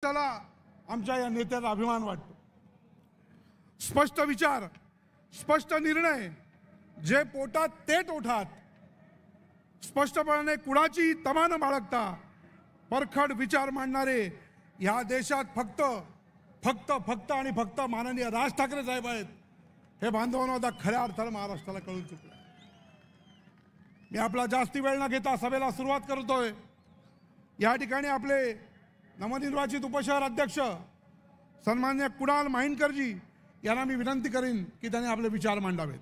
महाराष्ट्राला आमच्या या नेत्याचा अभिमान वाटतो। स्पष्ट विचार, स्पष्ट निर्णय, जे पोटात ते टोठात, स्पष्टपणे कुणाची तमा न बाळगता परखड विचार मांडणारे या देशात फक्त फक्त फक्त आणि फक्त माननीय राज ठाकरे साहेब आहेत। हे बांधवांनो आता खऱ्या अर्थाने महाराष्ट्राला कळून चुकलं। मी आपला जास्ती वेळ न घेता सभेला सुरुवात करतोय। या ठिकाणी आपले नवनिर्वाचित उपशहर अध्यक्ष सन्मान्य कुणाल माहिनकरजी यांना मी विनंती करीन की त्यांनी आपले विचार मांडावेत।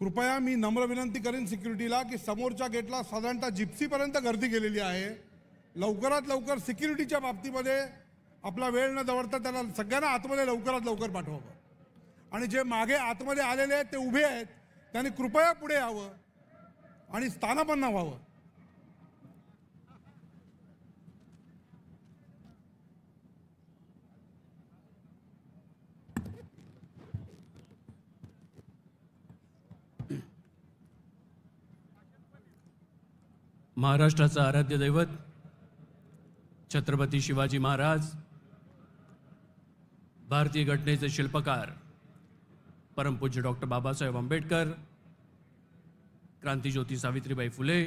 कृपया मी नम्र विनंती करीन सिक्युरिटीला की समोरच्या गेटला साधारणतः जिप्सीपर्यंत गर्दी केलेली आहे। लवकरात लवकर सिक्युरिटीच्या बाबतीमध्ये आपला वेळ न दवडता त्यांना सगळ्यांना आतमध्ये लवकरात लवकर पाठवावं। आणि जे मागे आतमध्ये आलेले आहेत ते उभे आहेत, त्यांनी कृपया पुढे यावं आणि स्थानापन्न व्हावं। महाराष्ट्राचा आराध्य दैवत छत्रपती शिवाजी महाराज, भारतीय घटनेचे शिल्पकार परमपूज्य डॉक्टर बाबासाहेब आंबेडकर, क्रांतिज्योती सावित्रीबाई फुले,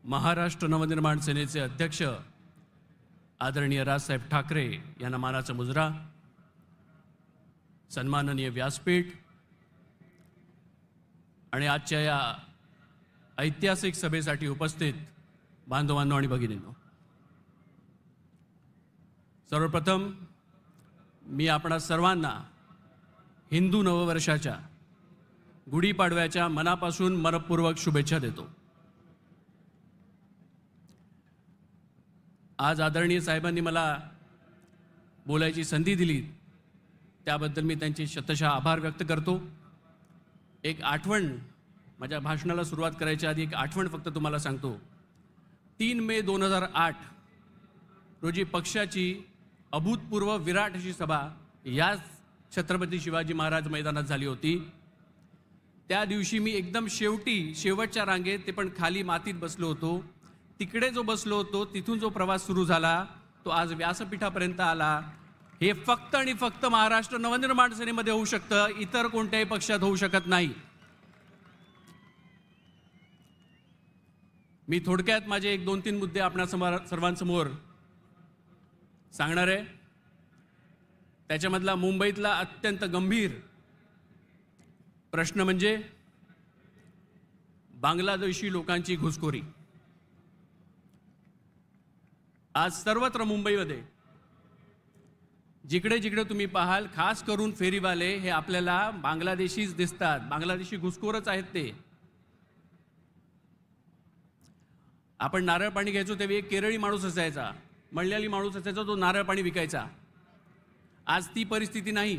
महाराष्ट्र नवनिर्माण सेनेचे अध्यक्ष आदरणीय राजसाहेब ठाकरे यांना मानाचा मुजरा, सन्माननीय व्यासपीठ आणि आजच्या या ऐतिहासिक सभेसाठी उपस्थित बांधवांनो आणि भगिनींनो, सर्वप्रथम मी आपणा सर्वांना हिंदू नववर्षाच्या गुढीपाडव्याच्या मनापासून मनपूर्वक शुभेच्छा देतो। आज आदरणीय साहेबांनी मला बोलायची संधी दिली त्याबद्दल मी त्यांचे शतशः आभार व्यक्त करतो। एक आठवण, माझ्या भाषणाला सुरुवात करायच्या आधी एक आठवण फक्त तुम्हाला सांगतो। 3 मे 2008 रोजी पक्षाची अभूतपूर्व विराट अशी सभा याच छत्रपती शिवाजी महाराज मैदानात झाली होती। त्या दिवशी मी एकदम शेवटच्या रांगेत, ते पण खाली मातीत बसलो होतो। तिकडे जो बसलो होतो तिथून जो प्रवास सुरू झाला तो आज व्यासपीठापर्यंत आला। हे फक्त आणि फक्त महाराष्ट्र नवनिर्माण सेनेमध्ये होऊ शकतं, इतर कोणत्याही पक्षात होऊ शकत नाही। मी थोडक्यात माझे 1-2-3 मुद्दे आपणा सर्वांसमोर सांगणार आहे। त्याच्यामधला मुंबईतला अत्यंत गंभीर प्रश्न म्हणजे बांगलादेशी लोकांची घुसखोरी। आज सर्वत्र मुंबईमध्ये जिकडे जिकडे तुम्ही पाहाल, खास करून फेरीवाले हे आपल्याला बांगलादेशीच दिसतात, बांगलादेशी घुसखोरच आहेत ते। आपण नारळ पाणी घ्यायचो तेव्हा एक केरळी माणूस असायचा, मल्याळी माणूस असायचा, तो नारळ पाणी विकायचा। आज ती परिस्थिती नाही।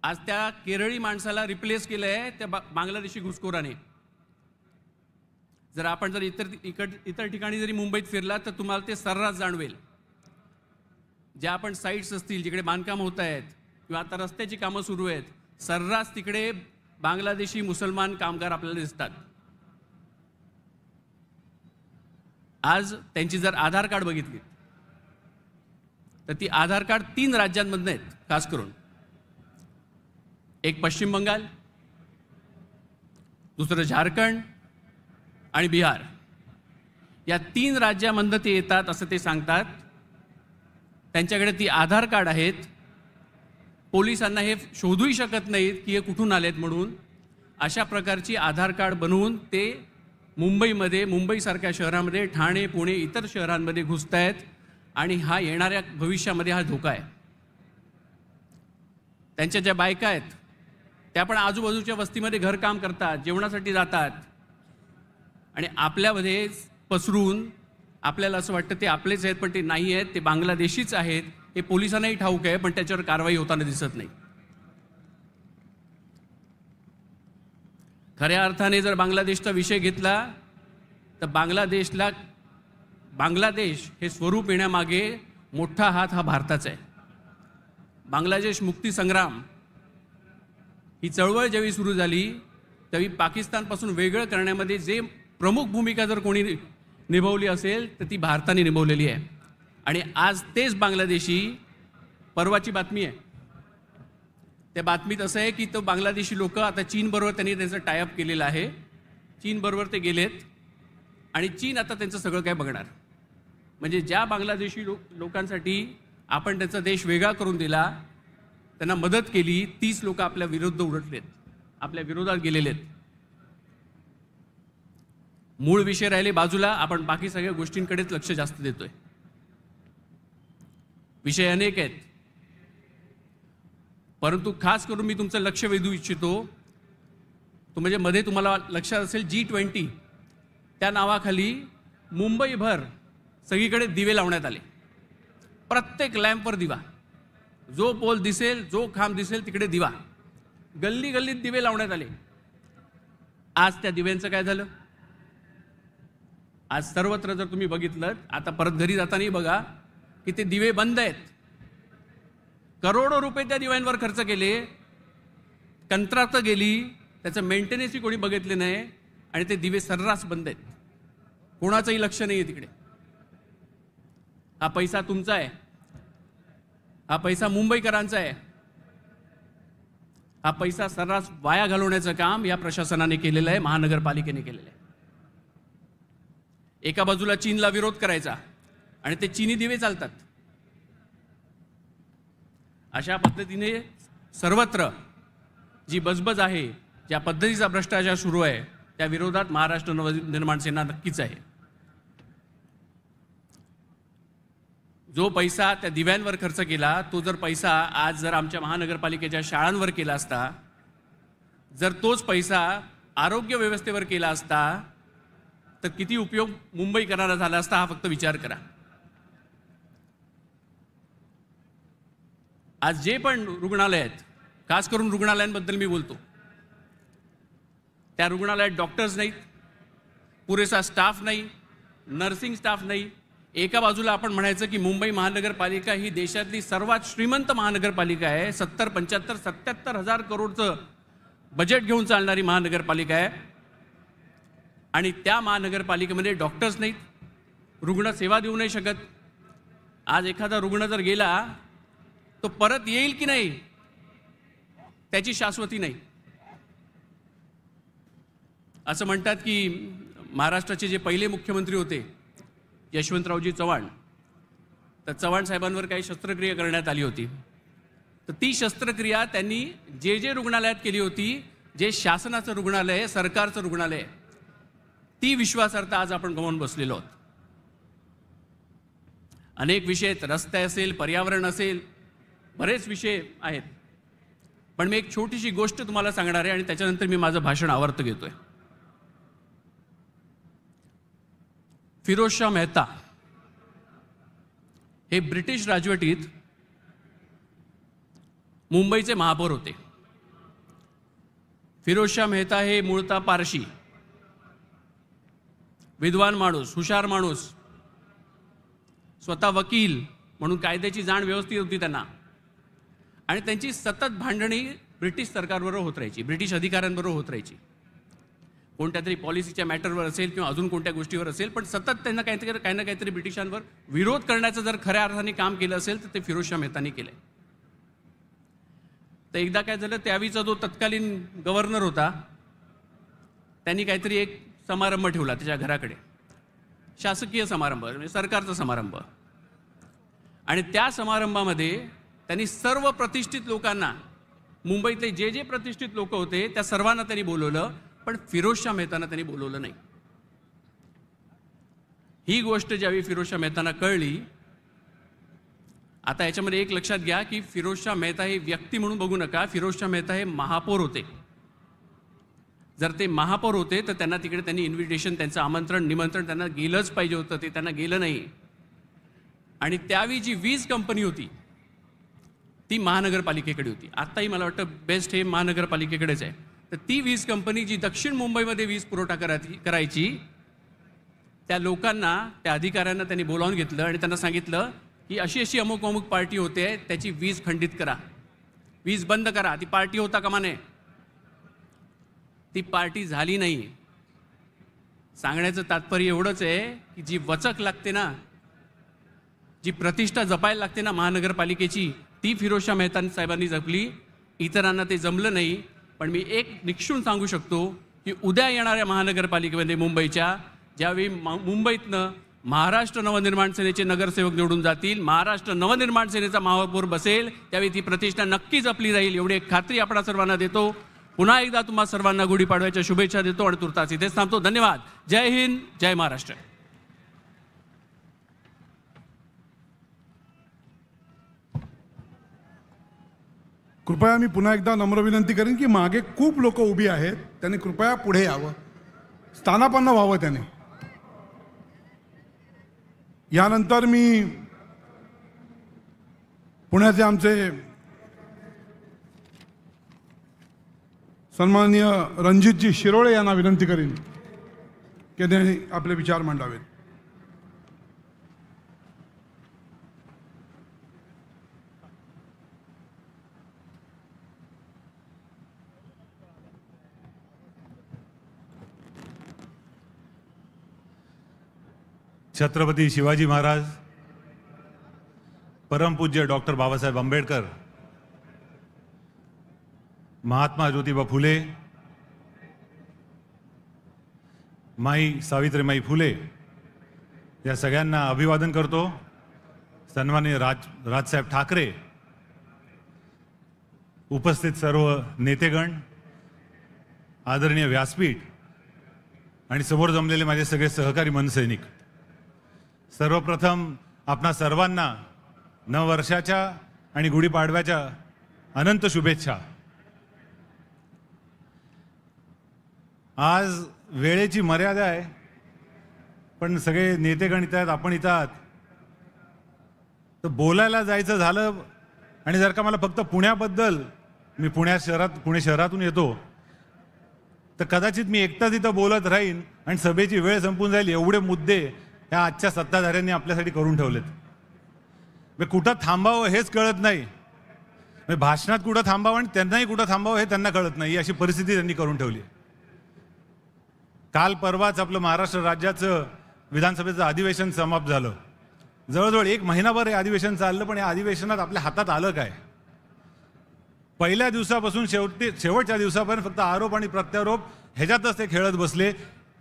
आज त्या केरळी माणसाला रिप्लेस केलंय त्या बांगलादेशी घुसखोराने। जर आपण जर इतर ठिकाणी जरी मुंबईत फिरला तर तुम्हाला ते सर्रास जाणवेल। ज्या आपण साईट्स असतील जिकडे बांधकाम होत आहेत किंवा आता रस्त्याची कामं सुरू आहेत, सर्रास तिकडे बांगलादेशी मुसलमान कामगार आपल्याला दिसतात। आज त्यांची जर आधार कार्ड बघितली तर ती आधार कार्ड 3 राज्यांमधून आहेत, खास करून एक पश्चिम बंगाल, दुसरं झारखंड आणि बिहार। या 3 राज्यामधून ते येतात असं ते सांगतात। त्यांच्याकडे ती आधार कार्ड आहेत। पोलिसांना हे शोधूही शकत नाहीत की हे कुठून आलेत म्हणून। अशा प्रकारची आधार कार्ड बनवून ते मुंबईमध्ये, मुंबईसारख्या शहरामध्ये, ठाणे, पुणे, इतर शहरांमध्ये घुसतायत आणि हा येणाऱ्या भविष्यामध्ये हा धोका आहे। त्यांच्या ज्या बायका आहेत त्या पण आजूबाजूच्या वस्तीमध्ये घरकाम करतात, जेवणासाठी जातात आणि आपल्यामध्ये पसरून आपल्याला असं वाटतं ते आपलेच आहेत, पण ते नाही आहेत, ते बांगलादेशीच आहेत। हे पोलिसांनाही ठाऊक आहे, पण त्याच्यावर कारवाई होताना दिसत नाही। खऱ्या अर्थाने जर बांगलादेशचा विषय घेतला तर बांगलादेश हे स्वरूप येण्यामागे मोठा हात हा भारताचा आहे। बांगलादेश मुक्ती संग्राम ही चळवळ जेव्हा सुरू झाली त्यावेळी पाकिस्तानपासून वेगळं करण्यामध्ये जे प्रमुख भूमिका जर कोणी निभावली असेल तर ती भारताने निभावलेली आहे. आणि आज तेच बांगलादेशी, परवाची बातमी आहे, त्या बातमीत असं आहे की तो बांगलादेशी लोक आता चीनबरोबर त्यांनी त्यांचं टायअप केलेलं आहे. चीनबरोबर ते गेलेत आणि चीन आता त्यांचं सगळं काय बघणार. म्हणजे ज्या बांगलादेशी लोकांसाठी आपण त्यांचा देश वेगळा करून दिला, त्यांना मदत केली, तीच लोक आपल्या विरुद्ध उलटलेत, आपल्या विरोधात गेलेले आहेत. मूळ विषय राहिले बाजूला, आपण बाकी सगळ्या गोष्टींकडेच लक्ष जास्त देतोय. विषय अनेक आहेत, परंतु खास करून मी तुमचं लक्ष वेधू इच्छितो तो म्हणजे मध्ये तुम्हाला लक्षात असेल G20 त्या नावाखाली मुंबईभर सगळीकडे दिवे लावण्यात आले. प्रत्येक लॅम्पवर दिवा, जो पोल दिसेल, जो खांब दिसेल तिकडे दिवा, गल्ली गल्लीत दिवे लावण्यात आले. आज त्या दिव्यांचं काय झालं? आज सर्वत्र जर तुम्ही बघितलं, आता परत घरी जातानाही बघा की ते दिवे बंद आहेत. करोडो रुपये त्या दिव्यांवर खर्च केले, कंत्राट गेली, त्याचं मेंटेनन्सही कोणी बघितले नाही आणि ते दिवे सर्रास बंद आहेत. कोणाचंही लक्ष नाही आहे तिकडे. हा पैसा तुमचा आहे, हा पैसा मुंबईकरांचा आहे. हा पैसा सर्रास वाया घालवण्याचं काम या प्रशासनाने केलेलं आहे, महानगरपालिकेने केलेलं आहे. एका बाजूला चीनला विरोध करायचा आणि ते चीनी दिवे चालतात. अशा पद्धतीने सर्वत्र जी बजबज आहे, ज्या पद्धतीचा भ्रष्टाचार सुरू आहे, त्या विरोधात महाराष्ट्र नवनिर्माण सेना नक्कीच आहे. जो पैसा त्या दिव्यांवर खर्च केला, तो जर पैसा आज जर आमच्या महानगरपालिकेच्या शाळांवर केला असता, जर तोच पैसा आरोग्य व्यवस्थेवर केला असता, तर किती उपयोग मुंबईकरांना झाला असता, हा फक्त विचार करा. आज जे पण रुग्णालय आहेत, खास करून रुग्णालयांबद्दल मी बोलतो, त्या रुग्णालयात डॉक्टर्स नाहीत, पुरेसा स्टाफ नाही, नर्सिंग स्टाफ नाही. एका बाजूला आपण म्हणायचं की मुंबई महानगरपालिका ही देशातली सर्वात श्रीमंत महानगरपालिका आहे, 70-75-77 हजार करोडचं बजेट घेऊन चालणारी महानगरपालिका आहे. आणि त्या महानगरपालिकेमध्ये डॉक्टर्स नाहीत, रुग्ण सेवा देऊ नाही शकत. आज एखादा रुग्ण जर गेला तो परत येईल की नाही त्याची शाश्वती नाही. असं म्हणतात की महाराष्ट्राचे जे पहिले मुख्यमंत्री होते यशवंतरावजी चव्हाण, तर चव्हाण साहेबांवर काही शस्त्रक्रिया करण्यात आली होती. तर ती शस्त्रक्रिया त्यांनी जे रुग्णालयात केली होती, जे शासनाचं रुग्णालय आहे, सरकारचं रुग्णालय आहे, ती विश्वासार्हता आज आपण गमावून बसलेलो आहोत. अनेक विषय आहेत, रस्ते असेल, पर्यावरण असेल, बरेच विषय आहेत. पण मी एक छोटीशी गोष्ट तुम्हाला सांगणार आहे आणि त्याच्यानंतर मी माझं भाषण आवर्त घेतोय. फिरोजशाह मेहता हे ब्रिटिश राजवटीत मुंबईचे महापौर होते. फिरोजशाह मेहता हे मूळतः पारशी, विद्वान माणूस, हुशार माणूस, स्वतः वकील म्हणून कायद्याची जाण व्यवस्थित होती त्यांना. आणि त्यांची सतत भांडणी ब्रिटिश सरकारबरोबर होत राहायची, ब्रिटिश अधिकाऱ्यांबरोबर होत राहायची. कोणत्या तरी पॉलिसीच्या मॅटरवर असेल किंवा अजून कोणत्या गोष्टीवर असेल, पण सतत त्यांना काही ना काहीतरी ब्रिटिशांवर विरोध करण्याचं जर खऱ्या अर्थाने काम केलं असेल तर ते फिरोजशाह मेहतांनी केलंय. तर एकदा काय झालं, त्यावेळीचा जो तत्कालीन गव्हर्नर होता त्यांनी काहीतरी एक समारंभ ठेवला त्याच्या घराकडे, शासकीय समारंभ म्हणजे सरकारचा समारंभ. आणि त्या समारंभामध्ये त्यांनी सर्व प्रतिष्ठित लोकांना, मुंबईतले जे प्रतिष्ठित लोक होते त्या सर्वांना त्यांनी बोलवलं, पण फिरोजशाह मेहतांना त्यांनी बोलवलं नाही. ही गोष्ट ज्यावेळी फिरोजशाह मेहतांना कळली, आता याच्यामध्ये एक लक्षात घ्या की फिरोजशाह मेहता हे व्यक्ती म्हणून बघू नका, फिरोजशाह मेहता हे महापौर होते. जर ते महापौर होते तर त्यांना तिकडे त्यांनी इन्व्हिटेशन, त्यांचं आमंत्रण, निमंत्रण त्यांना गेलंच पाहिजे होतं, ते त्यांना गेलं नाही. आणि त्यावेळी जी वीज कंपनी होती ती महानगरपालिकेकडे होती. आत्ताही मला वाटतं बेस्ट हे महानगरपालिकेकडेच आहे. तर ती वीज कंपनी जी दक्षिण मुंबईमध्ये वीज पुरवठा करायची, त्या लोकांना, त्या अधिकाऱ्यांना त्यांनी बोलावून घेतलं आणि त्यांना सांगितलं की अशी अशी अमुक अमुक पार्टी होते, त्याची वीज खंडित करा, वीज बंद करा, ती पार्टी होता कामा नये. ती पार्टी झाली नाही. सांगण्याचं तात्पर्य एवढंच आहे की जी वचक लागते ना, जी प्रतिष्ठा जपायला लागते ना महानगरपालिकेची, ती फिरोजशाह मेहता साहेबांनी जपली. इतरांना ते जमलं नाही. पण मी एक निक्षून सांगू शकतो की उद्या येणाऱ्या महानगरपालिकेमध्ये मुंबईच्या, ज्यावेळी मुंबईतनं महाराष्ट्र नवनिर्माण सेनेचे नगरसेवक निवडून जातील, महाराष्ट्र नवनिर्माण सेनेचा महापौर बसेल, त्यावेळी ती प्रतिष्ठा नक्की जपली जाईल, एवढी एक खात्री आपण सर्वांना देतो. पुन्हा एकदा तुम्हा सर्वांना गुढीपाडव्याच्या शुभेच्छा देतो आणि तुर्तास इथेच थांबतो. धन्यवाद. जय हिंद, जय महाराष्ट्र. कृपया मी पुन्हा एकदा नम्र विनंती करेन की मागे खूप लोक उभी आहेत, त्यांनी कृपया पुढे यावं, स्थानापन्न व्हावं त्याने. यानंतर मी पुण्याचे आमचे सन्माननीय रणजितजी शिरोळे यांना विनंती करेन की त्यांनी आपले विचार मांडावेत. छत्रपती शिवाजी महाराज, परमपूज्य डॉक्टर बाबासाहेब आंबेडकर, महात्मा ज्योतिबा फुले, माई सावित्रीमाई फुले या सगळ्यांना अभिवादन करतो. सन्माननीय राजसाहेब ठाकरे, उपस्थित सर्व नेतेगण, आदरणीय व्यासपीठ आणि समोर जमलेले माझे सगळे सहकारी मनसैनिक, सर्वप्रथम आपणा सर्वांना नववर्षाच्या आणि गुढीपाडव्याच्या अनंत शुभेच्छा. आज वेळेची मर्यादा आहे, पण सगळे नेतेगण इथं आहेत, आपण इथं आहात, तर बोलायला जायचं झालं आणि जर का मला फक्त पुण्याबद्दल, मी पुणे शहरातून येतो, तर कदाचित मी एकटाच इथं बोलत राहीन आणि सभेची वेळ संपून जाईल. एवढे मुद्दे ह्या आजच्या सत्ताधाऱ्यांनी आपल्यासाठी करून ठेवलेत. कुठं थांबावं हेच कळत नाही. भाषणात कुठं थांबावं आणि त्यांनाही कुठं थांबावं हे त्यांना कळत नाही, अशी परिस्थिती त्यांनी करून ठेवली. काल परवाच आपलं महाराष्ट्र राज्याचं विधानसभेचं अधिवेशन समाप्त झालं. जवळजवळ 1 महिनाभर हे अधिवेशन चाललं, पण या अधिवेशनात आपल्या हातात आलं काय? पहिल्या दिवसापासून शेवटच्या दिवसापर्यंत फक्त आरोप आणि प्रत्यारोप ह्याच्यातच ते खेळत बसले.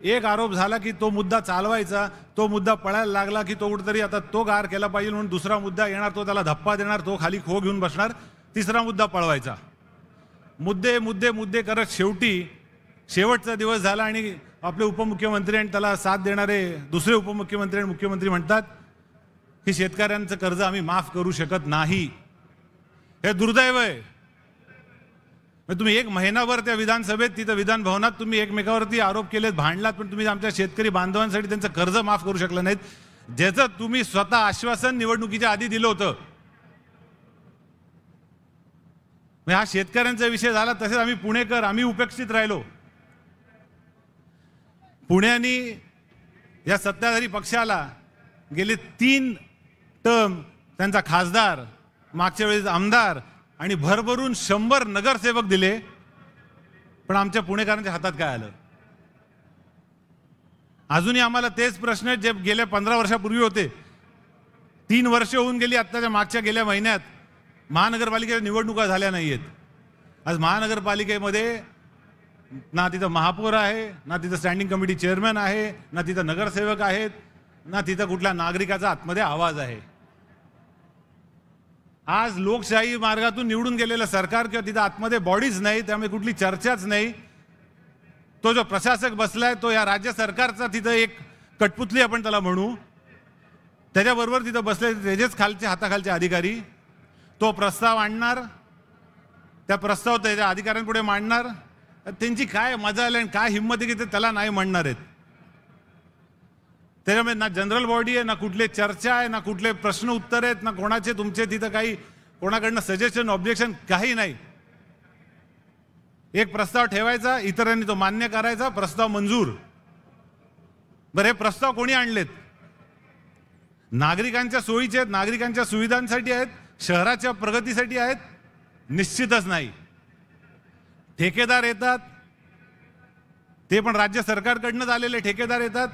एक आरोप झाला की तो मुद्दा चालवायचा, तो मुद्दा पळायला लागला की तो कुठेतरी आता तो गार केला पाहिजे म्हणून दुसरा मुद्दा येणार, तो त्याला धप्पा देणार, तो खाली खो घेऊन बसणार, तिसरा मुद्दा पळवायचा. मुद्दे मुद्दे मुद्दे करत शेवटचा दिवस झाला आणि आपले उपमुख्यमंत्री आणि त्याला साथ देणारे दुसरे उपमुख्यमंत्री आणि मुख्यमंत्री म्हणतात की शेतकऱ्यांचं कर्ज आम्ही माफ करू शकत नाही. हे दुर्दैव आहे. तुम्ही 1 महिनाभर त्या विधानसभेत, तिथं विधान भवनात तुम्ही एकमेकावरती आरोप केलेत, भांडलात, पण तुम्ही आमच्या शेतकरी बांधवांसाठी त्यांचं कर्ज माफ करू शकलं नाहीत, ज्याचं तुम्ही स्वतः आश्वासन निवडणुकीच्या आधी दिलं होतं. हा शेतकऱ्यांचा विषय झाला. तसेच आम्ही पुणेकर, आम्ही उपेक्षित राहिलो. पुण्याने या सत्ताधारी पक्षाला गेले 3 टर्म त्यांचा खासदार, मागच्या वेळेस आमदार आणि भरभरून 100 नगरसेवक दिले, पण आमच्या पुणेकरांच्या हातात काय आलं? अजूनही आम्हाला तेच प्रश्न जे गेल्या 15 वर्षापूर्वी होते. 3 वर्ष होऊन गेली आत्ताच्या मागच्या गेल्या महिन्यात महानगरपालिकेच्या निवडणुका झाल्या नाहीयेत. आज महानगरपालिकेमध्ये ना तिथं महापौर आहे, ना तिथं स्टँडिंग कमिटी चेअरमॅन आहे, ना तिथं नगरसेवक आहेत, ना तिथं कुठल्या नागरिकाचा आतमध्ये आवाज आहे. आज लोकशाही मार्गातून निवडून गेलेलं सरकार किंवा तिथं आतमध्ये बॉडीज नाही, त्यामुळे कुठली चर्चाच नाही. तो जो प्रशासक बसलाय तो या राज्य सरकारचा तिथं एक कठपुतली आपण त्याला म्हणू, त्याच्याबरोबर तिथं बसले त्याचेच हाताखालचे अधिकारी. तो प्रस्ताव आणणार, त्या प्रस्ताव त्याच्या अधिकाऱ्यांपुढे मांडणार. त्यांची काय मजा आली आणि काय हिंमत आहे की ते त्याला नाही म्हणणार आहेत. त्याच्यामुळे ना जनरल बॉडी आहे, ना कुठले चर्चा आहे, ना कुठले प्रश्न उत्तर आहेत, ना कोणाचे तुमचे तिथं काही कोणाकडनं सजेशन ऑब्जेक्शन काही नाही. एक प्रस्ताव ठेवायचा, इतरांनी तो मान्य करायचा, प्रस्ताव मंजूर. बरं, हे प्रस्ताव कोणी आणलेत? नागरिकांच्या सोयीचे आहेत, नागरिकांच्या सुविधांसाठी आहेत, शहराच्या प्रगतीसाठी आहेत? निश्चितच नाही. ठेकेदार येतात, ते पण राज्य सरकारकडूनच आलेले ठेकेदार येतात.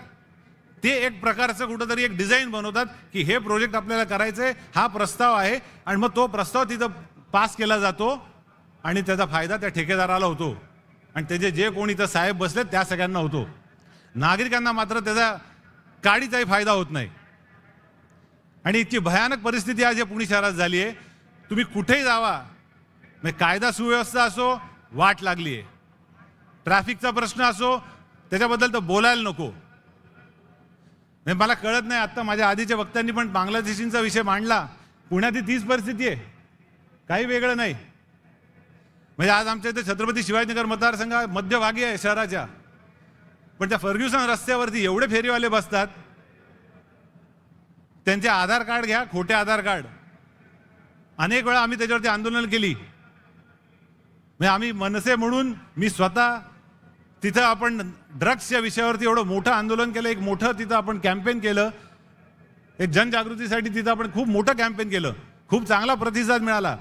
ते एक प्रकारचं कुठंतरी एक डिझाईन बनवतात की हे प्रोजेक्ट आपल्याला करायचंय, हा प्रस्ताव आहे, आणि मग तो प्रस्ताव तिथं पास केला जातो आणि त्याचा फायदा त्या ठेकेदाराला होतो आणि त्याचे जे कोणी इथं साहेब बसलेत त्या सगळ्यांना होतो. नागरिकांना मात्र त्याचा काडीचाही फायदा होत नाही. आणि इतकी भयानक परिस्थिती आज या पुणे शहरात झाली आहे. तुम्ही कुठेही जावा, म्हणजे कायदा सुव्यवस्था असो, वाट लागली आहे. ट्रॅफिकचा प्रश्न असो, त्याच्याबद्दल तर बोलायला नको. म्हणजे मला कळत नाही, आत्ता माझ्या आधीच्या वक्त्यांनी पण बांगलादेशींचा विषय मांडला. पुण्यात तीच परिस्थिती आहे, काही वेगळं नाही. म्हणजे आज आमच्या इथे छत्रपती शिवाजीनगर मतदारसंघ मध्यभागी आहे शहराच्या, पण त्या फर्ग्युसन रस्त्यावरती एवढे फेरीवाले बसतात. त्यांचे आधार कार्ड घ्या, खोटे आधार कार्ड. अनेक वेळा आम्ही त्याच्यावरती आंदोलन केली. म्हणजे आम्ही मनसे म्हणून मी स्वतः तिथं आपण ड्रग्सच्या विषयावरती एवढं मोठं आंदोलन केलं, एक मोठं तिथं आपण कॅम्पेन केलं, एक जनजागृतीसाठी तिथं आपण खूप मोठं कॅम्पेन केलं. खूप चांगला प्रतिसाद मिळाला,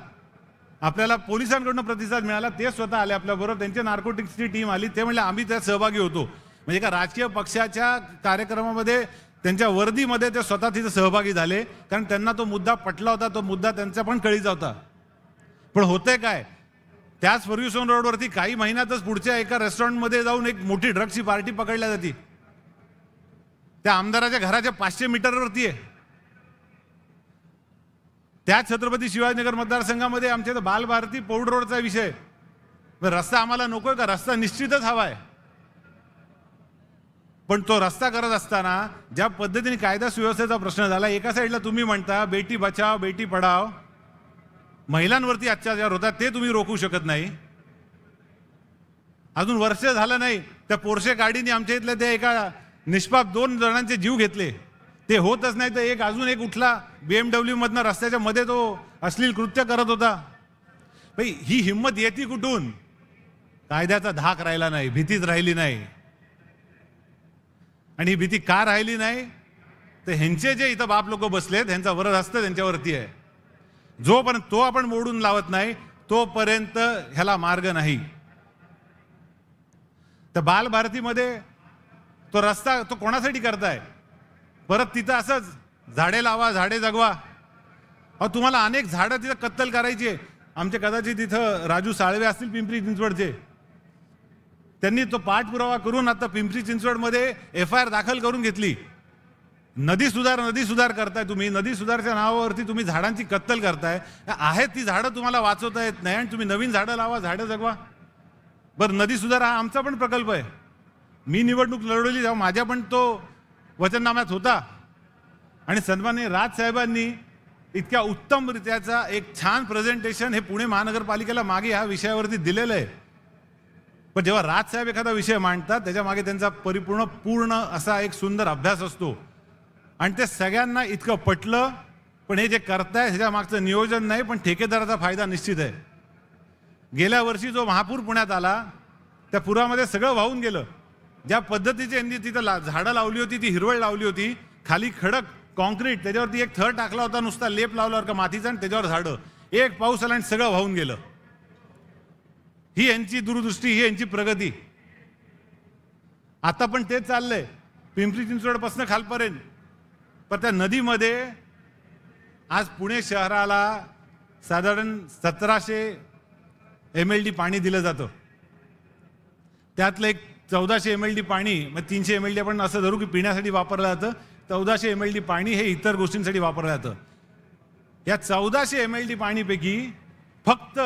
आपल्याला पोलिसांकडून प्रतिसाद मिळाला. ते स्वतः आले आपल्याबरोबर, त्यांच्या नार्कोटिक्सची टीम आली. ते म्हणले आम्ही त्यात सहभागी होतो. म्हणजे एका राजकीय पक्षाच्या कार्यक्रमामध्ये, त्यांच्या वर्दीमध्ये ते स्वतः तिथे सहभागी झाले, कारण त्यांना तो मुद्दा पटला होता, तो मुद्दा त्यांचा पण कळीचा होता. पण होतंय काय, त्याच फर्ग्युसन रोडवरती काही महिन्यातच पुढच्या एका रेस्टॉरंटमध्ये जाऊन एक मोठी ड्रग्सची पार्टी पकडल्या जाते. त्या आमदाराच्या घराच्या 500 मीटरवरती आहे. त्या छत्रपती शिवाजीनगर मतदारसंघामध्ये आमच्या इथं बालभारती पौड रोडचा विषय. रस्ता आम्हाला नकोय का? रस्ता निश्चितच हवा आहे, पण तो रस्ता करत असताना ज्या पद्धतीने कायदा सुव्यवस्थेचा प्रश्न झाला, एका साईडला तुम्ही म्हणता बेटी बचाव बेटी पढाव, महिलांवरती अत्याचार होतात, ते तुम्ही रोखू शकत नाही. अजून वर्ष झालं नाही त्या पोर्शे गाडीने आमच्या इथल्या त्या एका निष्पाप 2 जणांचे जीव घेतले. ते होतच नाही तर अजून एक उठला BMW मधनं रस्त्याच्या मध्ये, तो अश्लील कृत्य करत होता. भाई ही हिंमत येते कुठून? कायद्याचा धाक राहिला नाही, भीतीच राहिली नाही. आणि ही भीती का राहिली नाही? तर ह्यांचे जे इथं बाप लोक बसलेत, ह्यांचा वरद हस्त त्यांच्यावरती आहे. जोपर्यंत तो आपण मोडून लावत नाही तोपर्यंत ह्याला मार्ग नाही. तर बालभारतीमध्ये तो रस्ता तो कोणासाठी करताय? परत तिथं असंच झाडे लावा झाडे जगवा. अहो तुम्हाला अनेक झाडं तिथं कत्तल करायची आहे. आमचे कदाचित तिथं राजू साळवे असतील पिंपरी चिंचवडचे, त्यांनी तो पाठपुरावा करून आता पिंपरी चिंचवडमध्ये FIR दाखल करून घेतली. नदी सुधार करताय तुम्ही, नदी सुधारच्या नावावरती तुम्ही झाडांची कत्तल करताय. आहेत ती झाडं तुम्हाला वाचवता येत नाही आणि तुम्ही नवीन झाडं लावा झाडं जगवा. बरं, नदी सुधार हा आमचा पण प्रकल्प आहे. मी निवडणूक लढवली तेव्हा माझ्या पण तो वचननाम्यात होता आणि सन्माननीय राजसाहेबांनी इतक्या उत्तमरित्याचा एक छान प्रेझेंटेशन हे पुणे महानगरपालिकेला मागे ह्या विषयावरती दिलेलं आहे. पण जेव्हा राजसाहेब एखादा विषय मांडतात त्याच्या मागे त्यांचा पूर्ण असा एक सुंदर अभ्यास असतो आणि ते सगळ्यांना इतकं पटलं. पण हे जे करताय ह्याच्या मागचं नियोजन नाही, पण ठेकेदाराचा फायदा निश्चित आहे. गेल्या वर्षी जो महापूर पुण्यात आला त्या पुरामध्ये सगळं वाहून गेलं. ज्या पद्धतीची यांनी तिथं झाडं लावली होती, ती हिरवळ लावली होती, खाली खडक कॉन्क्रीट, त्याच्यावरती एक थर टाकला होता, नुसता लेप लावल्यावर का मातीचा, आणि त्याच्यावर झाडं. एक पाऊस आला आणि सगळं वाहून गेलं. ही यांची दूरदृष्टी, ही यांची प्रगती. आता पण तेच चाललंय पिंपरी चिंचवडपासून खालपर्यंत. पण त्या नदीमध्ये आज पुणे शहराला साधारण 1700 MLD पाणी दिलं जातं. त्यातलं एक 1400 MLD पाणी, मग 300 MLD आपण असं धरू की पिण्यासाठी वापरलं जातं. 1400 MLD पाणी हे इतर गोष्टींसाठी वापरलं जातं. या 1400 MLD पाणीपैकी फक्त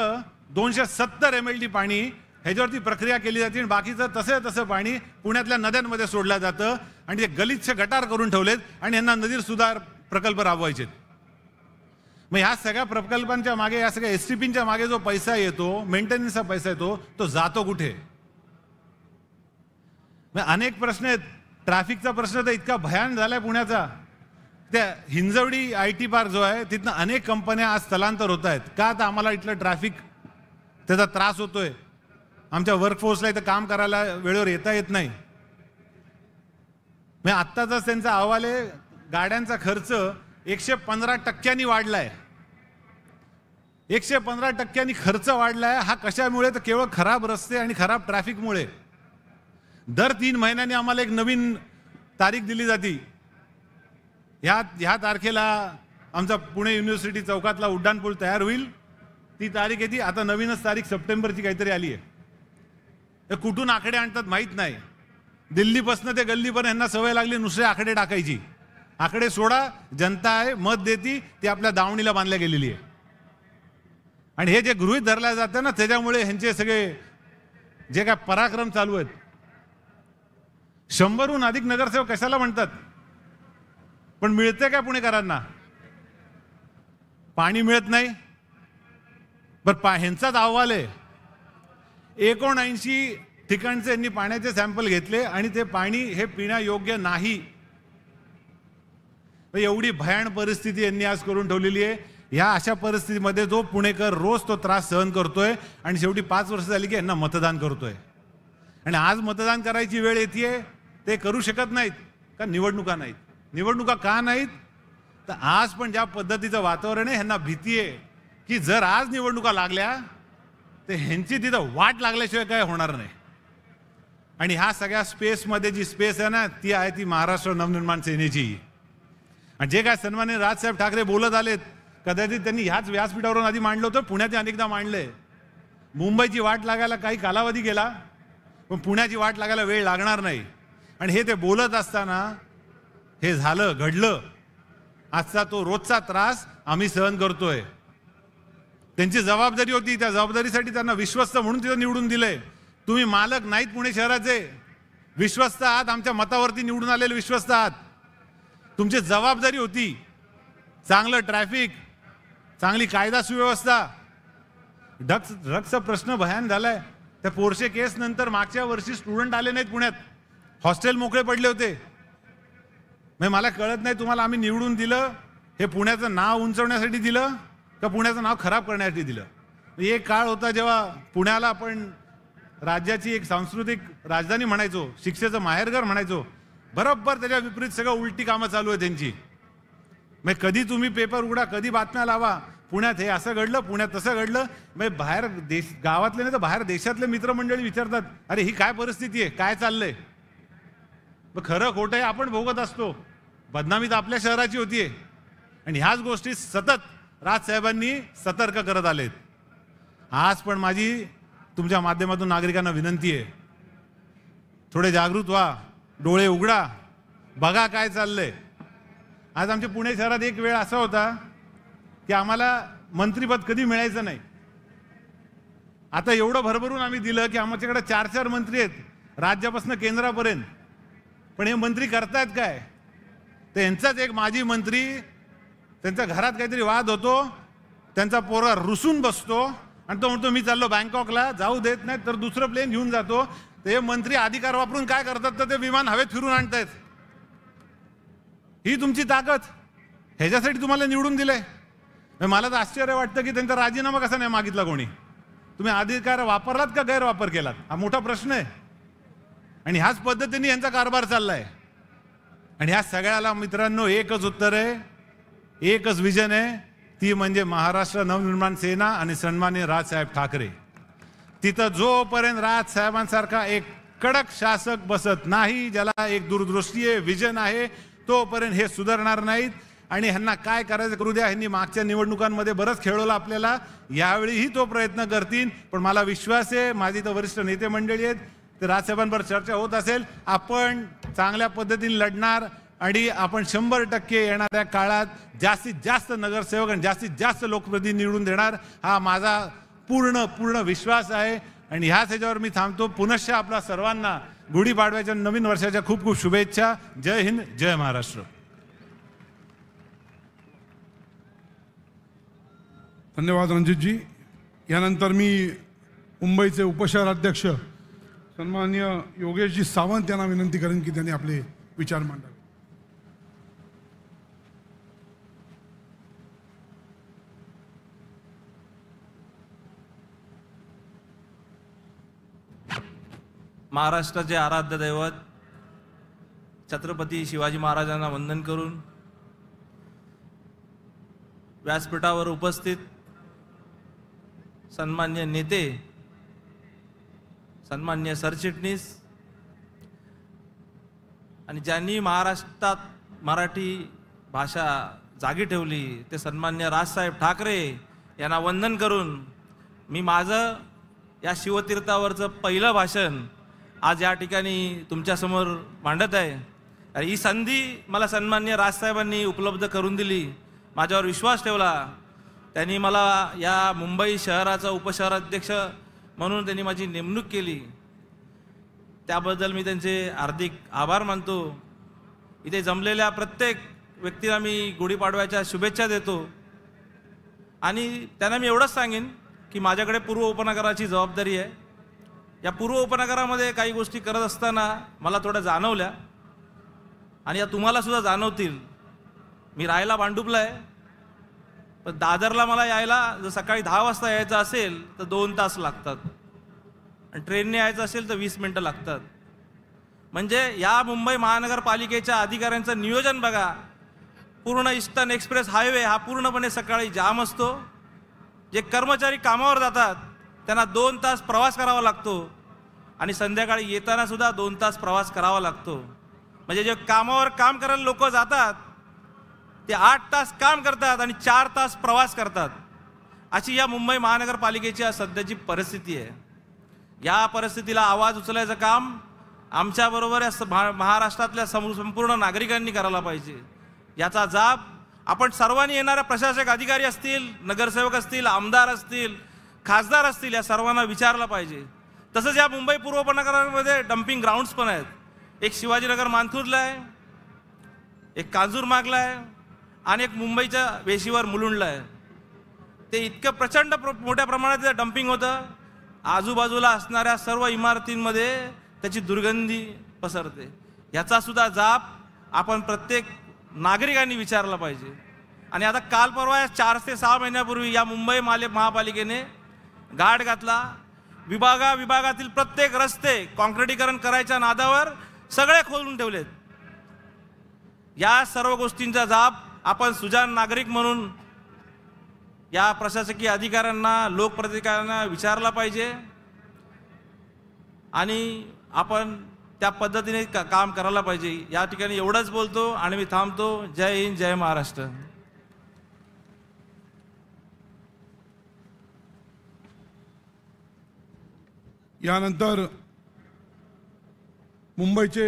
270 MLD पाणी ह्याच्यावरती प्रक्रिया केली जाते आणि बाकीचं तसं पाणी पुण्यातल्या नद्यांमध्ये सोडलं जातं आणि ते गलिच्छ गटार करून ठेवलेत आणि यांना नदी सुधार प्रकल्प राबवायचे. मग ह्या सगळ्या प्रकल्पांच्या मागे, या सगळ्या STPच्या मागे जो पैसा येतो, मेंटेनन्सचा पैसा येतो, तो जातो कुठे? अनेक प्रश्न आहेत. ट्रॅफिकचा प्रश्न तर इतका भयान झालाय पुण्याचा. त्या हिंजवडी IT पार्क जो आहे तिथनं अनेक कंपन्या आज स्थलांतर होत आहेत. का? तर आम्हाला इथलं ट्रॅफिक त्याचा त्रास होतोय. आमच्या वर्कफोर्सला इथं काम करायला वेळेवर येता येत नाही. म्हणजे आत्ताचाच त्यांचा अहवाल आहे, गाड्यांचा खर्च 115% वाढलाय. 115% खर्च वाढलाय. हा कशामुळे? तर केवळ खराब रस्ते आणि खराब ट्रॅफिकमुळे. दर 3 महिन्यांनी आम्हाला एक नवीन तारीख दिली जाते. ह्या तारखेला आमचा पुणे युनिव्हर्सिटी चौकातला उड्डाणपूल तयार होईल. ती तारीख येते. आता नवीनच तारीख सप्टेंबरची काहीतरी आली आहे. कुठून आकडे आणतात माहीत नाही. दिल्लीपासून ते गल्लीपर्यंत यांना सवय लागली नुसते आकडे टाकायची. आकडे सोडा, जनता आहे, मत देती, ती आपल्या दावणीला बांधल्या गेलेली आहे. आणि हे जे गृहीत धरल्या जातं ना, त्याच्यामुळे ह्यांचे सगळे जे काय पराक्रम चालू आहेत. 100हून अधिक नगरसेवक कशाला म्हणतात? पण मिळते काय पुणेकरांना? पाणी मिळत नाही. बरं, ह्यांचाच अहवाल आहे. 79 ठिकाणचे यांनी पाण्याचे सॅम्पल घेतले आणि ते पाणी हे पिण्यायोग्य नाही. एवढी भयान परिस्थिती यांनी आज करून ठेवलेली आहे. या अशा परिस्थितीमध्ये जो पुणेकर रोज तो त्रास सहन करतोय आणि शेवटी 5 वर्ष झाली की यांना मतदान करतोय. आणि आज मतदान करायची वेळ येते, ते करू शकत नाहीत का? निवडणुका नाहीत. निवडणुका का नाहीत? तर आज पण ज्या पद्धतीचं वातावरण आहे, ह्यांना भीती आहे की जर आज निवडणुका लागल्या तर ह्यांची तिथं वाट लागल्याशिवाय काय होणार नाही. आणि ह्या सगळ्या स्पेसमध्ये जी स्पेस आहे ना, ती आहे ती महाराष्ट्र नवनिर्माण सेनेची. आणि जे काय सन्माननीय राजसाहेब ठाकरे बोलत आलेत, कदाचित त्यांनी ह्याच व्यासपीठावरून आधी मांडलं होतं, पुण्यात अनेकदा मांडलंय. मुंबईची वाट लागायला काही कालावधी गेला, पण पुण्याची वाट लागायला वेळ लागणार नाही. आणि हे ते बोलत असताना हे झालं, घडलं. आजचा तो रोजचा त्रास आम्ही सहन करतोय. त्यांची जबाबदारी होती, त्या जबाबदारीसाठी त्यांना विश्वस्त म्हणून तिथं निवडून दिलंय. तुम्ही मालक नाहीत पुणे शहराचे, विश्वस्त आहात. आमच्या मतावरती निवडून आलेले विश्वस्त आहात. तुमची जबाबदारी होती चांगलं ट्रॅफिक, चांगली कायदा सुव्यवस्था. ड्रग्सचा प्रश्न भयान झालाय. त्या पोर्शे केस नंतर मागच्या वर्षी स्टुडंट आले नाहीत पुण्यात, हॉस्टेल मोकळे पडले होते. मला कळत नाही, तुम्हाला आम्ही निवडून दिलं हे पुण्याचं नाव उंचवण्यासाठी दिलं का पुण्याचं नाव खराब करण्यासाठी दिलं? एक काळ होता जेव्हा पुण्याला आपण राज्याची एक सांस्कृतिक राजधानी म्हणायचो, शिक्षेचं माहेरघर म्हणायचो. बरोबर त्याच्या विपरीत सगळं उलटी कामं चालू आहे त्यांची. कधी तुम्ही पेपर उघडा, कधी बातम्या लावा, पुण्यात हे असं घडलं, पुण्यात तसं घडलं. बाहेर गावातले नाही तर बाहेर देशातले मित्रमंडळी विचारतात, अरे ही काय परिस्थिती आहे, काय चाललंय? खरं खोटं आहे आपण भोगत असतो. बदनामी तर आपल्या शहराची होतीये. आणि ह्याच गोष्टी सतत राजसाहेबांनी सतर्क करत आलेत. आज पण माझी तुमच्या माध्यमातून नागरिकांना विनंती आहे, थोडे जागृत व्हा, डोळे उघडा, बघा काय चाललंय. आज आमच्या पुणे शहरात एक वेळ असा होता की आम्हाला मंत्रीपद कधी मिळायचं नाही. आता एवढं भरभरून आम्ही दिलं की आमच्याकडे 4-4 मंत्री आहेत राज्यापासून केंद्रापर्यंत. पण हे मंत्री करतायत काय? तर यांचाच एक माजी मंत्री, त्यांच्या घरात काहीतरी वाद होतो, त्यांचा पोरगा रुसून बसतो आणि तो म्हणतो मी चाललो बँकॉकला, जाऊ देत नाही तर दुसरं प्लेन घेऊन जातो. तर हे मंत्री अधिकार वापरून काय करतात तर ते विमान हवेत फिरून आणतायत. ही तुमची ताकद, ह्याच्यासाठी तुम्हाला निवडून दिलंय. मला तर आश्चर्य वाटतं की त्यांचा राजीनामा कसा नाही मागितला कोणी. तुम्ही अधिकार वापरलात का गैरवापर केलात, हा मोठा प्रश्न आहे. आणि ह्याच पद्धतीने यांचा कारभार चाललाय. आणि ह्या सगळ्याला मित्रांनो एकच उत्तर आहे, एकच विजन आहे, ती म्हणजे महाराष्ट्र नवनिर्माण सेना आणि सन्माननीय राजसाहेब ठाकरे. तिथं जोपर्यंत राजसाहेबांसारखा एक कडक शासक बसत नाही, ज्याला एक दूरदृष्टी आहे, विजन आहे, तोपर्यंत हे सुधारणार नाहीत. आणि ह्यांना काय करायचं करू द्या. ह्यांनी मागच्या निवडणुकांमध्ये बरंच खेळवलं आपल्याला, यावेळीही तो प्रयत्न करतील. पण मला विश्वास आहे, माझी तर वरिष्ठ नेते मंडळी आहेत, तर राजसाहेबांवर चर्चा होत असेल, आपण चांगल्या पद्धतीने लढणार आणि आपण 100% येणाऱ्या काळात जास्तीत जास्त नगरसेवक आणि जास्तीत जास्त लोकप्रतिनिधी निवडून देणार, हा माझा पूर्ण विश्वास आहे. आणि ह्याच ह्याच्यावर मी थांबतो. पुनश्च आपल्या सर्वांना गुढीपाडव्याच्या नवीन वर्षाच्या खूप खूप शुभेच्छा. जय हिंद, जय महाराष्ट्र. धन्यवाद रणजितजी. यानंतर मी मुंबईचे उपशहराध्यक्ष सन्माननीय योगेशजी सावंत यांना विनंती करेन की त्यांनी आपले विचार मांडावे. महाराष्ट्राचे आराध्य दैवत छत्रपती शिवाजी महाराजांना वंदन करून व्यासपीठावर उपस्थित सन्मान्य नेते, सन्मान्य सरचिटणीस आणि ज्यांनी महाराष्ट्रात मराठी भाषा जागी ठेवली ते सन्मान्य राजसाहेब ठाकरे यांना वंदन करून मी माझं या शिवतीर्थावरचं पहिलं भाषण आज या ठिकाणी तुमच्यासमोर मांडत आहे. आणि ही संधी मला सन्मान्य राजसाहेबांनी उपलब्ध करून दिली, माझ्यावर विश्वास ठेवला. त्यांनी मला या मुंबई शहराचा उपशहराध्यक्ष म्हणून त्यांनी माझी नेमणूक केली, त्याबद्दल मी त्यांचे हार्दिक आभार मानतो. इथे जमलेल्या प्रत्येक व्यक्तीला मी गुढीपाडव्याच्या शुभेच्छा देतो आणि त्यांना मी एवढंच सांगेन की माझ्याकडे पूर्व उपनगराची जबाबदारी आहे. या पूर्व उपनगरामध्ये काही गोष्टी करत असताना मला थोड्या जाणवल्या आणि या तुम्हाला सुद्धा जाणवतील. मी राहायला भांडुपला आहे, पण दादरला मला यायला जर सकाळी 10 वाजता यायचं असेल तर 2 तास लागतात आणि ट्रेनने यायचं असेल तर 20 मिनटं लागतात. म्हणजे या मुंबई महानगरपालिकेच्या अधिकाऱ्यांचं नियोजन बघा. पूर्ण ईस्टर्न एक्सप्रेस हायवे हा पूर्णपणे सकाळी जाम असतो. जे कर्मचारी कामावर जातात त्यांना 2 तास प्रवास करावा लागतो आणि संध्याकाळी येताना सुद्धा 2 तास प्रवास करावा लागतो. म्हणजे जे कामावर काम करायला लोक जातात ते 8 तास काम करतात आणि 4 तास प्रवास करतात. अशी या मुंबई महानगरपालिकेची सध्याची परिस्थिती आहे. या परिस्थितीला आवाज उचलायचं काम आमच्याबरोबर या महाराष्ट्रातल्या संपूर्ण नागरिकांनी करायला पाहिजे. याचा जाब आपण सर्वांनी, येणाऱ्या प्रशासक अधिकारी असतील, नगरसेवक असतील, आमदार असतील, खासदार असतील, या सर्वांना विचारलं पाहिजे. तसंच या मुंबई पूर्व उपनगरामध्ये डम्पिंग ग्राउंड्स पण आहेत. एक शिवाजीनगर मानखुर्दला आहे, एक कांजूरमार्गला आहे आणि एक मुंबईच्या वेशीवर मुलुंडला आहे. ते इतकं प्रचंड मोठ्या प्रमाणात डम्पिंग होतं, आजूबाजूला असणाऱ्या सर्व इमारतींमध्ये त्याची दुर्गंधी पसरते. याचा सुद्धा जाब आपण प्रत्येक नागरिकांनी विचारला पाहिजे. आणि आता काल परवा 4 ते 6 महिन्यापूर्वी या मुंबई महापालिकेने गाड घातला. विभागातील प्रत्येक रस्ते काँक्रिटीकरण करायच्या नादावर सगळे खोलून ठेवलेत. या सर्व गोष्टींचा जाब आपण सुजाण नागरिक म्हणून या प्रशासकीय अधिकाऱ्यांना, लोकप्रतिनिधींना विचारला पाहिजे आणि आपण त्या पद्धतीने काम करायला पाहिजे. या ठिकाणी एवढंच बोलतो आणि मी थांबतो. जय हिंद, जय महाराष्ट्र. यानंतर मुंबईचे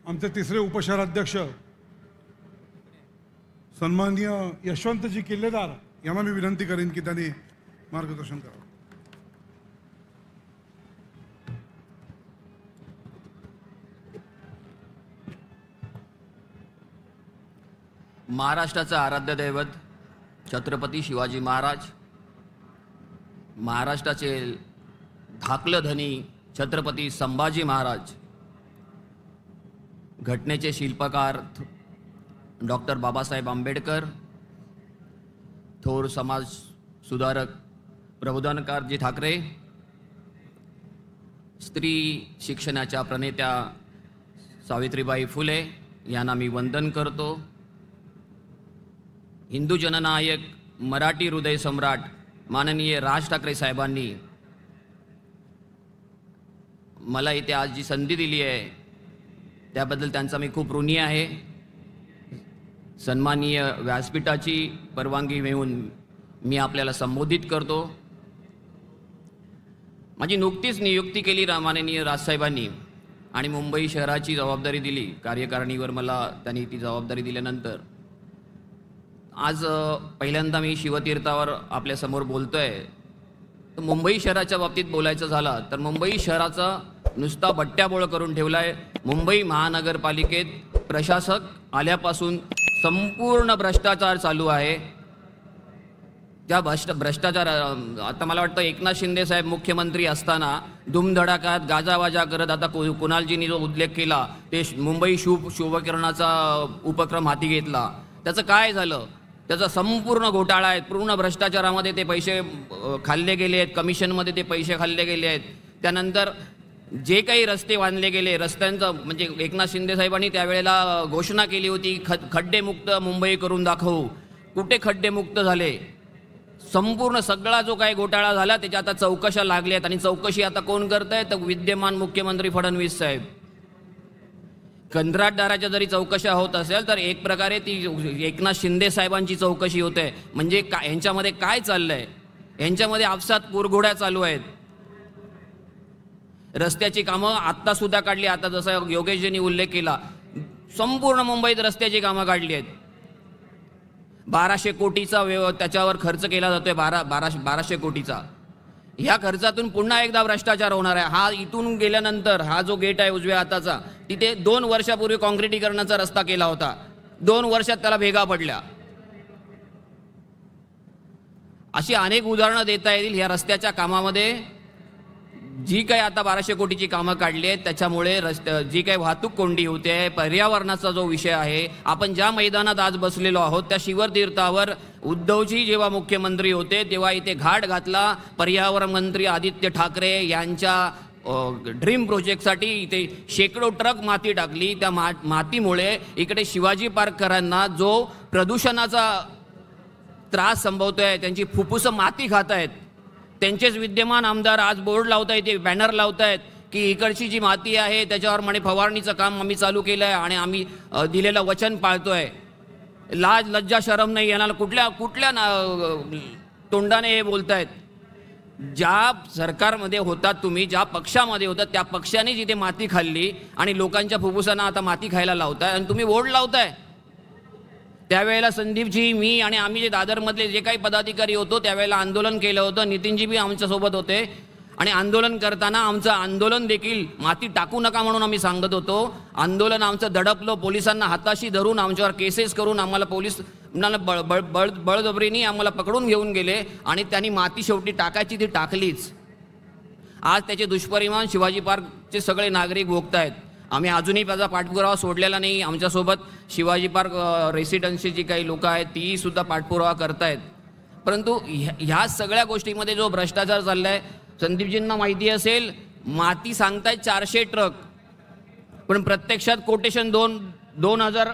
आमचे तिसरे उपशहराध्यक्ष सन्माननीय यशवंतजी किल्लेदार यांना मी विनंती करेन की त्यांनी मार्गदर्शन करावं. महाराष्ट्राचं आराध्य दैवत छत्रपती शिवाजी महाराज, महाराष्ट्राचे धाकलं धनी छत्रपती संभाजी महाराज, घटनेचे शिल्पकार डॉक्टर बाबासाहेब आंबेडकर, थोर समाज सुधारक प्रबोधनकारजी ठाकरे, स्त्री शिक्षणाच्या प्रणेत्या सावित्रीबाई फुले यांना मी वंदन करतो. हिंदू जननायक, मराठी हृदय सम्राट माननीय राज ठाकरे साहेबांनी मला इथे आज जी संधी दिली आहे त्याबद्दल त्यांचा मी खूप ऋणी आहे. सन्माननीय व्यासपीठाची परवानगी घेऊन मी आपल्याला संबोधित करतो. माझी नुकतीच नियुक्ती केली माननीय राजसाहेबांनी आणि मुंबई शहराची जबाबदारी दिली. कार्यकारिणीवर मला त्यांनी ती जबाबदारी दिल्यानंतर आज पहिल्यांदा मी शिवतीर्थावर आपल्यासमोर बोलतोय. तर मुंबई शहराच्या बाबतीत बोलायचं झालं तर मुंबई शहराचा नुसता बट्ट्याबोळ करून ठेवला आहे. मुंबई महानगरपालिकेत प्रशासक आल्यापासून संपूर्ण भ्रष्टाचार चालू आहे. त्या भ्रष्टाचार आता मला वाटतं एकनाथ शिंदे साहेब मुख्यमंत्री असताना धुमधडाक्यात गाजावाजा करत, आता कुणालजींनी जो उल्लेख केला ते मुंबई शुभकिरणाचा उपक्रम हाती घेतला. त्याचं काय झालं? त्याचा संपूर्ण घोटाळा आहे. पूर्ण भ्रष्टाचारामध्ये ते पैसे खाल्ले गेले आहेत, कमिशनमध्ये ते पैसे खाल्ले गेले आहेत. त्यानंतर जे काही रस्ते बांधले गेले, रस्त्यांचं म्हणजे एकनाथ शिंदे साहेबांनी त्यावेळेला घोषणा केली होती खड्डेमुक्त मुंबई करून दाखवू. कुठे खड्डेमुक्त झाले, संपूर्ण सगळा जो काही घोटाळा झाला त्याच्या आता चौकशा लागल्या आहेत. आणि चौकशी आता कोण करत आहे? तर विद्यमान मुख्यमंत्री फडणवीस साहेब. कंत्राटदाराच्या जरी चौकशा होत असेल तर एक प्रकारे ती एकनाथ शिंदे साहेबांची चौकशी होते. म्हणजे यांच्यामध्ये काय चाललंय? यांच्यामध्ये आपसात कुरघोड्या चालू आहेत. रस्त्याची कामं आत्ता सुद्धा काढली. आता जसं योगेशजींनी उल्लेख केला, संपूर्ण मुंबईत रस्त्याची कामं काढली आहेत. 1200 कोटीचा त्याच्यावर खर्च केला जातोय. 1200 कोटीचा. ह्या खर्चातून पुन्हा एकदा भ्रष्टाचार होणार आहे. हा इथून गेल्यानंतर हा जो गेट आहे उजव्या हाताचा, तिथे 2 वर्षापूर्वी काँक्रिटीकरणाचा रस्ता केला होता. 2 वर्षात त्याला भेगा पडल्या. अशी अनेक उदाहरणं देता येतील. ह्या रस्त्याच्या कामामध्ये जी काही आता 1200 कोटीची कामं काढली आहेत त्याच्यामुळे जी काही वाहतूक कोंडी होते, पर्यावरणाचा जो विषय आहे, आपण ज्या मैदानात आज बसलेलो आहोत त्या शिवतीर्थावर उद्धवजी जेव्हा मुख्यमंत्री होते तेव्हा इथे घाट घातला. पर्यावरण मंत्री आदित्य ठाकरे यांच्या ड्रीम प्रोजेक्टसाठी इथे शेकडो ट्रक माती टाकली. त्या मातीमुळे इकडे शिवाजी पार्ककरांना जो प्रदूषणाचा त्रास संभवतोय, त्यांची फुफ्फुसं माती खात आहेत. त्यांचेच विद्यमान आमदार आज बोर्ड लावतायत, ते बॅनर लावतायत की इकडची जी माती आहे त्याच्यावर म्हणे फवारणीचं काम आम्ही चालू केलं आहे आणि आम्ही दिलेलं वचन पाळतोय. लाज लज्जा शरम नाही येणार. कुठल्या तोंडाने हे बोलतायत? ज्या सरकारमध्ये होतात तुम्ही, ज्या पक्षामध्ये होतात त्या पक्षाने जिथे माती खाल्ली आणि लोकांच्या फुफ्फुसांना आता माती खायला लावताय आणि तुम्ही बोर्ड लावताय. त्यावेळेला संदीपजी, मी आणि आम्ही जे दादरमधले जे काही पदाधिकारी होतो त्यावेळेला आंदोलन केलं होतं. नितीनजी बी आमच्यासोबत होते आणि आंदोलन करताना आमचं आंदोलन देखील माती टाकू नका म्हणून आम्ही सांगत होतो. आंदोलन आमचं दडपलं. पोलिसांना हाताशी धरून आमच्यावर केसेस करून आम्हाला पोलीस बळजबरीने आम्हाला पकडून घेऊन गेले आणि त्यांनी माती शेवटी टाकायची ती टाकलीच. आज त्याचे दुष्परिणाम शिवाजी पार्कचे सगळे नागरिक भोगतायत. आम्ही अजूनही त्याचा पाठपुरावा सोडलेला नाही. आमच्यासोबत शिवाजी पार्क रेसिडेन्सी जी काही लोक आहेत तीही सुद्धा पाठपुरावा करतायत. परंतु ह्या सगळ्या गोष्टीमध्ये जो भ्रष्टाचार चालला आहे, संदीपजींना माहिती असेल, माती सांगतायत 400 ट्रक, पण प्रत्यक्षात कोटेशन 2000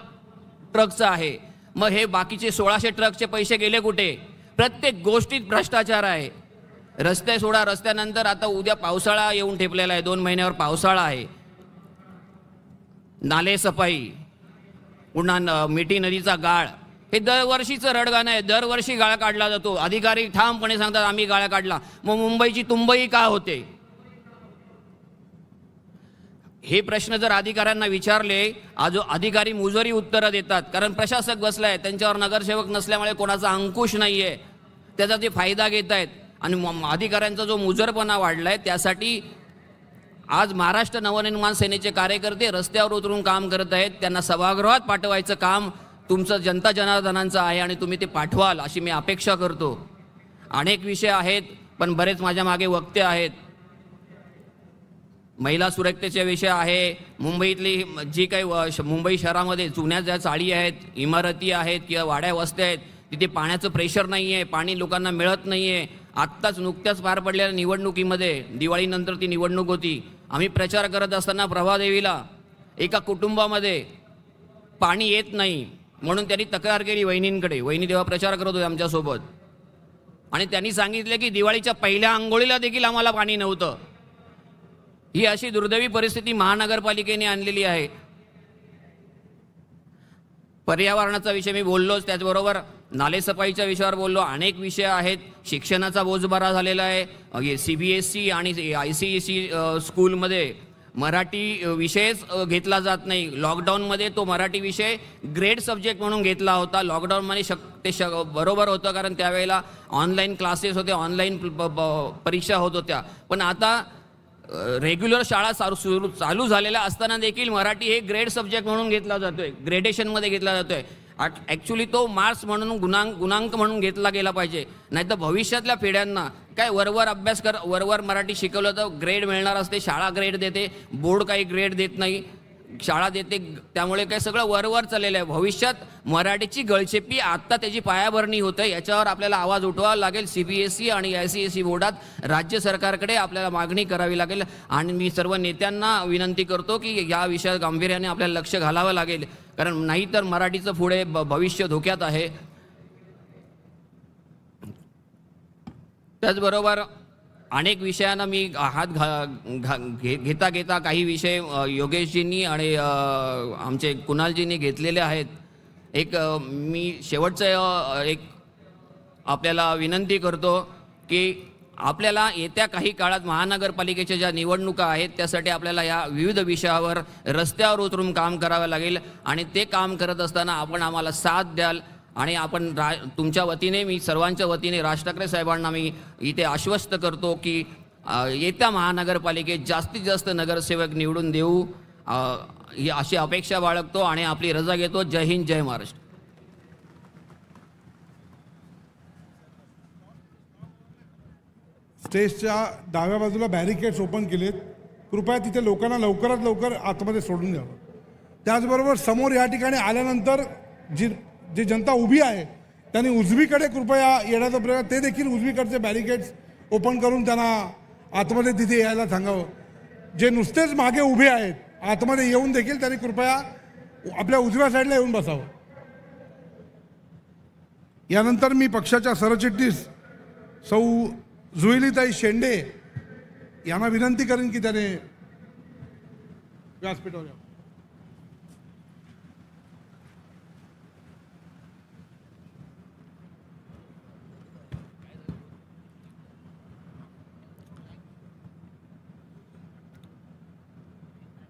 ट्रकचं आहे. मग हे बाकीचे 1600 ट्रकचे पैसे गेले कुठे? प्रत्येक गोष्टीत भ्रष्टाचार आहे. रस्ते सोडा, रस्त्यानंतर आता उद्या पावसाळा येऊन ठेपलेला आहे. 2 महिन्यावर पावसाळा आहे. नाले सफाई, पुन्हा मिठी नदीचा गाळ, हे दरवर्षीचं रडगाणं आहे. दरवर्षी गाळ काढला जातो. अधिकारी ठामपणे सांगतात आम्ही गाळ काढला. मग मुंबईची तुंबई का होते? हे प्रश्न जर अधिकाऱ्यांना विचारले, आज अधिकारी मुजोरी उत्तरं देतात. कारण प्रशासक बसलाय, त्यांच्यावर नगरसेवक नसल्यामुळे कोणाचा अंकुश नाहीये, त्याचा ते फायदा घेत आहेत. आणि अधिकाऱ्यांचा जो मुजरपणा वाढलाय त्यासाठी आज महाराष्ट्र नवनिर्माण सेनेचे कार्यकर्ते रस्त्यावर उतरून काम करत आहेत. त्यांना सभागृहात पाठवायचं काम तुमचं जनता जनार्दनांचं आहे आणि तुम्ही ते पाठवाल अशी मी अपेक्षा करतो. अनेक विषय आहेत पण बरेच माझ्या मागे वक्ते आहेत. महिला सुरक्षेचे विषय आहे. मुंबईतली जी काही मुंबई शहरामध्ये जुन्या ज्या चाळी आहेत, इमारती आहेत किंवा वाड्या वस्त्या आहेत, तिथे पाण्याचं प्रेशर नाही आहे, पाणी लोकांना मिळत नाही आहे. आत्ताच नुकत्याच पार पडलेल्या निवडणुकीमध्ये, दिवाळीनंतर ती निवडणूक होती, आम्ही प्रचार करत असताना प्रभादेवीला एका कुटुंबामध्ये पाणी येत नाही म्हणून त्यांनी तक्रार केली वहिनींकडे. वहिनी तेव्हा प्रचार करत होते आमच्यासोबत आणि त्यांनी सांगितले की दिवाळीच्या पहिल्या आंघोळीला देखील आम्हाला पाणी नव्हतं. ही अशी दुर्दैवी परिस्थिती महानगरपालिकेने आणलेली आहे. पर्यावरणाचा विषय मी बोललोच, त्याचबरोबर नालेसफाईच्या विषयावर बोललो. अनेक विषय आहेत. शिक्षणाचा बोजबारा झालेला आहे. CBSE आणि ICSE स्कूलमध्ये मराठी विषयच घेतला जात नाही. लॉकडाऊनमध्ये तो मराठी विषय ग्रेड सब्जेक्ट म्हणून घेतला होता. लॉकडाऊनमध्ये ते बरोबर होतं, कारण त्यावेळेला ऑनलाईन क्लासेस होते, ऑनलाईन परीक्षा होत होत्या. पण आता रेग्युलर शाळा चालू झालेल्या असताना देखील मराठी हे ग्रेड सब्जेक्ट म्हणून घेतला जातोय, ग्रेडेशनमध्ये घेतला जातोय. ॲक्च्युली तो मार्क्स म्हणून गुणांक म्हणून घेतला गेला पाहिजे. नाही तर भविष्यातल्या पिढ्यांना काय वरवर अभ्यास वरवर मराठी शिकवलं तर ग्रेड मिळणार असते. शाळा ग्रेड देते, बोर्ड काही ग्रेड देत नाही, शाळा देते. त्यामुळे काय सगळं वरवर चाललेलं आहे. भविष्यात मराठीची गळचेपी आत्ता त्याची पायाभरणी होते. याच्यावर आपल्याला आवाज उठवावा लागेल. CBSE आणि ICSE बोर्डात राज्य सरकारकडे आपल्याला मागणी करावी लागेल. आणि मी सर्व नेत्यांना विनंती करतो की या विषयात गांभीर्याने आपल्याला लक्ष घालावं लागेल, कारण नाहीतर मराठीचं पुढे भविष्य धोक्यात आहे. त्याचबरोबर अनेक विषयांना मी हात घेता घेता काही विषय योगेशजींनी आणि आमचे कुणालजींनी घेतलेले आहेत. मी शेवटचं एक आपल्याला विनंती करतो की आपल्याला येत्या काही काळात महानगरपालिकेच्या ज्या निवडणुका आहेत त्यासाठी आपल्याला या विविध विषयावर रस्त्यावर उतरून काम करावं लागेल आणि ते काम करत असताना आपण आम्हाला साथ द्याल. आणि आपण तुमच्या वतीने, मी सर्वांच्या वतीने राज ठाकरे साहेबांना मी इथे आश्वस्त करतो की येत्या महानगरपालिकेत जास्तीत जास्त नगरसेवक निवडून देऊ ही अशी अपेक्षा बाळगतो आणि आपली रजा घेतो. जय हिंद, जय महाराष्ट्र. स्टेजच्या डाव्या बाजूला बॅरिकेड्स ओपन केलेत. कृपया तिथे लोकांना लवकरात लवकर आतमध्ये सोडून द्यावं. त्याचबरोबर समोर या ठिकाणी आल्यानंतर जी जनता उभी आहे त्यांनी उजवीकडे कृपया येण्याचा प्रयत्न, ते देखील उजवीकडचे बॅरिकेड्स ओपन करून त्यांना आतमध्ये तिथे यायला सांगावं. जे नुसतेच मागे उभे आहेत आतमध्ये येऊन देखील त्यांनी कृपया आपल्या उजव्या साईडला येऊन बसावं. यानंतर मी पक्षाच्या सरचिटणीस सौ जुईलीताई शेंडे यांना विनंती करेन की त्याने व्यासपीठावर यावं.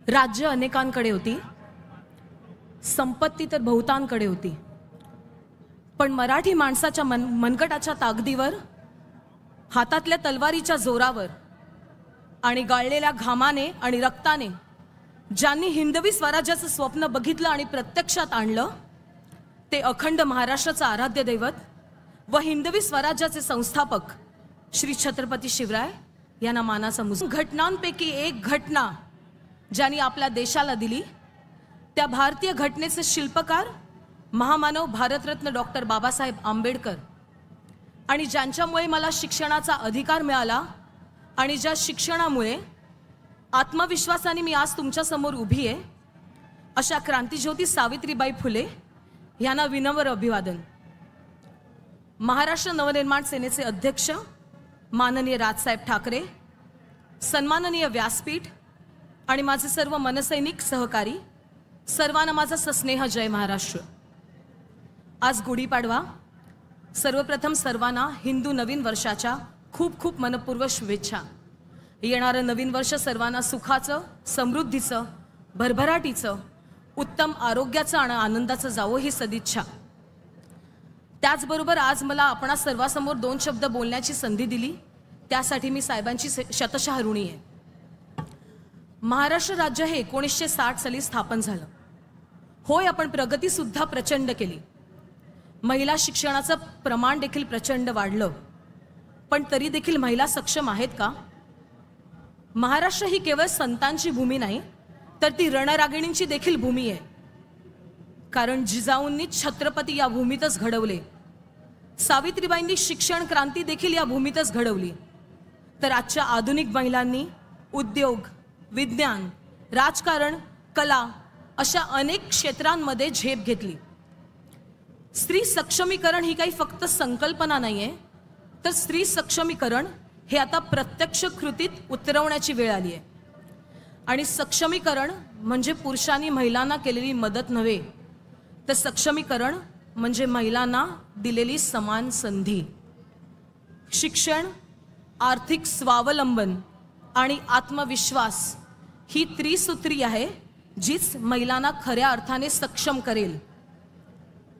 राज्य अनेकांकडे होती, संपत्ती तर बहुतांकडे होती, पण मराठी माणसाच्या मनगटाच्या ताकदीवर, हातातल्या तलवारीच्या जोरावर आणि गाळलेल्या घामाने आणि रक्ताने ज्यांनी हिंदवी स्वराज्याचं स्वप्न बघितलं आणि प्रत्यक्षात आणलं ते अखंड महाराष्ट्राचं आराध्य दैवत व हिंदवी स्वराज्याचे संस्थापक श्री छत्रपती शिवराय यांना मानाचा मुजरा. घटनांपैकी एक घटना ज्यांनी आपल्या देशाला दिली त्या भारतीय घटनेचे शिल्पकार महामानव भारतरत्न डॉक्टर बाबासाहेब आंबेडकर, आणि ज्यांच्यामुळे मला शिक्षणाचा अधिकार मिळाला आणि ज्या शिक्षणामुळे आत्मविश्वासाने मी आज तुमच्या समोर उभी आहे अशा क्रांतिज्योती सावित्रीबाई फुले यांना विनम्र अभिवादन. महाराष्ट्र नवनिर्माण सेनेचे अध्यक्ष माननीय राजसाहेब ठाकरे, सन्माननीय व्यासपीठ आणि माझे सर्व मनसैनिक सहकारी, सर्वांना माझा सस्नेह जय महाराष्ट्र. आज गुढीपाडवा. सर्वप्रथम सर्वांना हिंदू नवीन वर्षाच्या खूप खूप मनपूर्वक शुभेच्छा. येणारं नवीन वर्ष सर्वांना सुखाचं, समृद्धीचं, भरभराटीचं, उत्तम आरोग्याचं आणि आनंदाचं जावो ही सदिच्छा. त्याचबरोबर आज मला आपणा सर्वांसमोर 2 शब्द बोलण्याची संधी दिली त्यासाठी मी साहेबांची शतशः ऋणी आहे. महाराष्ट्र राज्य हे 1960 साली स्थापन झालं. होय, आपण प्रगती सुद्धा प्रचंड केली. महिला शिक्षणाचं प्रमाण देखील प्रचंड वाढलं, पण तरी देखील महिला सक्षम आहेत का? महाराष्ट्र ही केवळ संतांची भूमी नाही तर ती रणरागिणींची देखील भूमी आहे. कारण जिजाऊंनी छत्रपती या भूमीतच घडवले, सावित्रीबाईंनी शिक्षण क्रांती देखील या भूमीतच घडवली, तर आजच्या आधुनिक महिलांनी उद्योग, विज्ञान, राजकारण, कला अशा अनेक क्षेत्रांमध्ये झेप घेतली. स्त्री सक्षमीकरण ही काही फक्त संकल्पना नाहीये, तर स्त्री सक्षमीकरण हे आता प्रत्यक्ष कृतीत उतरवण्याची वेळ आली आहे. आणि सक्षमीकरण म्हणजे पुरुषांनी महिलांना केलेली मदत नव्हे, तर सक्षमीकरण म्हणजे महिलांना दिलेली समान संधी. शिक्षण, आर्थिक स्वावलंबन आणि आत्मविश्वास ही त्रिसूत्री आहे जीच महिलांना खऱ्या अर्थाने सक्षम करेल.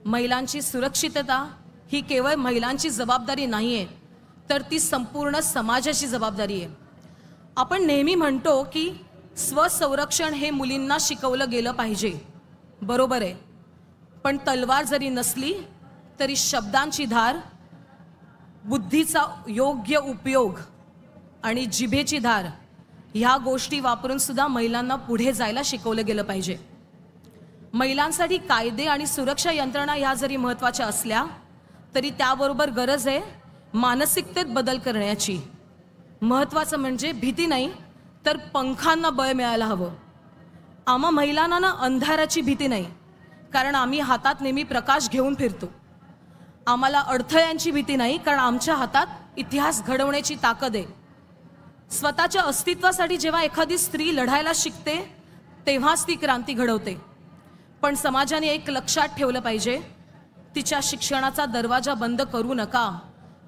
महिलांची सुरक्षितता ही केवळ महिलांची जबाबदारी नाहीये, तर ती संपूर्ण समाजाची जबाबदारी आहे. आपण नेहमी म्हणतो की स्वसंरक्षण हे मुलींना शिकवलं गेलं पाहिजे, बरोबर आहे, पण तलवार जरी नसली तरी शब्दांची धार, बुद्धीचा योग्य उपयोग आणि जिभेची धार ह्या गोष्टी वापरून सुद्धा महिलांना पुढे जायला शिकवलं गेलं पाहिजे. महिलांसाठी कायदे आणि सुरक्षा यंत्रणा ह्या जरी महत्त्वाच्या असल्या तरी त्याबरोबर गरज आहे मानसिकतेत बदल करण्याची. महत्त्वाचं म्हणजे भीती नाही तर पंखांना बळ मिळायला हवं. आम्हा महिलांना ना अंधाराची भीती नाही, कारण आम्ही हातात नेहमी प्रकाश घेऊन फिरतो. आम्हाला अडथळ्यांची भीती नाही, कारण आमच्या हातात इतिहास घडवण्याची ताकद आहे. स्वतःच्या अस्तित्वासाठी जेव्हा एखादी स्त्री लढायला शिकते तेव्हाच ती क्रांती घडवते. पण समाजाने एक लक्षात ठेवलं पाहिजे, तिच्या शिक्षणाचा दरवाजा बंद करू नका,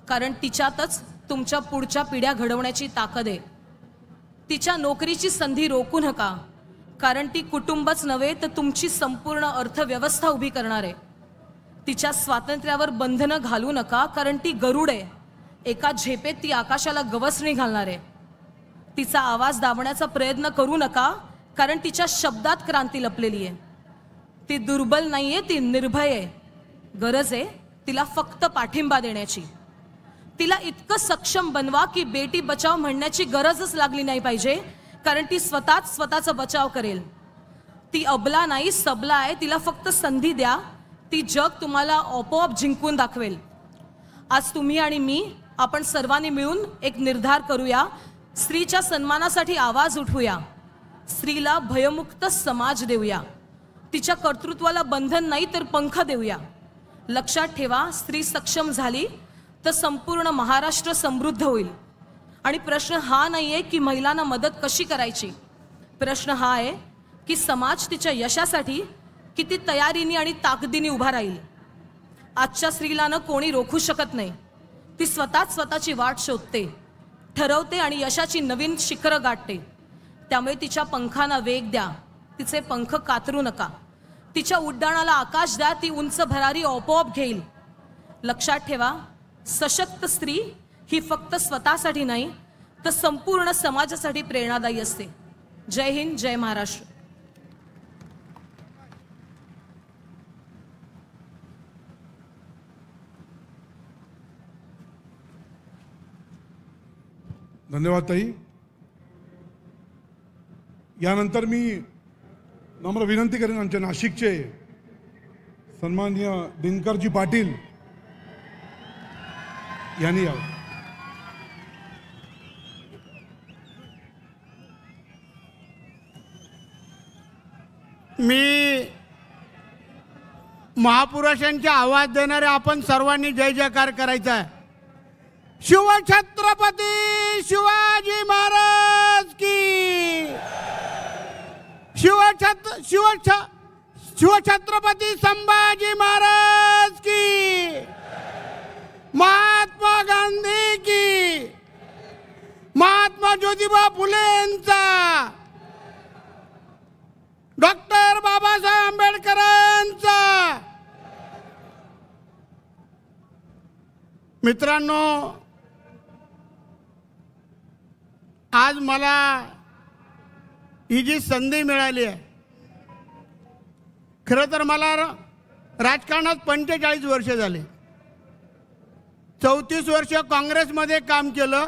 कारण तिच्यातच तुमच्या पुढच्या पिढ्या घडवण्याची ताकद आहे. तिच्या नोकरीची संधी रोखू नका, कारण ती कुटुंबच नव्हे तर तुमची संपूर्ण अर्थव्यवस्था उभी करणार आहे. तिच्या स्वातंत्र्यावर बंधनं घालू नका, कारण ती गरुड आहे. एका झेपेत ती आकाशाला गवसणी घालणार आहे. तिचा आवाज दाबण्याचा प्रयत्न करू नका, कारण तिच्या शब्दात क्रांती लपलेली आहे. ती दुर्बल नाहीये, ती निर्भय आहे. गरज आहे तिला फक्त पाठिंबा देण्याची. तिला इतकं सक्षम बनवा की बेटी बचाव म्हणण्याची गरजच लागली नाही पाहिजे, कारण ती स्वतःच स्वतःचा बचाव करेल. ती अबला नाही, सबला आहे. तिला फक्त संधी द्या, ती जग तुम्हाला आपोआप जिंकून दाखवेल. आज तुम्ही आणि मी आपण सर्वांनी मिळून एक निर्धार करूया. स्त्रीच्या सन्मानासाठी आवाज उठवूया. स्त्रीला भयमुक्त समाज देऊया. तिच्या कर्तृत्वाला बंधन नाही तर पंख देऊया. लक्षात ठेवा, स्त्री सक्षम झाली तर संपूर्ण महाराष्ट्र समृद्ध होईल. आणि प्रश्न हा नाहीये की महिलांना मदत कशी करायची. प्रश्न हा आहे की समाज तिच्या यशासाठी किती तयारीने आणि ताकदीने उभा राहील. आजच्या स्त्रीला न कोणी रोखू शकत नाही. ती स्वतःच स्वतःची वाट शोधते, ठरवते आणि यशाची नवीन शिखरं गाठते. त्यामुळे तिच्या पंखांना वेग द्या. तिचे पंख कातरू नका. तिच्या उड्डाणाला आकाश द्या. ती उंच भरारी आपोआप घेईल. लक्षात ठेवा, सशक्त स्त्री ही फक्त स्वतःसाठी नाही तर संपूर्ण समाजासाठी प्रेरणादायी असते. जय हिंद, जय महाराष्ट्र. धन्यवाद ताई. यानंतर मी नम्र विनंती करेन आमच्या नाशिकचे सन्माननीय दिनकरजी पाटील यांनी यावं. मी महापुरुषांचा आवाज देणारे आपण सर्वांनी जय जयकार करायचा आहे. शिवछत्रपती शिवाजी महाराज की, शिवछत्रपती संभाजी महाराज की, महात्मा गांधी की, महात्मा ज्योतिबा फुलेंचा, डॉक्टर बाबासाहेब आंबेडकरांचा. मित्रांनो, आज मला ही जी संधी मिळाली आहे, खरं तर मला राजकारणात 45 वर्ष झाले. 34 वर्ष काँग्रेसमध्ये काम केलं,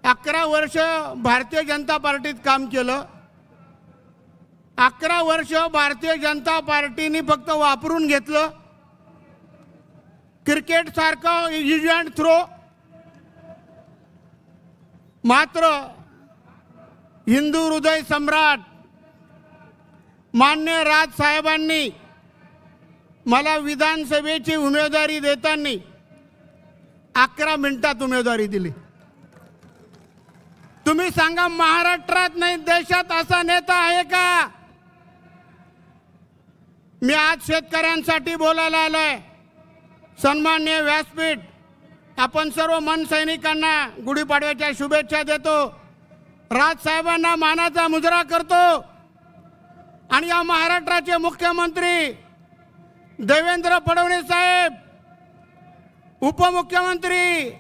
11 वर्ष भारतीय जनता पार्टीत काम केलं. 11 वर्ष भारतीय जनता पार्टीने फक्त वापरून घेतलं. क्रिकेट सारखं यूज अँड थ्रो. मात्र हिंदू हृदय सम्राट मान्य राजसाहेबांनी मला विधानसभेची उमेदवारी देताना 11 मिनिटात उमेदवारी दिली. तुम्ही सांगा, महाराष्ट्रात नाही देशात असा नेता आहे का? मी आज शेतकऱ्यांसाठी बोलायला आलोय. सन्माननीय व्यासपीठ, आपण सर्व मनसैनिकांना गुढीपाडव्याच्या शुभेच्छा देतो. राजसाहेबांना मानाचा मुजरा करतो. आणि या महाराष्ट्राचे मुख्यमंत्री देवेंद्र फडणवीस साहेब, उपमुख्यमंत्री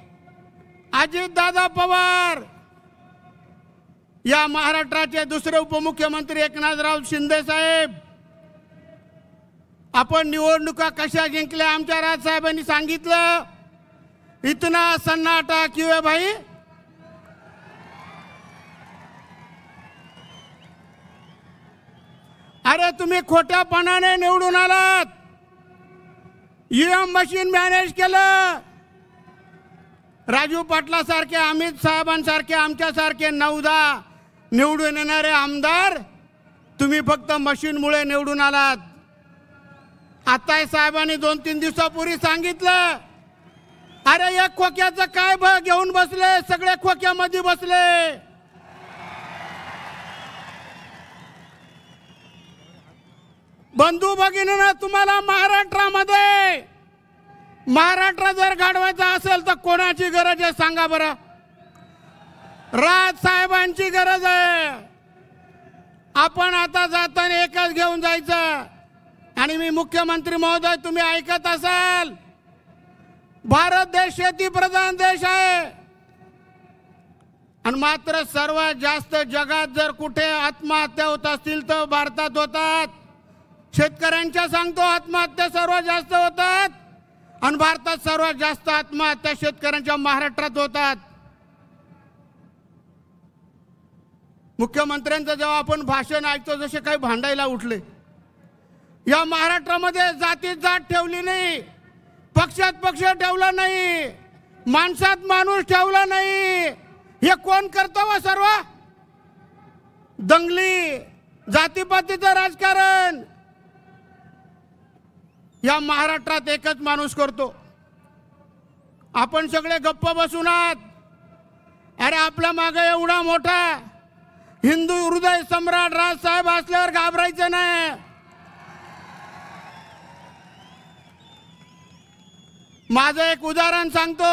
अजितदादा पवार, या महाराष्ट्राचे दुसरे उपमुख्यमंत्री एकनाथराव शिंदे साहेब, आपण निवडणुका कशा जिंकल्या आमच्या राजसाहेबांनी सांगितलं. इतना सन्नाटा क्यों है भाई? अरे तुम्ही खोट्यापणाने निवडून आलात. ईएम मशीन मॅनेज केलं. राजू पाटला सारखे, अमित साहेबांसारखे, आमच्यासारखे 9-10 निवडून येणारे आमदार तुम्ही फक्त मशीनमुळे निवडून आलात. आताय साहेबांनी 2-3 दिवसापूर्वी सांगितलं अरे या खोक्याचं काय घेऊन बसले, सगळे खोक्यामध्ये बसले. बंधू भगिनींनो, तुम्हाला महाराष्ट्र जर घडवायचा असेल तर कोणाची गरज आहे सांगा बरं? राजसाहेबांची गरज आहे. आपण आता जाताना एकच घेऊन जायचं. आणि मी मुख्यमंत्री महोदय, तुम्ही ऐकत असाल, भारत देश शेतीप्रधान देश आहे. आणि मात्र सर्वात जास्त जगात जर कुठे आत्महत्या होत असतील तर भारतात होतात. शेतकऱ्यांच्या सांगतो, आत्महत्या सर्वात जास्त होतात. आणि भारतात सर्वात जास्त आत्महत्या शेतकऱ्यांच्या महाराष्ट्रात होतात. मुख्यमंत्र्यांचं जेव्हा आपण भाषण ऐकतो, जसे काही भांडायला उठले. या महाराष्ट्रामध्ये जातीत जात ठेवली नाही, पक्षात पक्ष ठेवला नाही, माणसात माणूस ठेवला नाही. हे कोण करतं व सर्व? दंगली, जातीपातीचं राजकारण या महाराष्ट्रात एकच माणूस करतो. आपण सगळे गप्प बसून आहात. अरे आपल्या मागे एवढा मोठा हिंदू हृदय सम्राट राजसाहेब असल्यावर घाबरायचं नाही. माझं एक उदाहरण सांगतो.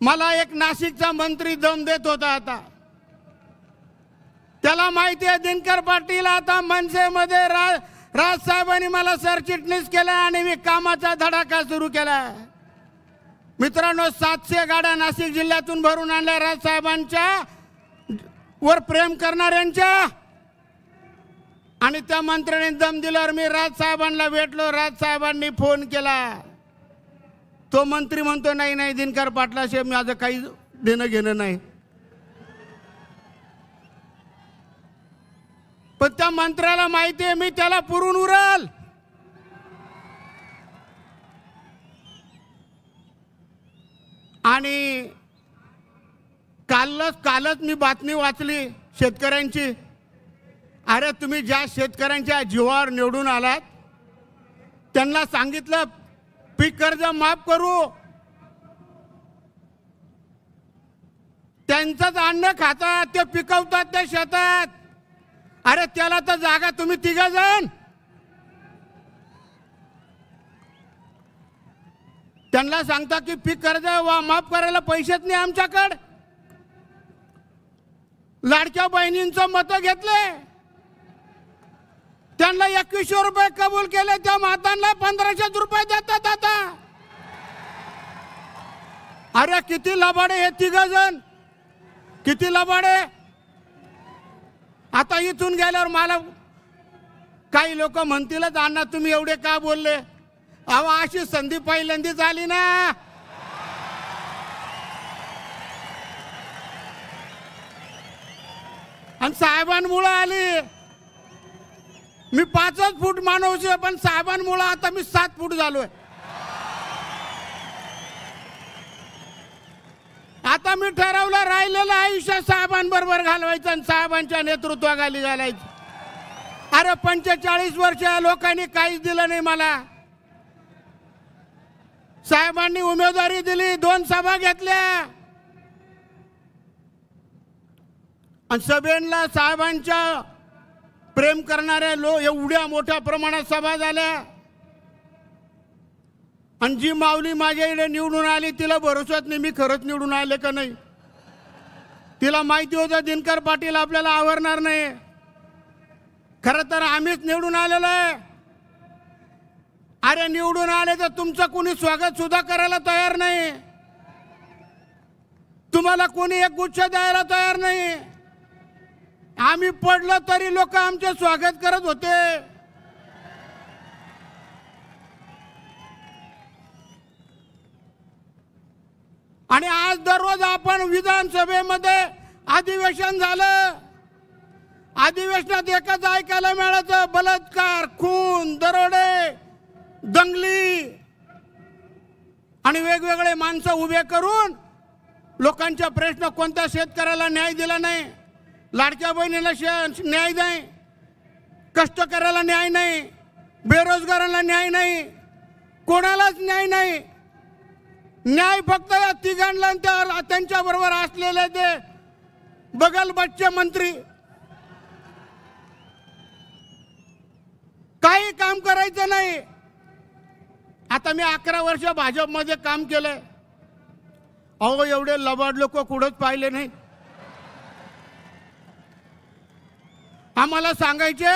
मला एक नाशिकचा मंत्री दम देत होता. आता त्याला माहिती आहे दिनकर पाटील आता मनसेमध्ये राजसाहेबांनी मला सरचिटणीस केला आणि मी कामाचा धडाका सुरू केला. मित्रांनो, 700 गाड्या नाशिक जिल्ह्यातून भरून आणल्या राजसाहेबांच्या वर प्रेम करणाऱ्यांच्या. आणि त्या मंत्र्याने दम दिल्यावर मी राजसाहेबांना भेटलो. राजसाहेबांनी फोन केला. तो मंत्री म्हणतो, नाही नाही दिनकर पाटलाशी माझं काही देणं घेणं नाही. पण त्या मंत्र्याला माहिती आहे मी त्याला पुरून उरल. आणि कालच मी बातमी वाचली शेतकऱ्यांची. अरे तुम्ही ज्या शेतकऱ्यांच्या जीवावर निवडून आलात त्यांना सांगितलं पीक कर्ज माफ करू. त्यांचंच अन्न खातात, ते पिकवतात त्या शेतात. अरे त्याला तर जागा तुम्ही 3 जण. त्यांना सांगता की पीक कर्ज माफ करायला पैसेच नाही आमच्याकडे. लाडक्या बहिणींचं मत घेतले, त्यांना 2100 रुपये कबूल केले, त्या मातांना 1500 रुपये देतात आता. अरे किती लबाडे हे 3 जण, किती लबाडे. आता इथून गेल्यावर मला काही लोक म्हणतीलच, अण्णा तुम्ही एवढे का बोलले. अहो अशी संधी पहिल्यांदाच आली ना. आणि साहेबांमुळे आली. मी 5च फूट माणूस आहे, पण साहेबांमुळे आता मी 7 फूट झालोय. आता मी ठरवलं राहिलेलं आयुष्य साहेबांबरोबर घालवायचं आणि साहेबांच्या नेतृत्वाखाली घालायचं. अरे 45 वर्ष लोकांनी काहीच दिलं नाही मला. साहेबांनी उमेदवारी दिली, 2 सभा घेतल्या आणि सभेला साहेबांच्या प्रेम करणारे लोक एवढ्या मोठ्या प्रमाणात सभा झाल्या. आणि जी माऊली माझ्या इकडे निवडून आली तिला भरोसाच नाही मी खरंच निवडून आले का नाही. तिला माहिती होतं दिनकर पाटील आपल्याला आवरणार नाही. खरं तर आम्हीच निवडून आलेलो आहे. अरे निवडून आले तर तुमचं कोणी स्वागत सुद्धा करायला तयार नाही. तुम्हाला कोणी एक गुच्छ द्यायला तयार नाही. आम्ही पडलो तरी लोक आमचे स्वागत करत होते. आणि आज दररोज आपण विधानसभेमध्ये अधिवेशन झालं, अधिवेशनात एकच ऐकायला मिळालं, बलात्कार, खून, दरोडे, दंगली आणि वेगवेगळे माणसं उभे करून लोकांच्या प्रश्न. कोणत्या शेतकऱ्याला न्याय दिला नाही, लाडक्या बहिणीला न्याय नाही, कष्टकऱ्याला न्याय नाही, बेरोजगारांना न्याय नाही, कोणालाच न्याय नाही. न्याय फक्त या तिघांना आणि त्यांच्या बरोबर असलेले ते बगलबच्चे मंत्री काही काम करायचं नाही. आता मी 11 वर्ष भाजपमध्ये काम केलंय. अहो एवढे लबाड लोक कुठंच पाहिले नाही. आम्हाला सांगायचे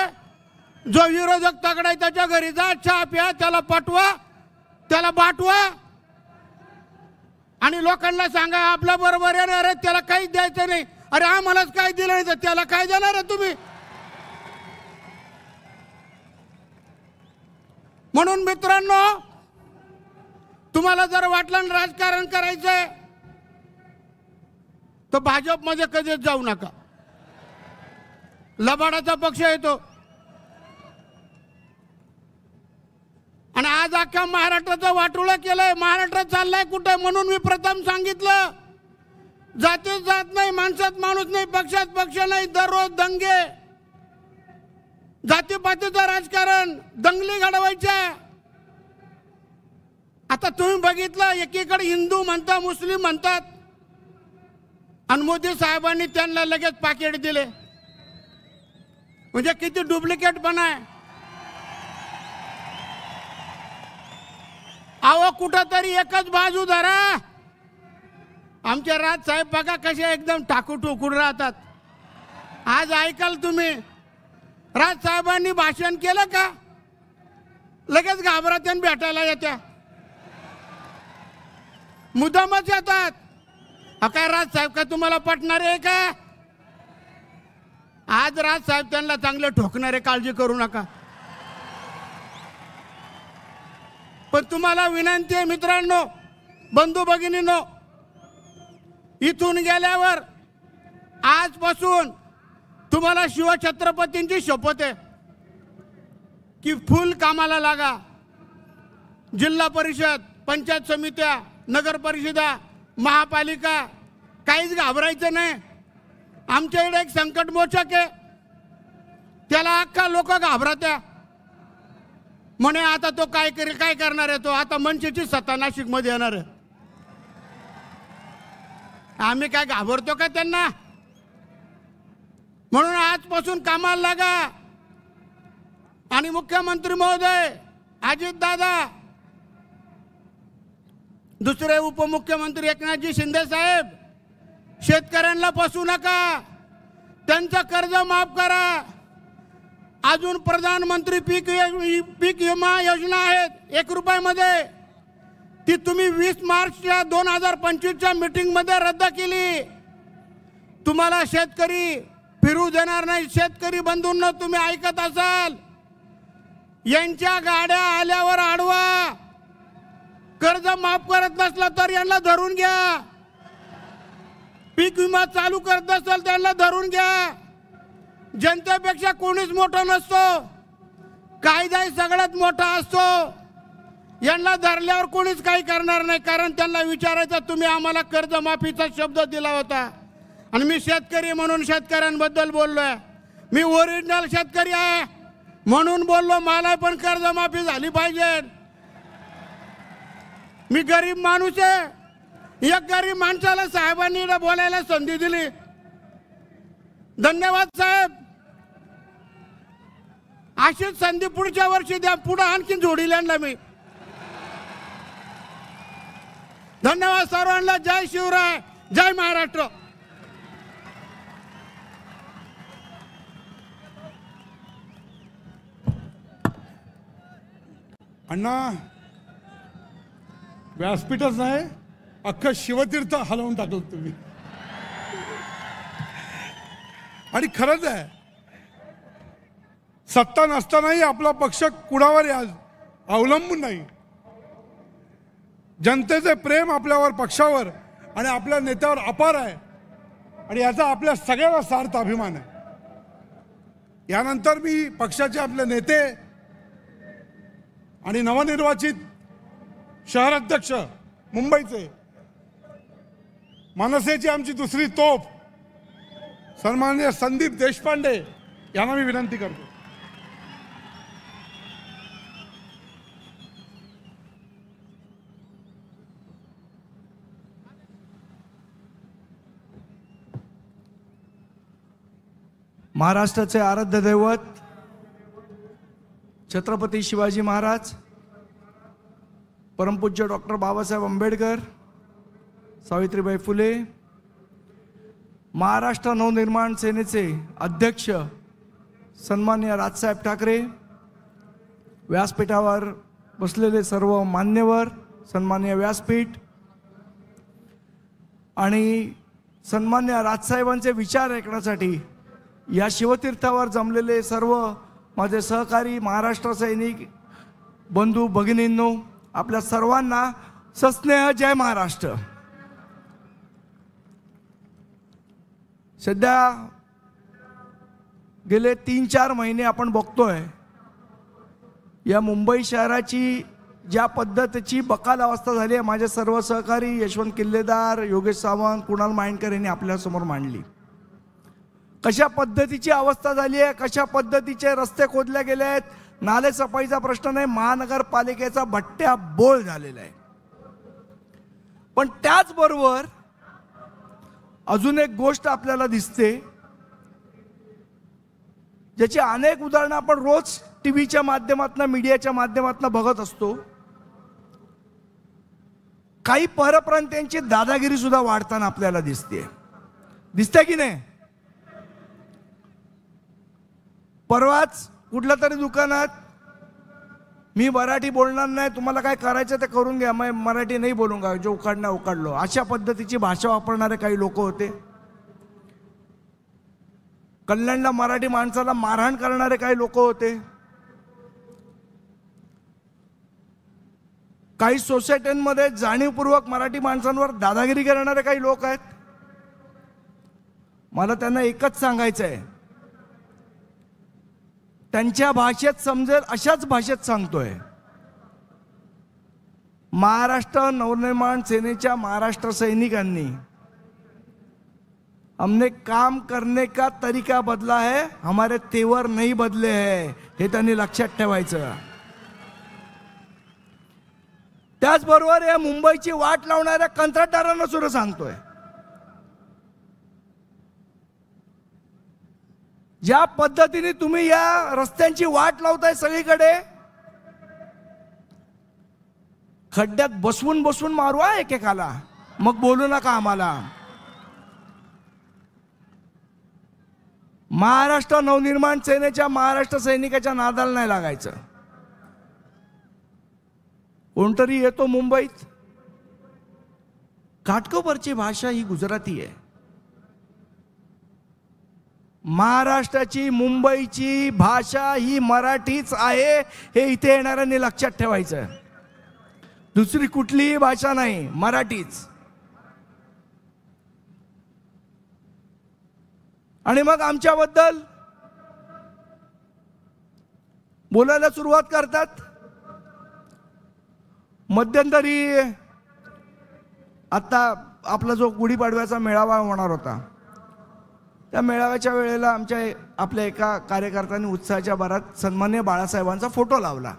जो विरोधक तगडा आहे त्याच्या घरी जा, चहा प्या, त्याला पटवा, त्याला बाटवा आणि लोकांना सांगा आपल्या बरोबर येणार आहे त्याला काहीच द्यायचं नाही. अरे आम्हालाच काही दिलं नाही तर त्याला काय देणार आहे तुम्ही? म्हणून मित्रांनो, तुम्हाला जर वाटलं राजकारण करायचंय तर भाजपमध्ये कधीच जाऊ नका. लबाडाचा पक्ष येतो आणि आज अख्ख्या महाराष्ट्राचं वाटोळं केलंय. महाराष्ट्र चाललाय कुठे? म्हणून मी प्रथम सांगितलं, जातीत जात नाही, माणसात माणूस नाही, पक्षात पक्ष नाही, दररोज दंगे, जातीपातीचं राजकारण, दंगली घडवायच्या. आता तुम्ही बघितलं, एकीकडे हिंदू म्हणतात, मुस्लिम म्हणतात आणि मोदी साहेबांनी त्यांना लगेच पाकिट दिले. म्हणजे किती डुप्लिकेटपणा आहे. अहो कुठंतरी एकच बाजू धरा. आमचे राज साहेब बघा कसे एकदम टाकू टोकून राहतात. आज ऐकाल तुम्ही, राज साहेबांनी भाषण केलं का लगेच घाबरत्या आणि भेटायला येत्या, मुद्दामच येतात. काय राज साहेब का तुम्हाला पटणार आहे का? आज राज साहेब त्यांना चांगले ठोकणारे, काळजी करू नका. पण तुम्हाला विनंती आहे मित्रांनो, बंधू भगिनींनो, इथून गेल्यावर आजपासून तुम्हाला शिवछत्रपतींची शपथ आहे की फुल कामाला लागा. जिल्हा परिषद, पंचायत समित्या, नगर परिषदा, महापालिका, काहीच घाबरायचं नाही. आमच्याकडे एक संकट मोचक आहे, त्याला अख्खा लोक घाबरत्या. म्हणे आता तो काय करणार आहे? तो आता मनसेची सत्ता नाशिक मध्ये येणार आहे. आम्ही काय घाबरतो का त्यांना? म्हणून आजपासून कामाला लागा. आणि मुख्यमंत्री महोदय, अजित दादा, दुसरे उपमुख्यमंत्री एकनाथजी शिंदे साहेब, शेतकऱ्यांना फसवू नका, त्यांचं कर्ज माफ करा. अजून प्रधानमंत्री पीक विमा योजना आहेत 1 रुपयामध्ये, ती तुम्ही 20 मार्चच्या 2025च्या मीटिंगमध्ये रद्द केली. तुम्हाला शेतकरी फिरू देणार नाही. शेतकरी बंधूंनो, तुम्ही ऐकत असाल, यांच्या गाड्या आल्यावर अडवा. कर्ज माफ करत नसला तर यांना धरून घ्या. पीक विमा चालू करत असेल त्यांना धरून घ्या. जनतेपेक्षा कोणीच मोठं नसतो, कायदा सगळ्यात मोठा असतो. यांना धरल्यावर कोणीच काही करणार नाही, कारण त्यांना विचारायचं तुम्ही आम्हाला कर्जमाफीचा शब्द दिला होता. आणि मी शेतकरी म्हणून शेतकऱ्यांबद्दल बोललोय. मी ओरिजिनल शेतकरी आहे म्हणून बोललो, मला पण कर्जमाफी झाली पाहिजे. मी गरीब माणूस आहे. एक गरीब माणसाला साहेबांनी बोलायला संधी दिली. धन्यवाद साहेब. अशीच संधी पुढच्या वर्षी द्या. पुढे आणखी जोडील आणला मी. धन्यवाद सर्वांना. जय शिवराय, जय महाराष्ट्र. अण्णा, व्यासपीठच नाही, अख्खं शिवतीर्थ हलवून टाकलं तुम्ही. आणि खरंच आहे, सत्ता नसतानाही आपला पक्ष कुणावर आज अवलंबून नाही. जनतेचे प्रेम आपल्यावर, पक्षावर आणि आपल्या नेत्यावर अपार आहे आणि याचा आपल्या सगळ्याला सार्थ अभिमान आहे. यानंतर मी पक्षाचे आपले नेते आणि नवनिर्वाचित शहराध्यक्ष मुंबईचे, मनसेची आमची दुसरी तोफ सन्माननीय संदीप देशपांडे यांना मी विनंती करतो. महाराष्ट्राचे आराध्य दैवत छत्रपती शिवाजी महाराज, परमपूज्य डॉक्टर बाबासाहेब आंबेडकर, सावित्रीबाई फुले, महाराष्ट्र नवनिर्माण सेनेचे अध्यक्ष सन्माननीय राजसाहेब ठाकरे, व्यासपीठावर बसलेले सर्व मान्यवर, सन्माननीय व्यासपीठ आणि सन्माननीय राजसाहेबांचे विचार ऐकण्यासाठी या शिवतीर्थावर जमलेले सर्व माझे सहकारी महाराष्ट्र सैनिक बंधू भगिनींनो, आपल्या सर्वांना सस्नेह जय महाराष्ट्र. सध्या गेले 3-4 महिने आपण बघतोय या मुंबई शहराची ज्या पद्धतीची बकाल अवस्था झाली आहे. माझे सर्व सहकारी यशवंत किल्लेदार, योगेश सावंत, कुणाल मायंडकर यांनी आपल्यासमोर मांडली. कशा पद्धतीची अवस्था झाली आहे, कशा पद्धतीचे रस्ते खोदले गेले आहेत. नाले सफाईचा प्रश्न नाही, महानगरपालिकेचा भट्ट्या बोळ झालेला आहे. पण त्याचबरोबर अजून एक गोष्ट आपल्याला दिसते, ज्याची अनेक उदाहरणं आपण रोज टीव्हीच्या माध्यमातून, मीडियाच्या माध्यमातून बघत असतो. काही परप्रांतीयांची दादागिरी सुद्धा वाढताना आपल्याला दिसते की नाही. परवाच कुठल्या तरी दुकानात, मी मराठी बोलणार नाही, तुम्हाला काय करायचं ते करून घ्या, मैं मराठी नाही बोलूंगा, जो उखाडना उखाडलो, अशा पद्धतीची भाषा वापरणारे काही लोक होते. कल्याणला मराठी माणसाला मारहाण करणारे काही लोक होते. काही सोसायट्यांमध्ये जाणीवपूर्वक मराठी माणसांवर दादागिरी करणारे काही लोक आहेत. मला त्यांना एकच सांगायचं आहे, त्यांच्या भाषेत समजेल अशाच भाषेत सांगतोय. महाराष्ट्र नवनिर्माण सेनेच्या महाराष्ट्र सैनिकांनी हमने काम करने का तरीका बदला है, हमारे तेवर नहीं बदले हैं, हे त्यांनी लक्षात ठेवायचं. त्याचबरोबर या मुंबईची वाट लावणाऱ्या कंत्राटदारांना सुद्धा सांगतोय, ज्या पद्धतीने तुम्ही या रस्त्यांची वाट लावताय सगळीकडे, खड्ड्यात बसवून बसवून मारू एकेकाला, मग बोलू नका आम्हाला. महाराष्ट्र नवनिर्माण सेनेच्या महाराष्ट्र सैनिकाच्या नादाला नाही लागायचं. कोणतरी येतो मुंबईत, घाटकोपरची भाषा ही गुजराती आहे, महाराष्ट्राची मुंबईची भाषा ही मराठीच आहे, हे इथे येणाऱ्यांनी लक्षात ठेवायचं. दुसरी कुठलीही भाषा नाही, मराठीच. आणि मग आमच्याबद्दल बोलायला सुरुवात करतात. मध्यंतरी आता आपला जो गुढीपाडव्याचा मेळावा होणार होता, त्या मेळाव्याच्या वेळेला आपल्या एका कार्यकर्त्यांनी उत्साहाच्या भरात सन्माननीय बाळासाहेबांचा फोटो लावला.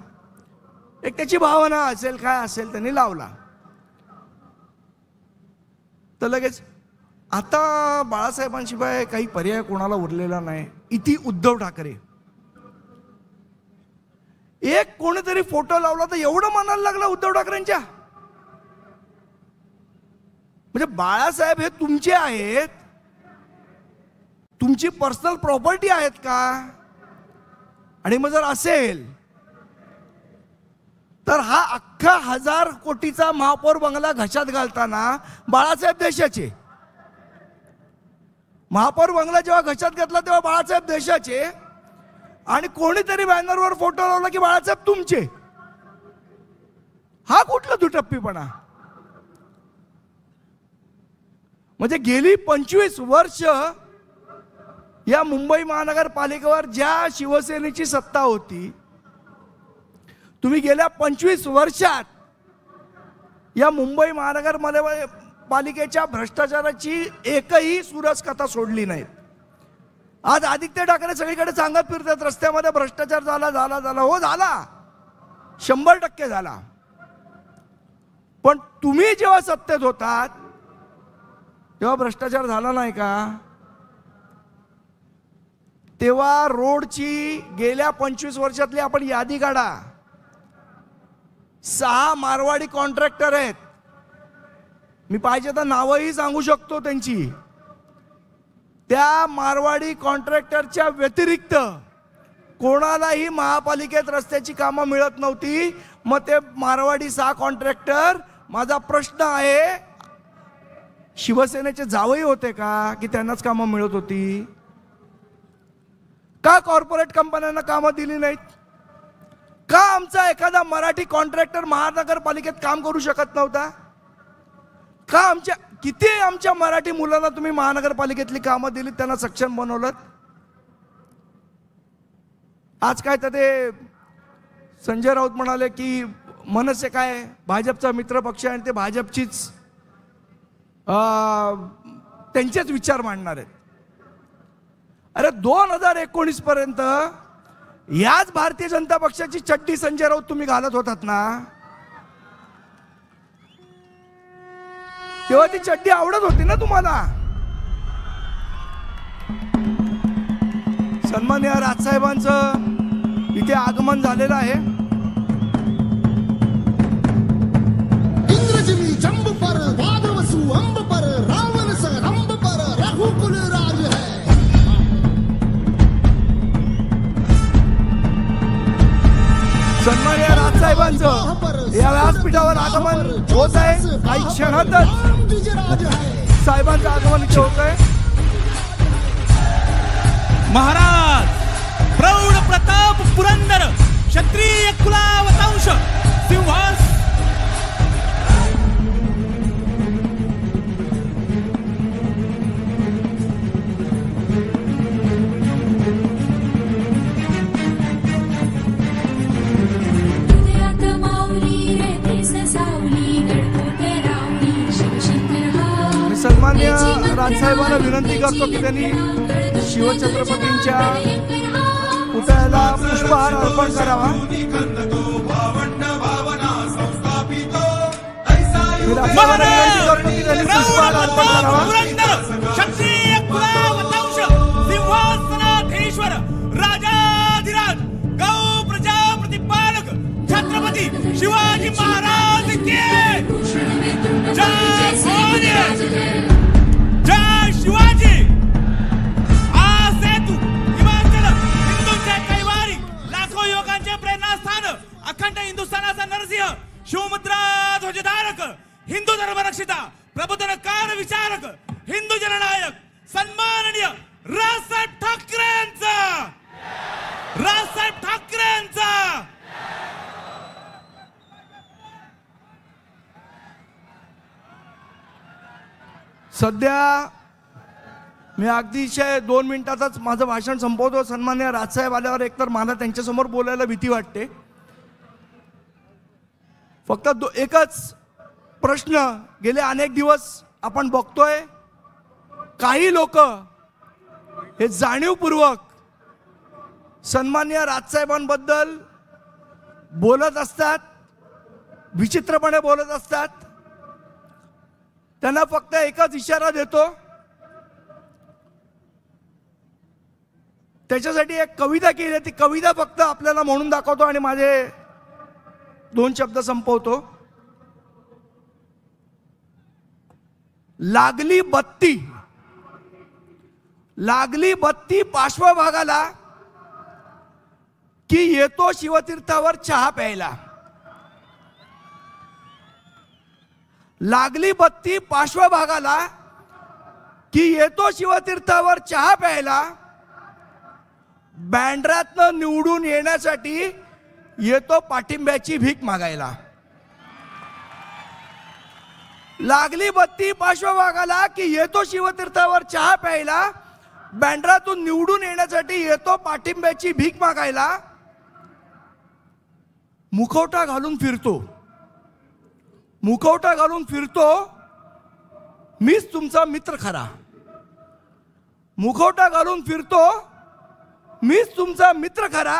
एक त्याची भावना असेल, काय असेल, त्यांनी लावला. तर लगेच आता बाळासाहेबांशिवाय काही पर्याय कोणाला उरलेला नाही, इथे उद्धव ठाकरे. एक कोणीतरी फोटो लावला तर एवढं म्हणायला लागला उद्धव ठाकरेंच्या. म्हणजे बाळासाहेब हे तुमचे आहेत, तुमची पर्सनल प्रॉपर्टी आहेत का? आणि मग जर असेल तर हा अख्खा 1000 कोटीचा महापौर बंगला घशात घालताना बाळासाहेब देशाचे, महापौर बंगला जेव्हा घशात घेतला तेव्हा बाळासाहेब देशाचे, आणि कोणीतरी बॅनरवर फोटो लावला की बाळासाहेब तुमचे. हा कुठला दुटप्पीपणा? म्हणजे गेली 25 वर्ष या मुंबई महानगरपालिकेवर ज्या शिवसेनेची सत्ता होती, तुम्ही गेल्या 25 वर्षात या मुंबई महानगरपालिकेच्या भ्रष्टाचाराची एकही सुरस कथा सोडली नाहीत. आज आदित्य ठाकरे सगळीकडे सांगत फिरतात रस्त्यामध्ये भ्रष्टाचार झाला. हो झाला, 100% झाला. पण तुम्ही जेव्हा सत्तेत होतात तेव्हा भ्रष्टाचार झाला नाही का? तेव्हा रोडची गेल्या 25 वर्षातली आपण यादी काढा. 6 मारवाडी कॉन्ट्रॅक्टर आहेत. मी पाहिजे तर नावही सांगू शकतो त्यांची. त्या मारवाडी कॉन्ट्रॅक्टरच्या व्यतिरिक्त कोणालाही महापालिकेत रस्त्याची कामं मिळत नव्हती. मग ते मारवाडी 6 कॉन्ट्रॅक्टर, माझा प्रश्न आहे, शिवसेनेचे जावई होते का की त्यांनाच कामं मिळत होती? का कॉर्पोरेट कंपन्यांना कामं दिली नाहीत? का आमचा एखादा मराठी कॉन्ट्रॅक्टर महानगरपालिकेत काम करू शकत नव्हता? का किती आमच्या मराठी मुलांना तुम्ही महानगरपालिकेतली कामं दिली, त्यांना सक्षम बनवलं? आज काय तर ते संजय राऊत म्हणाले की मनसे काय भाजपचा मित्र पक्ष आहे आणि ते भाजपचीच त्यांचेच विचार मांडणार आहेत. अरे 2019 पर्यंत याच भारतीय जनता पक्षाची चड्डी संजय राऊत तुम्ही घालत होतात ना, तेव्हा ती चड्डी आवडत होती ना तुम्हाला. सन्माननीय राजसाहेबांचं इथे आगमन झालेलं आहे. इंद्रजिमी जंब पर वादवसु अंब पर रावण स रंब पर रघुकुल राज है. सन्माननीय राजसाहेबांचं या व्यासपीठावर आगमन होत आहे. काही क्षणातच साहेबांचं आगमन इथे होत आहे. महाराज प्रौढ प्रताप पुरंदर क्षत्रिय कुलावतांश सिंहास सन्माननीय राजसाहेबांना विनंती करतो की त्यांनी शिवछत्रपतींच्या पुतळ्याला पुष्पहार अर्पण करावा. क्षत्रिय कुलावतांश सिंहासनाधीश्वर राजाधिराज गौ प्रजा प्रतिपालक छत्रपती शिवाजी महाराज के जय भवानी, जय शिवाजी. अखंड हिंदुस्थानाचा नरसिंह शिवमुद्रा ध्वजधारक हिंदू धर्मरक्षिता प्रबोधन कार विचारक हिंदू जननायक सन्माननीय राजसाहेब ठाकरेंचा सध्या मी अगदीशय 2 मिनिटातच माझं भाषण संपवतो. सन्माननीय राजसाहेब आल्यावर एकतर मला त्यांच्यासमोर बोलायला भीती वाटते. फक्त एकच प्रश्न गेले अनेक दिवस आपण बघतोय, काही लोक हे जाणीवपूर्वक सन्माननीय राजसाहेबांबद्दल बोलत असतात, विचित्रपणे बोलत असतात. त्यांना फक्त एकच इशारा देतो, त्याच्यासाठी एक कविता केली, ती कविता फक्त आपल्याला म्हणून दाखवतो आणि माझे 2 शब्द संपवतो. लागली बत्ती पार्श्वभागाला की येतो शिवतीर्थावर चहा प्यायला. लागली बत्ती पार्श्वभागाला की येतो शिवतीर्थावर चहा प्यायला. बँड्रातनं निवडून येण्यासाठी येतो पाठिंब्याची भीक मागायला. लागली बत्ती पार्श्वभागाला की येतो शिवतीर्थावर चहा प्यायला. बँड्रातून निवडून येण्यासाठी येतो पाठिंब्याची भीक मागायला. मुखवटा घालून फिरतो मीच तुमचा मित्र खरा. मुखवटा घालून फिरतो मीच तुमचा मित्र खरा,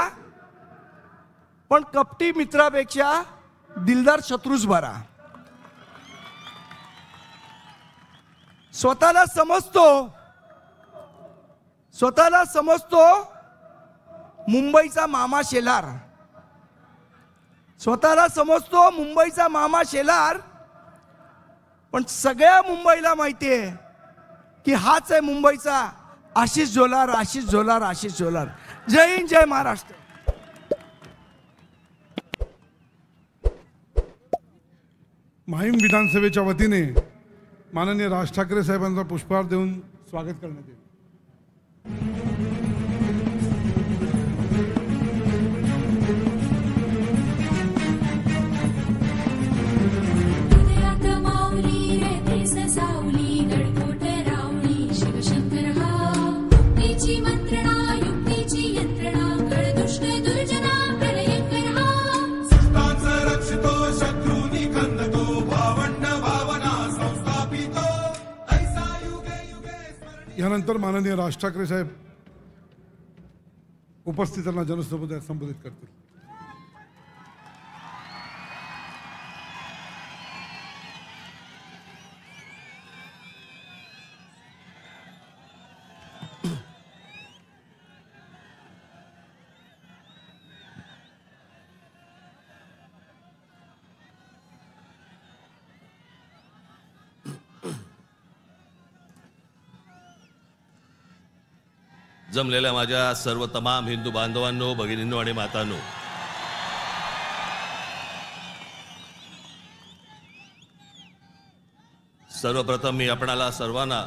पण कपटी मित्रापेक्षा दिलदार शत्रूच बरा. स्वतःला स्वतःला समजतो मुंबईचा मामा शेलार, स्वतःला समजतो मुंबईचा मामा शेलार, पण सगळ्या मुंबईला माहिती आहे की हाच आहे मुंबईचा आशिष झोलार, आशिष झोलार, आशिष झोलार. जय हिंद, जय महाराष्ट्र. माहीम विधानसभेच्या वतीने माननीय राज ठाकरे साहेबांचा पुष्पहार देऊन स्वागत करण्यात येईल. यानंतर माननीय राज ठाकरे साहेब उपस्थितांना जनसमुदायात संबोधित करतील. जमलेल्या माझ्या सर्व तमाम हिंदू बांधवांनो, भगिनींनो आणि मातांनो, सर्वप्रथम मी आपणाला सर्वांना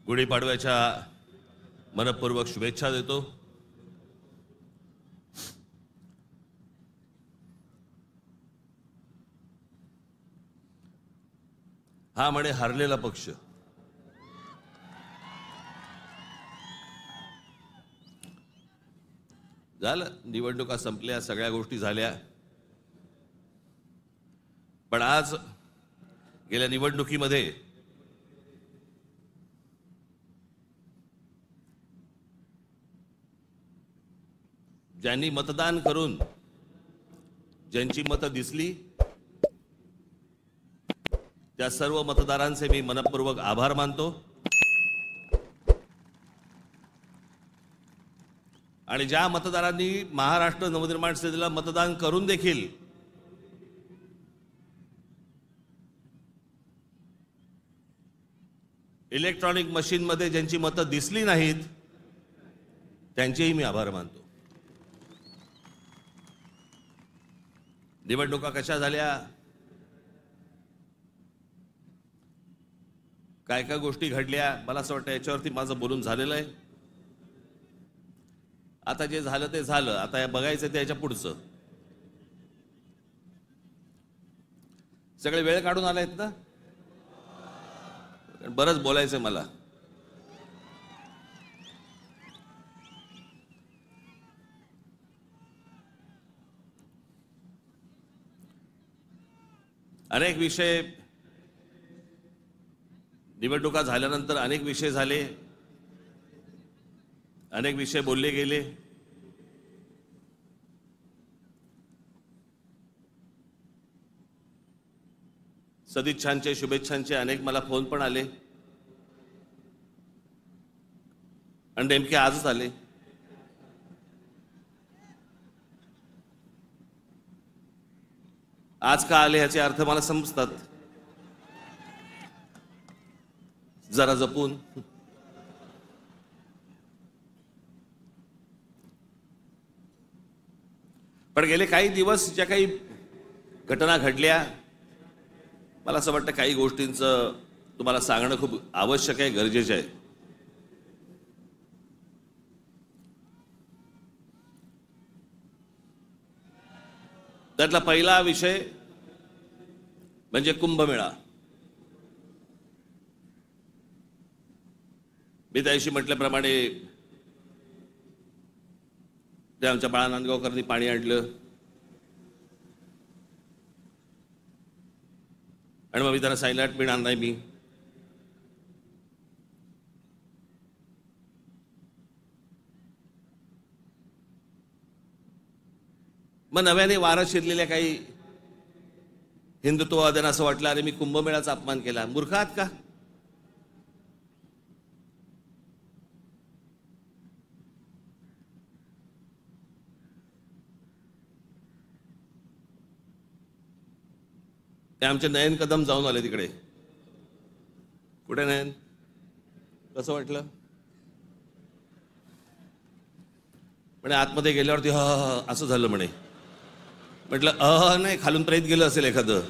गुढीपाडव्याच्या मनपूर्वक शुभेच्छा देतो. हा म्हणे हरलेला पक्ष. झालं, निवडणुका संपल्या, सगळ्या गोष्टी झाल्या, पण आज गेल्या निवडणुकीमध्ये ज्यांनी मतदान करून ज्यांची मतं दिसली त्या सर्व मतदारांचे मी मनपूर्वक आभार मानतो. आणि ज्या मतदारांनी महाराष्ट्र नवनिर्माण सेनेला मतदान करून देखील इलेक्ट्रॉनिक मशीनमध्ये ज्यांची मतं दिसली नाहीत त्यांचेही मी आभार मानतो. निवडणुका कशा झाल्या, काय काय गोष्टी घडल्या, मला असं वाटतं याच्यावरती माझं बोलून झालेलं आहे. आता जे झालं ते झालं, आता बघायचं ते याच्या पुढचं. सगळे वेळ काढून आलायत ना, बरंच बोलायचंय मला. अनेक विषय, निवडणुका झाल्यानंतर अनेक विषय झाले, अनेक विषय बोलले गेले. सदिच्छांचे, शुभेच्छांचे अनेक मला फोन पण आले आणि नेमके आजच आले. आज का आले ह्याचे अर्थ मला समजतात, जरा जपून. पण गेले काही दिवस ज्या काही घटना घडल्या, मला असं वाटतं काही गोष्टींचं तुम्हाला सांगणं खूप आवश्यक आहे, गरजेचं आहे. त्यातला पहिला विषय म्हणजे कुंभमेळा. मी त्याशी म्हटल्याप्रमाणे ते आमच्या बाळा नांदगावकरांनी पाणी आणलं आणि मग मी त्यांना सांगितलं पिणार नाही मी. मग नव्याने वारं शिरलेल्या काही हिंदुत्ववाद्यांना असं वाटलं, अरे मी कुंभमेळ्याचा अपमान केला. मूर्ख आहात का? ते आमचे नयन कदम जाऊन आले तिकडे. कुठे नयन, कसं वाटलं? म्हणे आतमध्ये गेल्यावरती असं झालं म्हणे. म्हटलं नाही, खालून प्रेत गेलं असेल एखादं.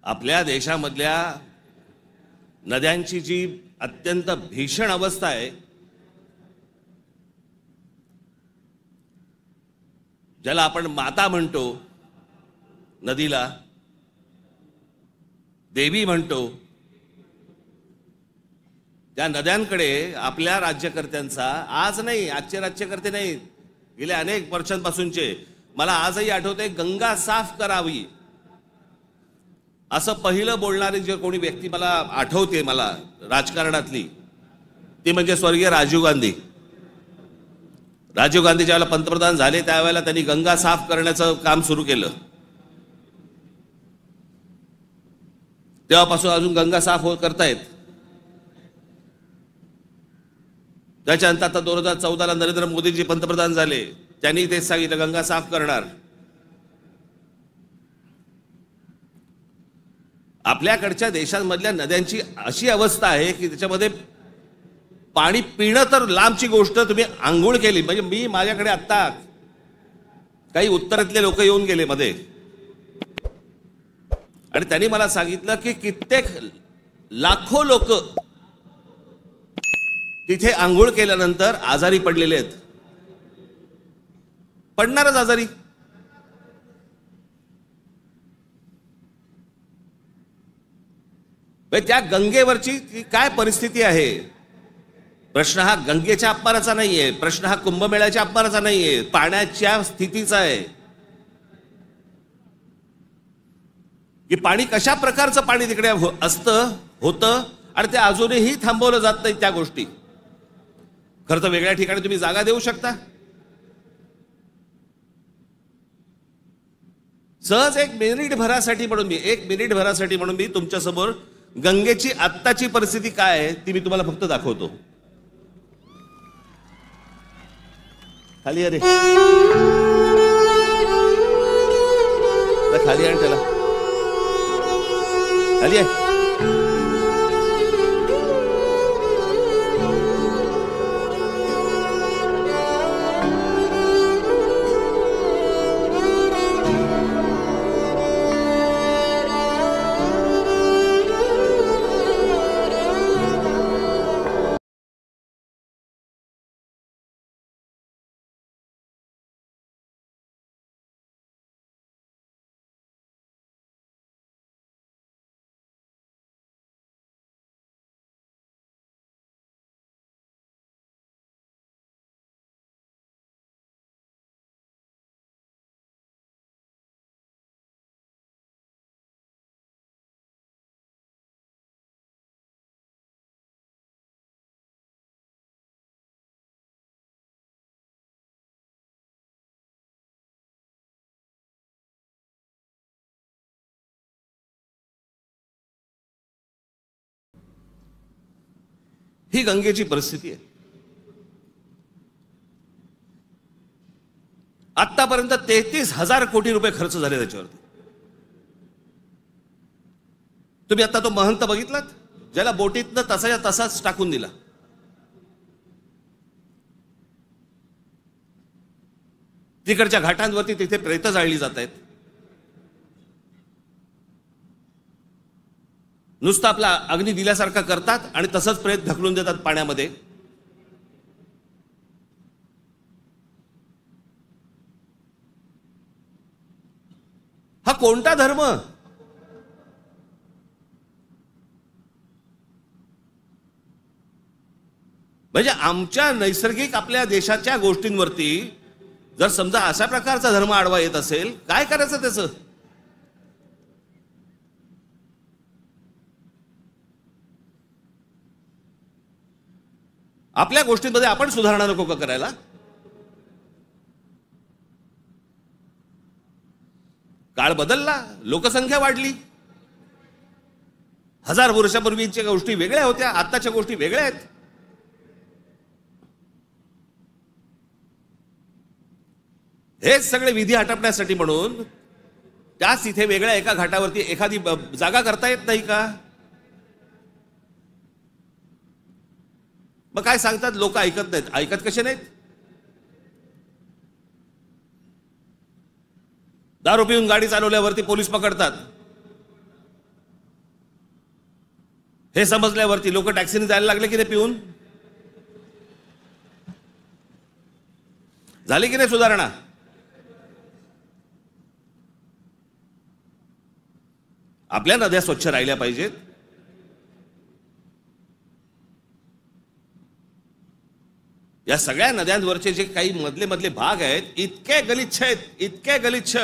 आपल्या देशामधल्या नद्यांची जी अत्यंत भीषण अवस्था आहे, ज्याला आपण माता म्हणतो, नदीला देवी म्हणतो, त्या नद्यांकडे आपल्या राज्यकर्त्यांचा, आज नाही, आजचे राज्यकर्ते नाही, गेल्या अनेक वर्षांपासूनचे, मला आजही आठवते, गंगा साफ करावी असं पहिलं बोलणारी जे कोणी व्यक्ती मला आठवते, मला राजकारणातली, ती म्हणजे स्वर्गीय राजीव गांधी. राजीव गांधी ज्यावेळेला पंतप्रधान झाले त्यावेळेला त्यांनी गंगा साफ करण्याचं काम सुरू केलं. तेव्हापासून अजून गंगा साफ करतायत. त्याच्यानंतर आता 2014ला नरेंद्र मोदीजी पंतप्रधान झाले, त्यांनी तेच सांगितलं गंगा साफ करणार. आपल्याकडच्या देशांमधल्या नद्यांची अशी अवस्था आहे की त्याच्यामध्ये पाणी पिणं तर लांबची गोष्ट, तुम्ही आंघोळ केली म्हणजे, मी माझ्याकडे आत्ता काही उत्तरेतले लोक येऊन गेले मध्ये, आणि त्यांनी मला सांगितलं की कित्येक लाखो लोक तिथे आंघोळ केल्यानंतर आजारी पडलेले आहेत. पडणारच आजारी. त्या गंगेवरची काय परिस्थिती आहे? प्रश्न हा गंगेच्या अपमानाचा नाहीये, प्रश्न हा कुंभमेळ्याच्या अपमानाचा नाहीये, पाण्याच्या स्थितीचा आहे की पाणी कशा प्रकारचं पाणी तिकडे असतं, होतं, आणि ते अजूनही थांबवलं जात नाही. त्या गोष्टी खरं तर वेगळ्या ठिकाणी तुम्ही जागा देऊ शकता. सहज एक मिनिट भरासाठी म्हणून मी तुमच्या समोर गंगेची आत्ताची परिस्थिती काय आहे ती मी तुम्हाला फक्त दाखवतो. खाली अरे खाली आण त्याला, खाली आहे. ही गंगेची परिस्थिती आहे. आतापर्यंत 33,000 कोटी रुपये खर्च झाले त्याच्यावरती. तुम्ही आता तो महंत बघितलात, ज्याला बोटीतनं तसाच्या तसाच टाकून दिला. तिकडच्या घाटांवरती तिथे प्रेत जाळली जात आहेत. नुसतं आपला अग्नी दिल्यासारखा करतात आणि तसंच प्रेत ढकलून देतात पाण्यामध्ये. हा कोणता धर्म? म्हणजे आमच्या नैसर्गिक आपल्या देशाच्या गोष्टींवरती जर समजा अशा प्रकारचा धर्म आडवा येत असेल, काय करायचं त्याचं? आपल्या गोष्टींमध्ये आपण सुधारणा नको का करायला? काळ बदलला, लोकसंख्या वाढली. 1000 वर्षापूर्वीच्या गोष्टी वेगळ्या होत्या, आताच्या गोष्टी वेगळ्या आहेत. हेच सगळे विधी हटपण्यासाठी म्हणून त्याच इथे वेगळ्या एका घाटावरती एखादी जागा करता येत नाही का? मग काय सांगतात लोक ऐकत नाहीत. ऐकत कसे नाहीत? दारू पिऊन गाडी चालवल्यावरती पोलीस पकडतात. हे समजल्यावरती लोक टॅक्सीने जायला लागले की नाही पिऊन? झाली की नाही सुधारणा? आपल्या नद्या स्वच्छ राहिल्या पाहिजेत. या सगळ्या नद्यांवरचे जे काही मधले मधले भाग आहेत इतके गलिच्छ आहेत, इतके गलिच्छ.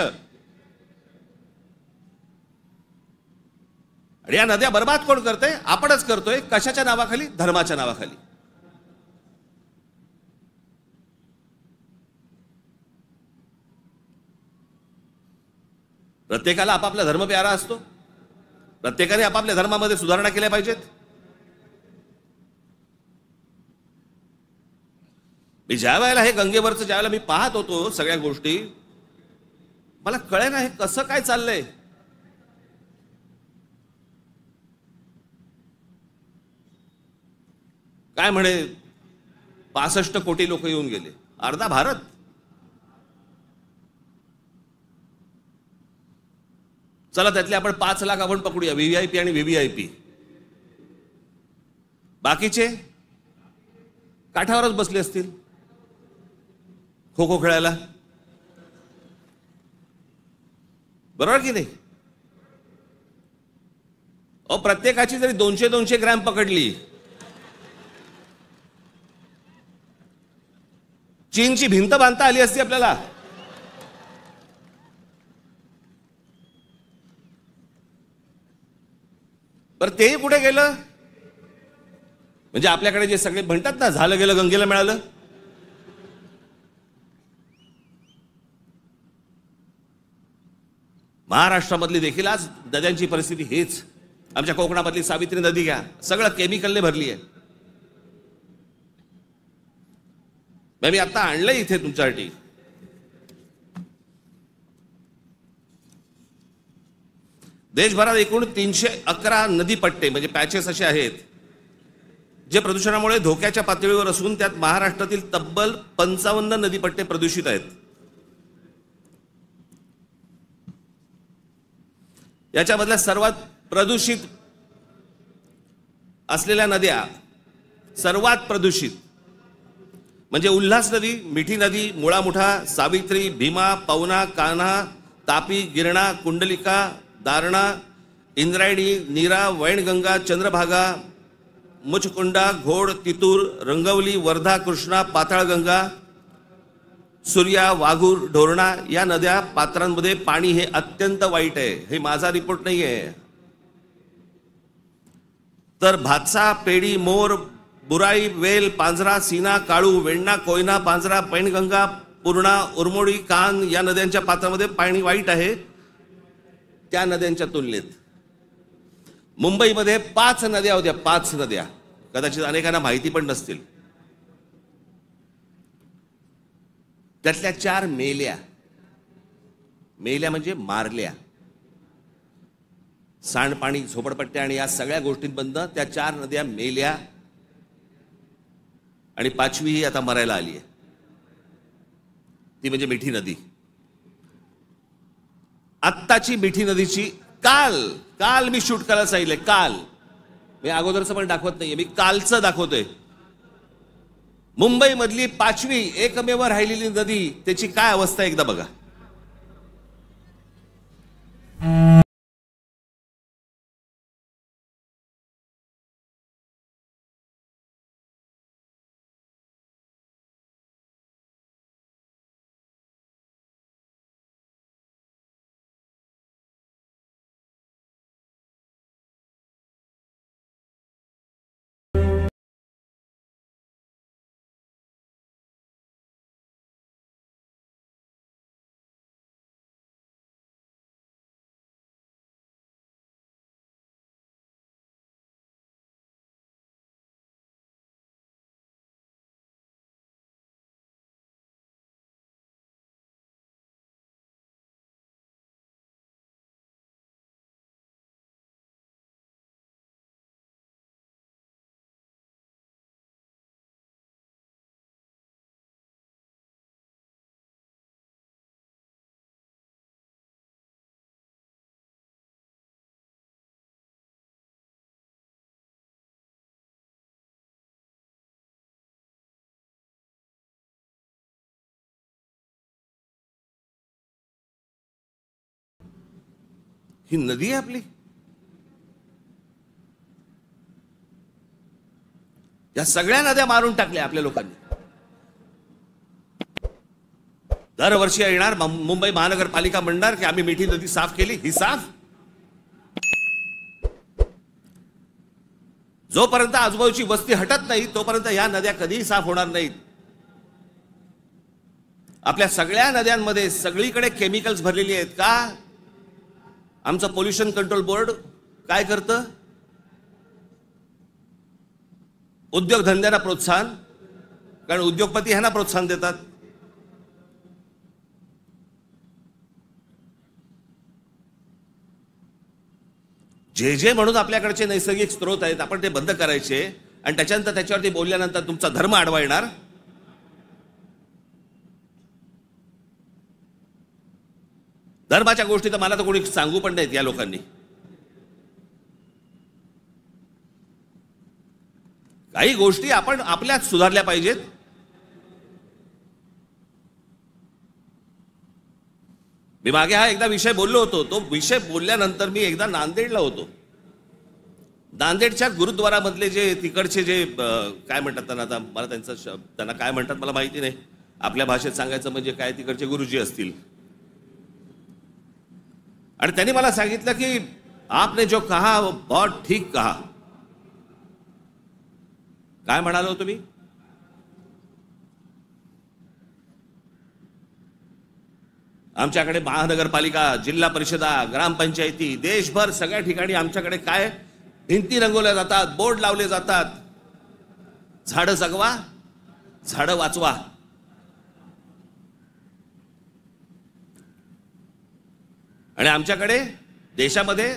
आणि या नद्या बर्बाद कोण करतोय? आपणच करतोय. कशाच्या नावाखाली? धर्माच्या नावाखाली. प्रत्येकाला आपापला धर्म प्यारा असतो. प्रत्येकाने आपापल्या धर्मामध्ये सुधारणा केल्या पाहिजेत. मी ज्या वेळेला हे गंगेवरचं ज्यावेळेला मी पाहत होतो सगळ्या गोष्टी, मला कळेना हे कसं काय चाललंय. काय म्हणे 65 कोटी लोक येऊन गेले, अर्धा भारत. चला त्यातले आपण 5 लाख आपण पकडूया, व्हीव्हीआयपी आणि व्हीव्हीआयपी. बाकीचे काठावरच बसले असतील खो खो खेळायला. बरोबर की नाही? प्रत्येकाची जरी 200-200 ग्रॅम पकडली, चीनची भिंत बांधता आली असती आपल्याला. बरं तेही कुठे गेलं? म्हणजे आपल्याकडे जे सगळे म्हणतात ना झालं गेलं गंगेला मिळालं. महाराष्ट्रामधली देखील आज नद्यांची परिस्थिती हेच. आमच्या कोकणामधली सावित्री नदी घ्या, सगळं केमिकलने भरली आहे. मी आता आणलंय इथे तुमच्यासाठी. देशभरात एकूण 311 नदीपट्टे म्हणजे पॅचेस असे आहेत जे प्रदूषणामुळे धोक्याच्या पातळीवर असून त्यात महाराष्ट्रातील तब्बल 55 नदीपट्टे प्रदूषित आहेत. याच्यामधल्या सर्वात प्रदूषित असलेल्या नद्या, सर्वात प्रदूषित म्हणजे उल्हास नदी, मिठी नदी, मुळामुठा, सावित्री, भीमा, पवना, कान्हा, तापी, गिरणा, कुंडलिका, दारणा, इंद्रायणी, नीरा, वैनगंगा, चंद्रभागा, मुचकुंडा, घोड, तितूर, रंगवली, वर्धा, कृष्णा, पाताळगंगा, सूर्या, वाघूर, ढोरणा या नद्या पात्रांमध्ये पाणी हे अत्यंत वाईट आहे. हे माझा रिपोर्ट नाही आहे. तर भातसा, पेडी, मोर, बुराई, वेल, पांझरा, सीना, काळू, वेण्णा, कोयना, पांझरा, पैनगंगा, पूर्णा, उरमोडी, कान या नद्यांच्या पात्रामध्ये पाणी वाईट आहे. त्या नद्यांच्या तुलनेत मुंबईमध्ये 5 नद्या होत्या, 5 नद्या. कदाचित अनेकांना माहिती पण नसतील. त्यातल्या 4 मेल्या. मेल्या म्हणजे मारल्या. सांडपाणी, झोपडपट्ट्या आणि या सगळ्या गोष्टींबद्दल त्या 4 नद्या मेल्या. आणि 5वी ही आता मरायला आली आहे, ती म्हणजे मिठी नदी. आत्ताची मिठी नदीची काल मी शूट करायला सांगितलंय. काल मी अगोदरचं पण दाखवत नाहीये, मी कालचं दाखवतोय. मुंबई मधली 5वी एकमेव राहिलेली नदी, त्याची काय अवस्था एकदा बघा. ही नदी आहे आपली. या सगळ्या नद्या मारून टाकल्या आपल्या लोकांनी. दरवर्षी येणार मुंबई महानगरपालिका म्हणणार की आम्ही मिठी नदी साफ केली. ही साफ? जोपर्यंत आजूबाजूची वस्ती हटत नाही तोपर्यंत या नद्या कधीही साफ होणार नाहीत. आपल्या सगळ्या नद्यांमध्ये सगळीकडे केमिकल्स भरलेली आहेत. का? आमचं पोल्युशन कंट्रोल बोर्ड काय करतं? उद्योगधंद्यांना प्रोत्साहन, कारण उद्योगपती ह्यांना प्रोत्साहन देतात. जे जे म्हणून आपल्याकडचे नैसर्गिक स्रोत आहेत आपण ते बंद करायचे आणि त्याच्यानंतर त्याच्यावरती बोलल्यानंतर तुमचा धर्म आडवा येणार. धर्माच्या गोष्टी तर मला तर कोणी सांगू पण नाहीत या लोकांनी. काही गोष्टी आपण आपल्यात सुधारल्या पाहिजेत. मी मागे हा एकदा विषय बोललो होतो. तो विषय बोलल्यानंतर मी एकदा नांदेडला होतो. नांदेडच्या गुरुद्वारामधले जे तिकडचे जे काय म्हणतात त्यांना, आता मला त्यांना काय म्हणतात मला माहिती नाही, आपल्या भाषेत सांगायचं म्हणजे काय, तिकडचे गुरुजी असतील. आणि त्यांनी मला सांगितलं की आपने जो कहा वो बहुत ठीक कहा. काय म्हणालो तुम्ही? आमच्याकडे महानगरपालिका, जिल्हा परिषदा, ग्रामपंचायती, देशभर सगळ्या ठिकाणी आमच्याकडे काय भिंती रंगवल्या जातात, बोर्ड लावले जातात, झाडं जगवा, झाडं वाचवा. आणि आमच्याकडे देशामध्ये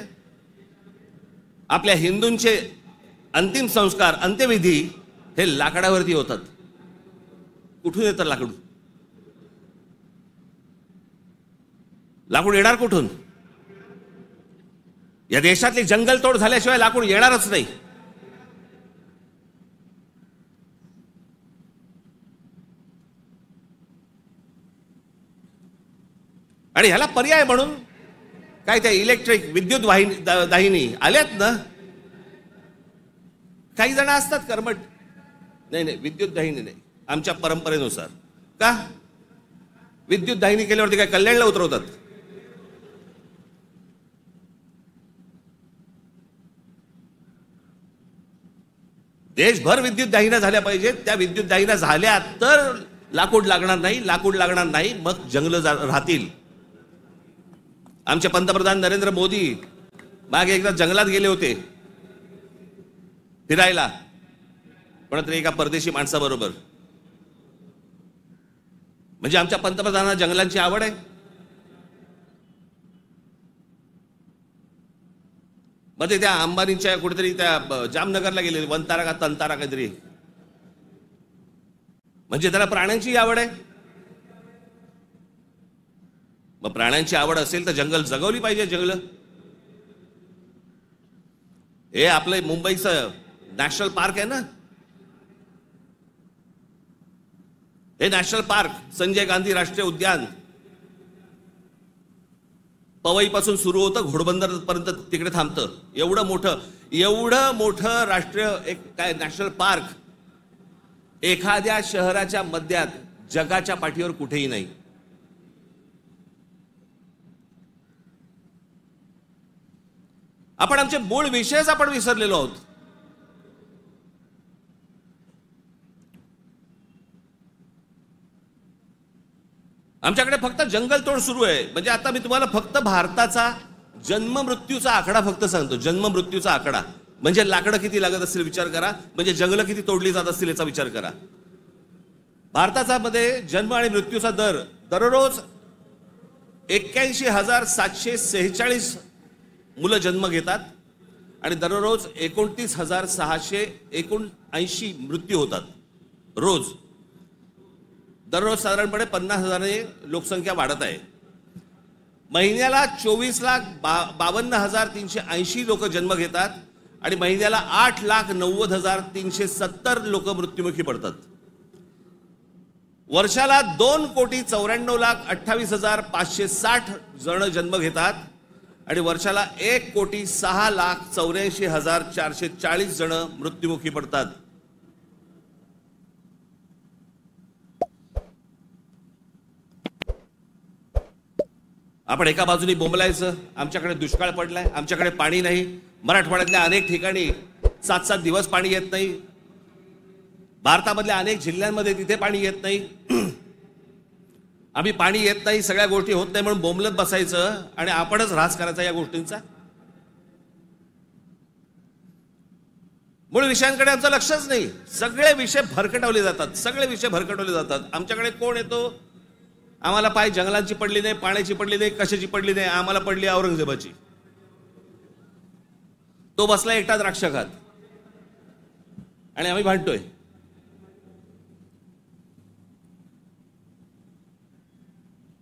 आपल्या हिंदूंचे अंतिम संस्कार, अंत्यविधी हे लाकडावरती होतात. कुठून येतं लाकूड? लाकूड येणार कुठून? या देशातली जंगलतोड झाल्याशिवाय लाकूड येणारच नाही. आणि ह्याला पर्याय म्हणून काय त्या इलेक्ट्रिक विद्युत दाहिनी आल्यात ना. काही जण असतात कर्मठ, नाही विद्युत दाहिनी नाही, आमच्या परंपरेनुसार. का? विद्युत दाहिनी केल्यावरती काय कल्याणला उतरवतात? देशभर विद्युत दाहिन्या झाल्या पाहिजेत. त्या विद्युत दाहिन्या झाल्या तर लाकूड लागणार नाही. लाकूड लागणार नाही मग जंगल राहतील. आमचे पंतप्रधान नरेंद्र मोदी मागे एकदा जंगलात गेले होते फिरायला, कोणतरी एका परदेशी माणसाबरोबर. म्हणजे आमच्या पंतप्रधानांना जंगलांची आवड आहे. मग ते त्या अंबानीच्या कुठेतरी त्या जामनगरला गेले, वनतारा का तंतारा काहीतरी. म्हणजे त्याला प्राण्यांची आवड आहे. मग प्राण्यांची आवड असेल तर जंगल जगवली पाहिजे. जंगल हे आपलं मुंबईचं नॅशनल पार्क आहे ना, हे नॅशनल पार्क संजय गांधी राष्ट्रीय उद्यान पवईपासून सुरू होतं, घोडबंदर पर्यंत तिकडे थांबतं. एवढं मोठं राष्ट्रीय एक काय नॅशनल पार्क एखाद्या शहराच्या मध्यात जगाच्या पाठीवर कुठेही नाही. आपण आमचे मूळ विषयच आपण विसरलेलो आहोत. आमच्याकडे फक्त जंगलतोड सुरू आहे. म्हणजे आता मी तुम्हाला फक्त भारताचा जन्म मृत्यूचा आकडा फक्त सांगतो. जन्म मृत्यूचा आकडा म्हणजे लाकडं किती लागत असतील विचार करा, म्हणजे जंगलं किती तोडली जात असतील याचा विचार करा. भारताचा मध्ये जन्म आणि मृत्यूचा दर दररोज 81,746 मुलं जन्म घेतात आणि दररोज 29,679 मृत्यू होतात रोज. दररोज साधारणपणे 50,000 लोकसंख्या वाढत आहे. महिन्याला 24,52,380 लोक जन्म घेतात आणि महिन्याला 8,90,370 लोक मृत्युमुखी पडतात. वर्षाला 2,94,28,560 जण जन्म घेतात आणि वर्षाला 1,06,84,440 जण मृत्युमुखी पडतात. आपण एका बाजूने बोंबलायचं, आमच्याकडे दुष्काळ पडलाय, आमच्याकडे पाणी नाही. मराठवाड्यातल्या अनेक ठिकाणी 7-7 दिवस पाणी येत नाही. भारतामधल्या अनेक जिल्ह्यांमध्ये तिथे पाणी येत नाही. आम्ही पाणी येत नाही, सगळ्या गोष्टी होत नाही म्हणून बोंबलत बसायचं आणि आपणच ऱ्हास करायचा या गोष्टींचा. मूळ विषयांकडे आमचं लक्षच नाही. सगळे विषय भरकटवले जातात. आमच्याकडे कोण येतो, आम्हाला पाय जंगलांची पडली नाही, पाण्याची पडली नाही, कशाची पडली नाही, आम्हाला पडली औरंगजेबाची. तो बसला एकटा द्राक्ष खात आणि आम्ही भांडतोय.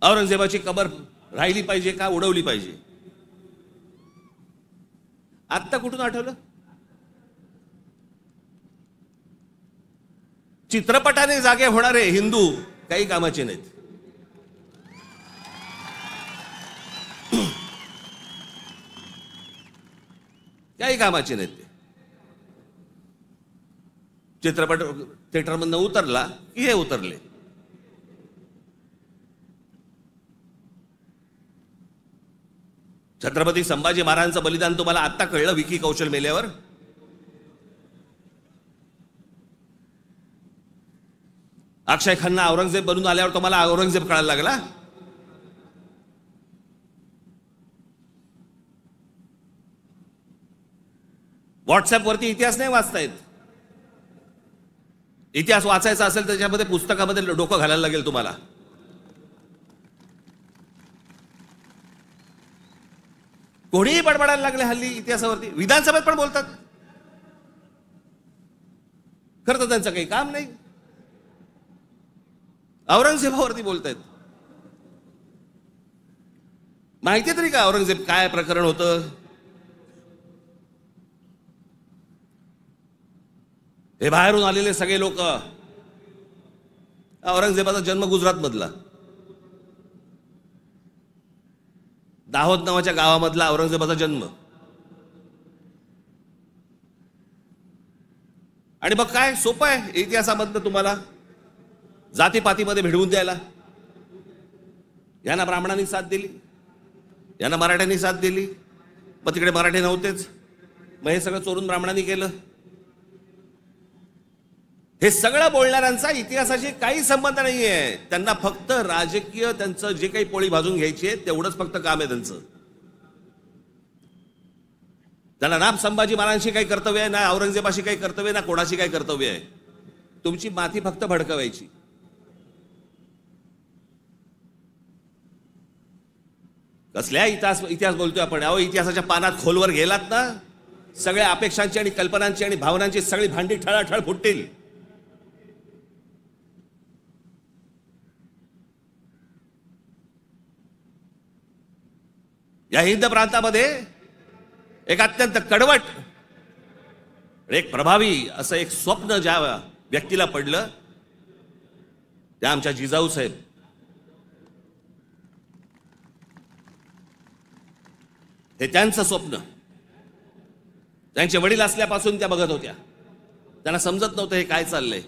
औरंगजेबाची कबर राहिली पाहिजे का उडवली पाहिजे? आत्ता कुठून आठवलं? चित्रपटाने जागे होणारे हिंदू काही कामाचे नाहीत. काही कामाचे नाहीत ते. चित्रपट थिएटरमधनं उतरला की हे उतरले. छत्रपती संभाजी महाराजांचं बलिदान तुम्हाला आत्ता कळलं विकी कौशल मेल्यावर? अक्षय खन्ना औरंगजेब बनून आल्यावर तुम्हाला औरंगजेब कळायला लागला? व्हॉट्सअपवरती इतिहास नाही वाचतायत. इतिहास वाचायचा असेल तर त्याच्यामध्ये पुस्तकामध्ये डोकं घालायला लागेल तुम्हाला. कोणीही बडबडायला लागले हल्ली इतिहासावरती. विधानसभेत पण बोलतात. खरं तर त्यांचं काही काम नाही. औरंगजेबावरती बोलतायत. माहिती तरी का औरंगजेब काय प्रकरण होतं? हे बाहेरून आलेले सगळे लोक, औरंगजेबाचा जन्म गुजरात मधला, दाहोद नावाच्या गावामधला औरंगजेबाचा जन्म. आणि मग काय सोपं आहे इतिहासामधनं तुम्हाला जातीपातीमध्ये भिडवून द्यायला. यांना ब्राह्मणांनी साथ दिली, यांना मराठ्यांनी साथ दिली, मग तिकडे मराठी नव्हतेच, मग हे सगळं चोरून ब्राह्मणांनी केलं. हे सगळं बोलणाऱ्यांचा इतिहासाशी काही संबंध नाहीये. त्यांना फक्त राजकीय त्यांचं जे काही पोळी भाजून घ्यायची आहे तेवढंच फक्त काम आहे त्यांचं. त्यांना ना संभाजी महाराजांशी काही कर्तव्य आहे, ना औरंगजेबाशी काही कर्तव्य, ना कोणाशी काही कर्तव्य आहे. तुमची माती फक्त भडकवायची. कसल्या इतिहास बोलतोय आपण? अहो, इतिहासाच्या पानात खोलवर गेलात ना, सगळ्या अपेक्षांची आणि कल्पनांची आणि भावनांची सगळी भांडी ठळाठळ फुटतील. या हिंद प्रांतामध्ये एक अत्यंत कडवट, एक प्रभावी असं एक स्वप्न ज्या व्यक्तीला पडलं त्या आमच्या जिजाऊ साहेब. हे त्यांचं स्वप्न त्यांचे वडील असल्यापासून त्या बघत होत्या. त्यांना समजत नव्हतं हे काय चाललंय.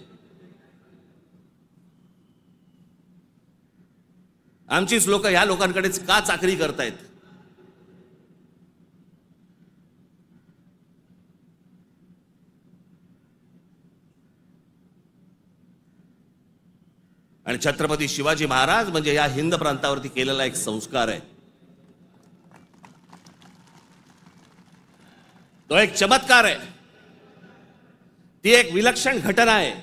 आमचीच लोक ह्या लोकांकडेच का चाकरी करतायत? आणि छत्रपती शिवाजी महाराज म्हणजे या हिंद प्रांतावरती केलेला एक संस्कार आहे. तो एक चमत्कार आहे. ती एक विलक्षण घटना आहे.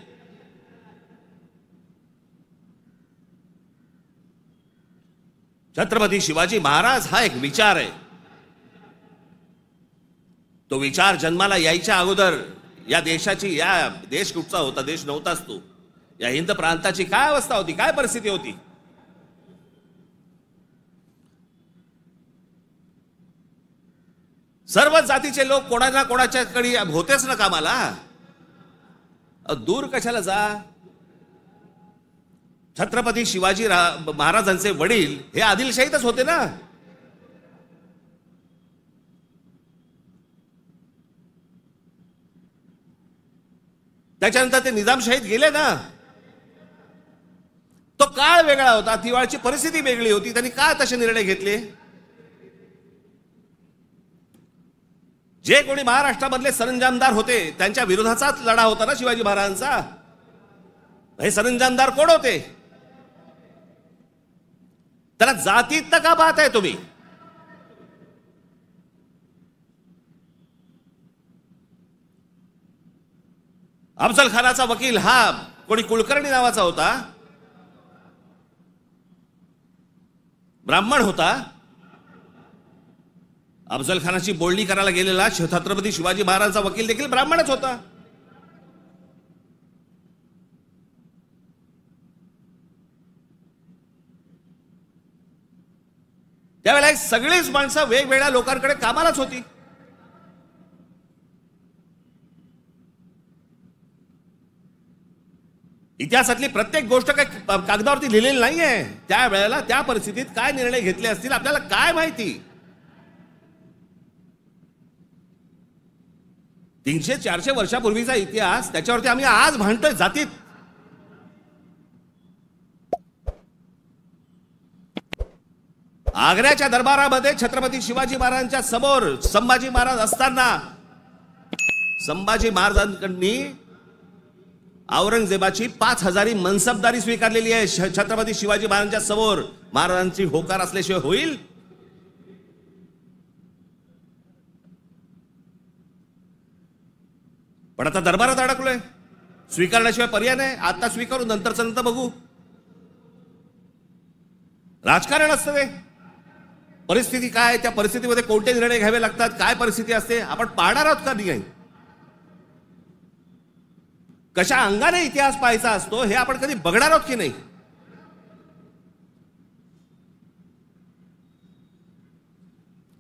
छत्रपती शिवाजी महाराज हा एक विचार आहे. तो विचार जन्माला यायच्या अगोदर या देशाची, या देश कुठचा होता? देश नव्हताच तो. या हिंद प्रांताची काय अवस्था होती, काय परिस्थिती होती? सर्व जातीचे लोक कोणाला कोणाच्याकडे होतेच ना कामाला. दूर कशाला जा? छत्रपती शिवाजी महाराजांचे वडील हे आदिलशाहीतच होते ना. त्याच्यानंतर ते निजामशाहीत गेले ना, तो काळ वेगळा होता, ती वेळची परिस्थिती वेगळी होती. त्यांनी का तसे निर्णय घेतले? जे कोणी महाराष्ट्रामधले सरंजामदार होते त्यांच्या विरोधाचाच लढा होता ना शिवाजी महाराजांचा. हे सरंजामदार कोण होते? त्याला जातीत का पाहताय तुम्ही? अफजल खानाचा वकील हा कोणी कुलकर्णी नावाचा होता, ब्राह्मण होता. अफजल खानाची बोलणी करायला गेलेला छत्रपती शिवाजी महाराजांचा वकील देखील ब्राह्मणच होता. त्यावेळेला सगळीच माणसं वेगवेगळ्या लोकांकडे कामालाच होती. इतिहासातली प्रत्येक गोष्ट काही कागदावरती लिहिलेली नाहीये. त्यावेळेला त्या परिस्थितीत काय निर्णय घेतले असतील आपल्याला काय माहिती. 300-400 वर्षापूर्वीचा इतिहास, त्याच्यावरती आम्ही आज भांडतोय जातीत. आग्र्याच्या दरबारामध्ये छत्रपती शिवाजी महाराजांच्या समोर संभाजी महाराज असताना संभाजी महाराजांकडनी औरंगजेबाची 5000 मनसबदारी स्वीकारलेली आहे. छत्रपती शिवाजी महाराजांच्या समोर महाराजांची होकार असल्याशिवाय होईल? पण आता दरबारात अडकलोय, स्वीकारण्याशिवाय पर्याय नाही. आता स्वीकारू, नंतरचं नंतर बघू. राजकारण असतं ते. परिस्थिती काय, त्या परिस्थितीमध्ये कोणते निर्णय घ्यावे लागतात, काय परिस्थिती असते आपण पाहणार आहोत का नाही? कशा अंगाने इतिहास पाहायचा असतो हे आपण कधी बघणार आहोत की नाही?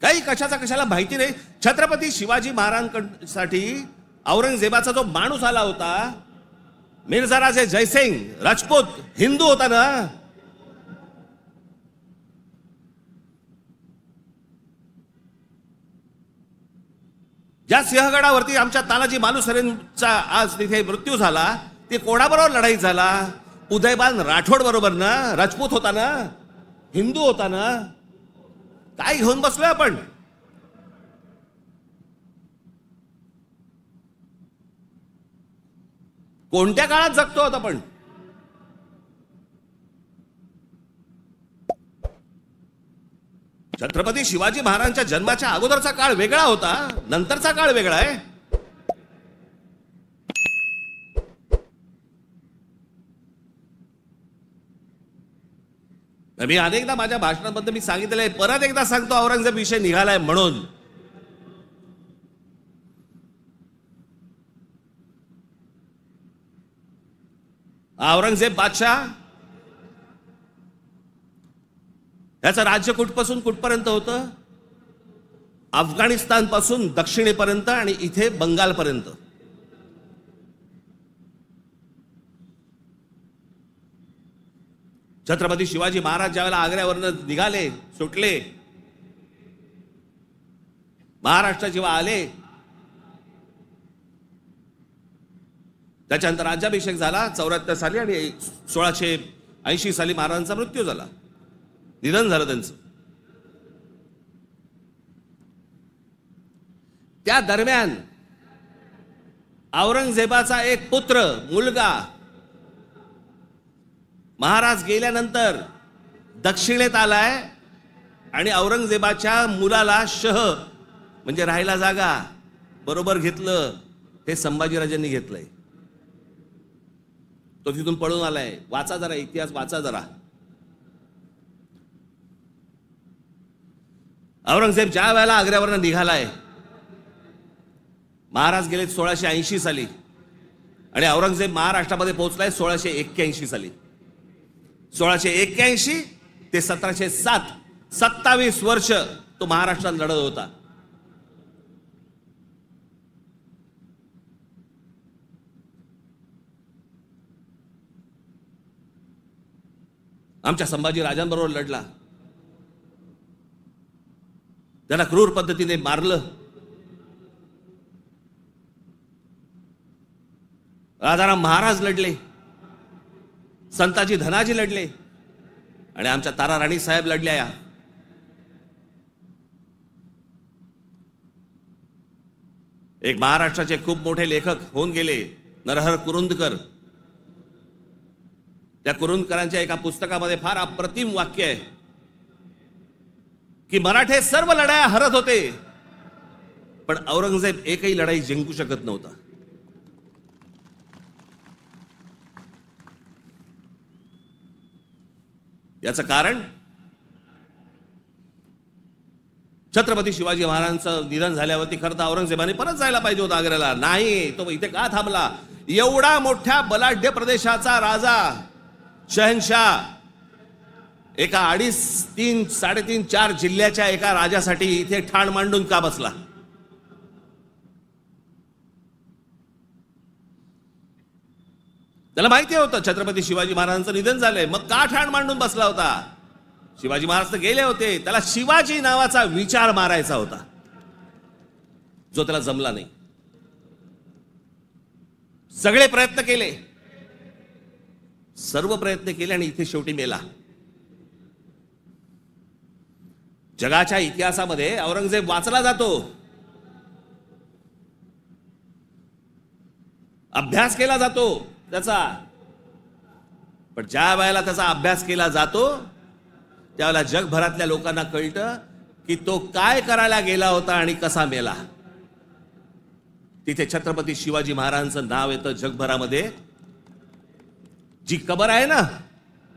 काही कशाचा कशाला माहिती नाही. छत्रपती शिवाजी महाराजांसाठी औरंगजेबाचा जो माणूस आला होता, मिर्झा राजे जयसिंग राजपूत हिंदू होता ना, ज्या सिंहगडावरती आमच्या तानाजी मालुसरेंचा आज तिथे मृत्यू झाला, ते कोणाबरोबर लढाई झाला? उदयबान राठोड बरोबर ना. राजपूत होता ना, हिंदू होता ना. काय घेऊन बसलोय आपण? कोणत्या काळात जगतो आहोत आपण? छत्रपती शिवाजी महाराजांच्या जन्माच्या अगोदरचा काळ वेगळा होता, नंतरचा काळ वेगळा आहे. मी अनेकदा माझ्या भाषणाबद्दल मी सांगितलेलं आहे, परत एकदा सांगतो, औरंगजेब विषय निघालाय म्हणून. औरंगजेब बादशाह याचं राज्य कुठपासून कुठपर्यंत होतं? अफगाणिस्तान पासून दक्षिणेपर्यंत आणि इथे बंगालपर्यंत. छत्रपती शिवाजी महाराज ज्यावेळेला आग्र्यावरनं निघाले, सुटले, महाराष्ट्र जेव्हा आले, त्याच्यानंतर राज्याभिषेक झाला 74 साली आणि 1680 साली महाराजांचा मृत्यू झाला, निधन झालं त्यांचं. त्या दरम्यान औरंगजेबाचा एक पुत्र, मुलगा, महाराज गेल्यानंतर दक्षिणेत आलाय आणि औरंगजेबाच्या मुलाला शह म्हणजे राहायला जागा बरोबर घेतलं. हे संभाजीराजांनी घेतलंय. तो तिथून पळून आलाय. वाचा जरा इतिहास, वाचा जरा. औरंगजेब ज्या वेळेला आग्र्यावरनं निघालाय, महाराज गेले 1680 साली आणि औरंगजेब महाराष्ट्रामध्ये पोहोचलाय 1681 साली. 1681 ते 1707, 27 वर्ष तो महाराष्ट्रात लढत होता. आमच्या संभाजी राजांबरोबर लढला. त्याला क्रूर पद्धतीने मारलं. राजाराम महाराज लढले, संताजी धनाजी लढले आणि आमच्या तारा राणी साहेब लढल्या. या एक महाराष्ट्राचे खूप मोठे लेखक होऊन गेले नरहर कुरुंदकर. त्या कुरुंदकरांच्या एका पुस्तकामध्ये फार अप्रतिम वाक्य आहे की मराठे सर्व लढाया हरत होते पण औरंगजेब एकही लढाई जिंकू शकत नव्हता. याचं कारण छत्रपती शिवाजी महाराजांचं निधन झाल्यावरती खरं तर औरंगजेबाने परत जायला पाहिजे होता आग्र्याला. नाही, तो इथे का थांबला? एवढा मोठ्या बलाढ्य प्रदेशाचा राजा शहनशाह एका 2.5, 3, 3.5, 4 जिल्ह्याच्या एका राजासाठी इथे ठाण मांडून का बसला? त्याला माहिती होतं छत्रपती शिवाजी महाराजांचं निधन झालंय, मग का ठाण मांडून बसला होता? शिवाजी महाराज तर गेले होते, त्याला शिवाजी नावाचा विचार मारायचा होता जो त्याला जमला नाही. सगळे प्रयत्न केले, सर्व प्रयत्न केले आणि इथे शेवटी मेला. जगाच्या इतिहासामध्ये औरंगजेब वाचला जातो, अभ्यास केला जातो त्याचा, पण ज्या वेळेला त्याचा अभ्यास केला जातो त्यावेळेला जगभरातल्या लोकांना कळतं की तो काय करायला गेला होता आणि कसा मेला. तिथे छत्रपती शिवाजी महाराजांचं नाव येतं जगभरामध्ये. जी कबर आहे ना,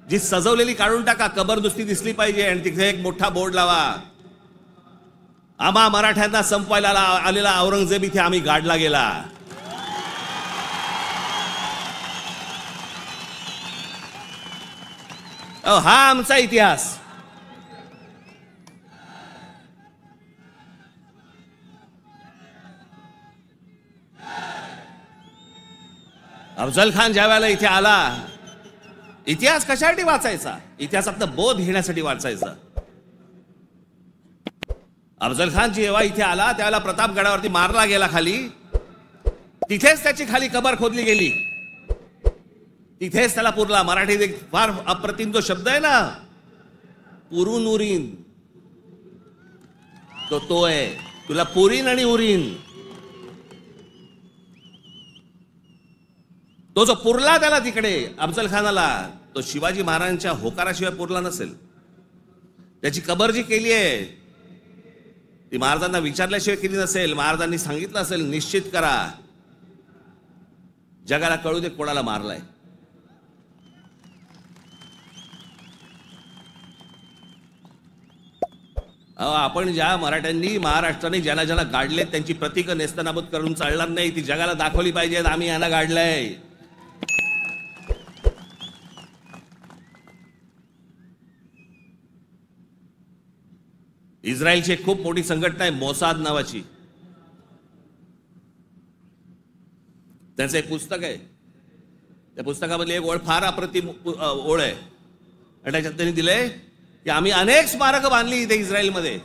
जी सजवलेली काढून टाका, कबर नुसती दिसली पाहिजे आणि तिथे एक मोठा बोर्ड लावा, आम्हा मराठ्यांना संपवायला आलेला औरंगजेब इथे आम्ही गाडला गेला. हा आमचा इतिहास. अफजल खान ज्या वेळेला इथे आला, इतिहास कशासाठी वाचायचा? इतिहासातनं बोध घेण्यासाठी वाचायचा. अफजल खान जेव्हा इथे आला त्यावेळेला प्रतापगडावरती मारला गेला खाली, तिथेच त्याची खाली कबर खोदली गेली, तिथेच त्याला पुरला. मराठीत एक फार अप्रतिम जो शब्द आहे ना, पुरून उरीन, तो आहे, तुला पुरीन आणि उरीन. तो जो पुरला त्याला तिकडे अफजल खानाला, तो शिवाजी महाराजांच्या होकाराशिवाय पुरला नसेल. त्याची कबर जी केली आहे ती महाराजांना विचारल्याशिवाय केली नसेल. महाराजांनी सांगितलं असेल निश्चित करा, जगाला कळू दे कोणाला मारलाय. आपण ज्या मराठ्यांनी महाराष्ट्राने ज्याला ज्याला गाडले त्यांची प्रतीक नेस्तनाबूत करून चालणार नाही, ती जगाला दाखवली पाहिजेत आम्ही यांना गाडलंय. इस्रायलची एक खूप मोठी संघटना आहे मोसाद नावाची, त्यांचं एक पुस्तक आहे. त्या पुस्तकामधली एक ओळ फार अप्रतिम ओळ आहे आणि त्याच्यात त्यांनी दिलंय की आम्ही अनेक स्मारकं बांधली इथे इस्रायलमध्ये,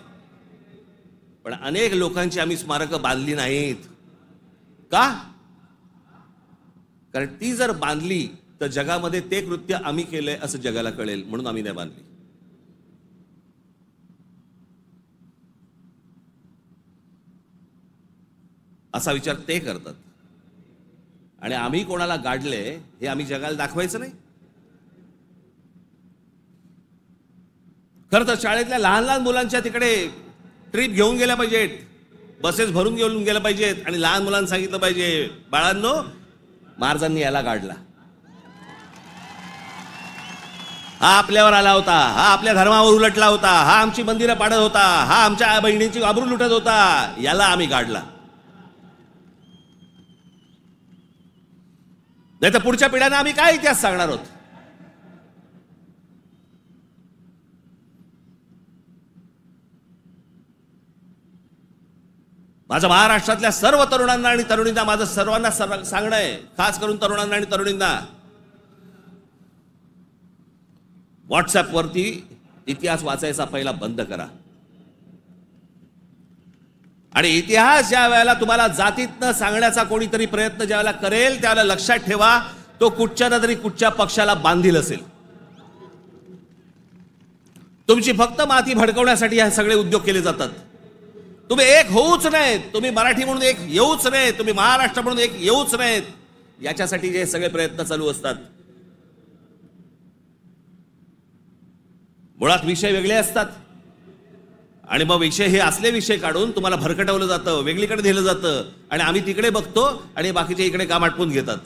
पण अनेक लोकांची आम्ही स्मारकं बांधली नाहीत. का? कारण ती जर बांधली तर जगामध्ये ते कृत्य आम्ही केलंय असं जगाला कळेल, म्हणून आम्ही नाही बांधली. असा विचार ते करतात आणि आम्ही कोणाला गाडले हे आम्ही जगाला दाखवायचं नाही. खरं तर शाळेतल्या लहान लहान मुलांच्या तिकडे ट्रिप घेऊन गेल्या पाहिजेत, बसेस भरून घेऊन गेल्या पाहिजेत आणि लहान मुलांना सांगितलं पाहिजे, बाळांनो महाराजांनी याला गाडला, हा आपल्यावर आला होता, हा आपल्या धर्मावर उलटला होता, हा आमची मंदिरं पाडत होता, हा आमच्या बहिणींची आबरू लुटत होता, याला आम्ही गाडला. नाही तर पुढच्या पिढ्यांना आम्ही काय इतिहास सांगणार आहोत? माझं महाराष्ट्रातल्या सर्व तरुणांना आणि तरुणींना माझं सर्वांना सांगणं आहे, खास करून तरुणांना आणि तरुणींना, व्हॉट्सअपवरती इतिहास वाचायचा पहिला बंद करा. आणि इतिहास ज्या वेळेला तुम्हाला जातीतनं सांगण्याचा कोणीतरी प्रयत्न ज्या वेळेला करेल त्यावेळेला लक्षात ठेवा, तो कुठच्या ना तरी कुठच्या पक्षाला बांधील असेल. तुमची फक्त माती भडकवण्यासाठी हे सगळे उद्योग केले जातात. तुम्ही एक होऊच नाहीत, तुम्ही मराठी म्हणून एक येऊच नाहीत, तुम्ही महाराष्ट्र म्हणून एक येऊच नाहीत, याच्यासाठी जे सगळे प्रयत्न चालू असतात. मुळात विषय वेगळे असतात आणि मग विषय हे असले विषय काढून तुम्हाला भरकटवलं जातं, वेगळीकडे नेलं जातं आणि आम्ही तिकडे बघतो आणि बाकीचे इकडे काम आटपून घेतात.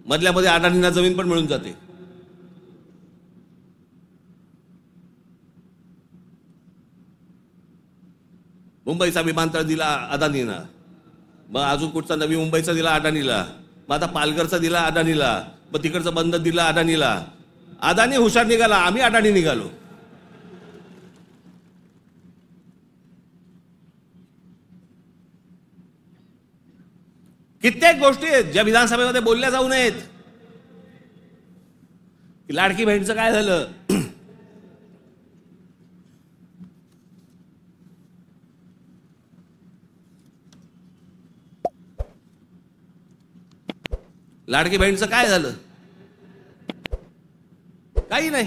मधल्या मध्ये अडाणींना जमीन पण मिळून जाते. मुंबईचा विमानतळ दिला अदानीला, मग अजून कुठचा नवी मुंबईचा दिला अदानीला, मग आता पालघरचा दिला अदानीला, मग तिकडचा बंद दिला अदानीला. अदानी हुशार निघाला, आम्ही अडाणी निघालो. कित्येक गोष्टी आहेत ज्या विधानसभेमध्ये बोलल्या जाऊ नयेत. लाडकी बहीणचं काय झालं, लाडकी बहीणचं काय झालं, काही नाही.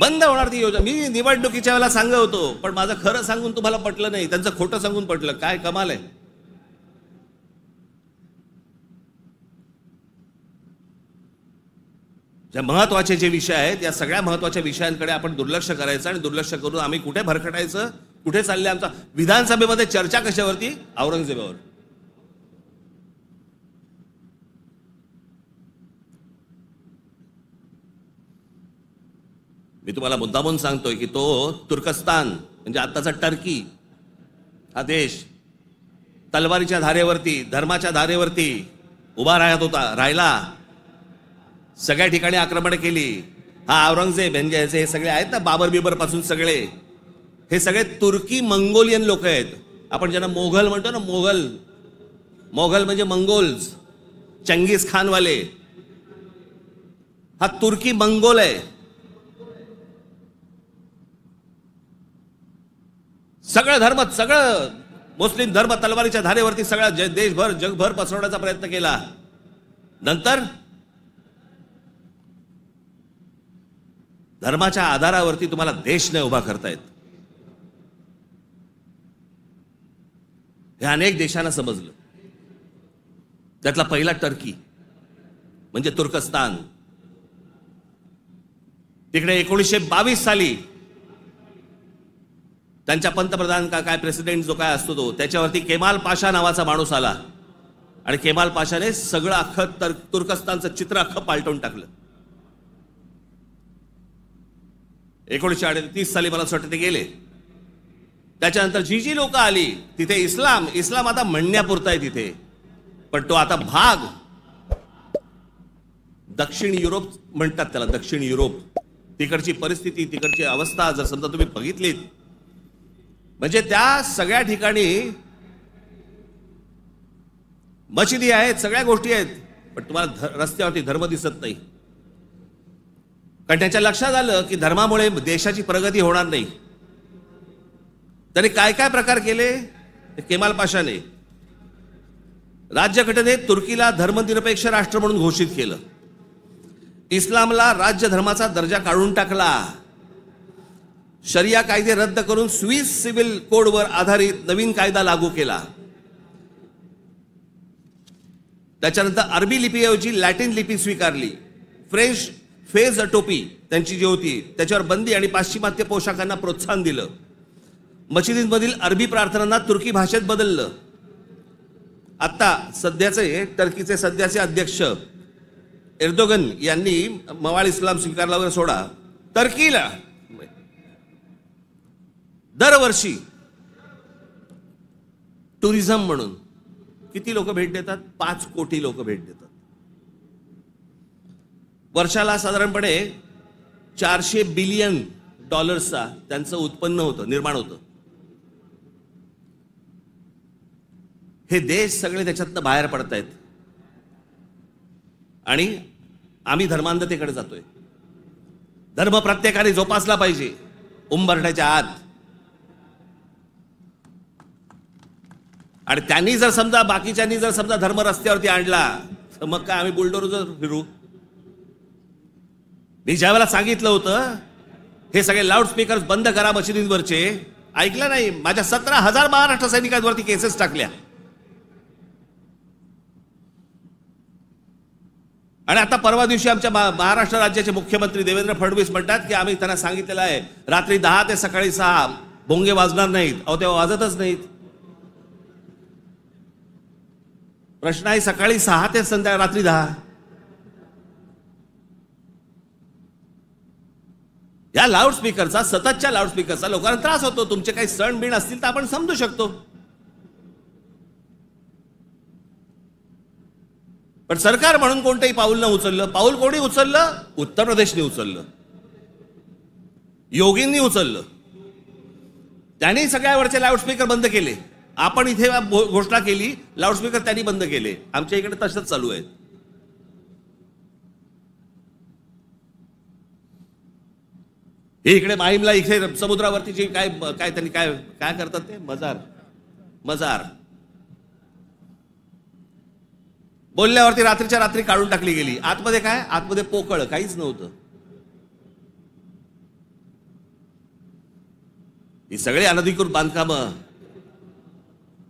बंद होणार ती योजना. मी निवडणुकीच्या वेळेला सांगत होतो, पण माझं खरं सांगून तुम्हाला पटलं नाही, त्यांचं खोटं सांगून पटलं. काय कमाल आहे. ज्या महत्वाचे जे विषय आहेत, या सगळ्या महत्वाच्या विषयांकडे आपण दुर्लक्ष करायचं आणि दुर्लक्ष करून आम्ही कुठे भरकटायचं, कुठे चालले आमचा. विधानसभेमध्ये चर्चा कशावरती, औरंगजेबावर. मी तुम्हाला मुद्दामून सांगतोय की तो तुर्कस्तान म्हणजे आताचा टर्की हा देश तलवारीच्या धारेवरती, धर्माच्या धारेवरती उभा राहिला. सगळ्या ठिकाणी आक्रमण केली. हा औरंगजेब म्हणजे हे सगळे आहेत ना, बाबर बिबर पासून सगळे, हे सगळे तुर्की मंगोलियन लोक आहेत. आपण ज्यांना मोघल म्हणतो ना, मोघल म्हणजे मंगोल्स, चंगीज खानवाले. हा तुर्की मंगोल आहे. सगळं धर्म, सगळं मुस्लिम धर्म तलवारीच्या धारेवरती सगळा देशभर जगभर पसरवण्याचा प्रयत्न केला. नंतर धर्माच्या आधारावरती तुम्हाला देश नाही उभा करतायत. हे अनेक देशांना समजलं. त्यातला पहिला टर्की म्हणजे तुर्कस्तान. तिकडे 1922 साली त्यांच्या पंतप्रधान काय प्रेसिडेंट जो काय असतो तो, त्याच्यावरती केमाल पाशा नावाचा माणूस आला आणि केमाल पाशाने सगळं अख्खं तुर्कस्तानचं चित्र अख्खं पालटवून टाकलं. 1938 साली मला असं वाटतं ते गेले. त्याच्यानंतर जी लोक आली तिथे इस्लाम आता म्हणण्यापुरता आहे तिथे, पण तो आता भाग दक्षिण युरोप म्हणतात त्याला, दक्षिण युरोप. तिकडची परिस्थिती, तिकडची अवस्था जर समजा तुम्ही बघितलीत, म्हणजे त्या सगळ्या ठिकाणी मशिदी आहेत, सगळ्या गोष्टी आहेत, पण तुम्हाला रस्त्यावरती धर्म दिसत नाही. कारण त्याच्या लक्षात आलं की धर्मामुळे देशाची प्रगती होणार नाही. त्यांनी काय काय प्रकार केले. केमाल पाशाने राज्यघटनेत तुर्कीला धर्मनिरपेक्ष राष्ट्र म्हणून घोषित केलं. इस्लामला राज्य धर्माचा दर्जा काढून टाकला. शरिया कायदे रद्द करून स्विस सिव्हिल कोडवर आधारित नवीन कायदा लागू केला. त्याच्यानंतर अरबी लिपीऐवजी लॅटिन लिपी स्वीकारली. फ्रेंच फेज टोपी त्यांची जी होती त्याच्यावर बंदी आणि पाश्चिमात्य पोशाखांना प्रोत्साहन दिलं. मशिदींमधील अरबी प्रार्थनांना तुर्की भाषेत बदललं. आता सध्याचे टर्कीचे सध्याचे अध्यक्ष एर्दोगन यांनी मवाळ इस्लाम स्वीकारला वगैरे सोडा, टर्कीला दरवर्षी टुरिझम म्हणून किती लोक भेट देतात? 5 कोटी लोक भेट देतात. वर्षाला साधारणपणे $400 बिलियन त्यांचं उत्पन्न होतं, निर्माण होतं. हे देश सगळे त्याच्यातनं बाहेर पडतायत आणि आम्ही धर्मांधतेकडे जातोय. धर्म प्रत्येकाने जोपासला पाहिजे उंबरठ्याच्या आत. आणि त्यांनी जर समजा बाकीच्यांनी जर समजा धर्म रस्त्यावरती आणला तर मग काय आम्ही बुलडोजर फिरू? मी ज्यावेळेला सांगितलं होतं हे सगळे लाऊडस्पीकर बंद करा मशिदींवरचे, ऐकलं नाही. माझ्या 17,000 महाराष्ट्र सैनिकांवरती केसेस टाकल्या. आणि आता परवा दिवशी आमच्या महाराष्ट्र राज्याचे मुख्यमंत्री देवेंद्र फडणवीस म्हणतात की आम्ही त्यांना सांगितलेलं आहे रात्री 10 ते सकाळी 6 भोंगे वाजणार नाहीत. अहो तेव्हा वाजतच नाहीत. प्रश्न आहे सकाळी 6 ते रात्री 10. या लाऊडस्पीकरचा, सततच्या लाऊडस्पीकरचा लोकांना त्रास होतो. तुमचे काही सण बिण असतील तर आपण समजू शकतो, पण सरकार म्हणून कोणतंही पाऊल न उचललं. पाऊल कोणी उचललं? उत्तर प्रदेशने उचललं, योगींनी उचललं. त्यांनी सगळ्यावरचे लाऊडस्पीकर बंद केले. आपण इथे घोषणा केली, लाऊडस्पीकर त्यांनी बंद केले. आमच्या इकडे तसंच चालू आहे. हे इकडे माहीमला इथे समुद्रावरती जे काय त्यांनी काय काय करतात ते मजार बोलल्यावरती रात्रीच्या रात्री काढून टाकली गेली. आतमध्ये काय? आतमध्ये पोकळ काहीच नव्हतं. ही सगळे अनधिकृत बांधकामं,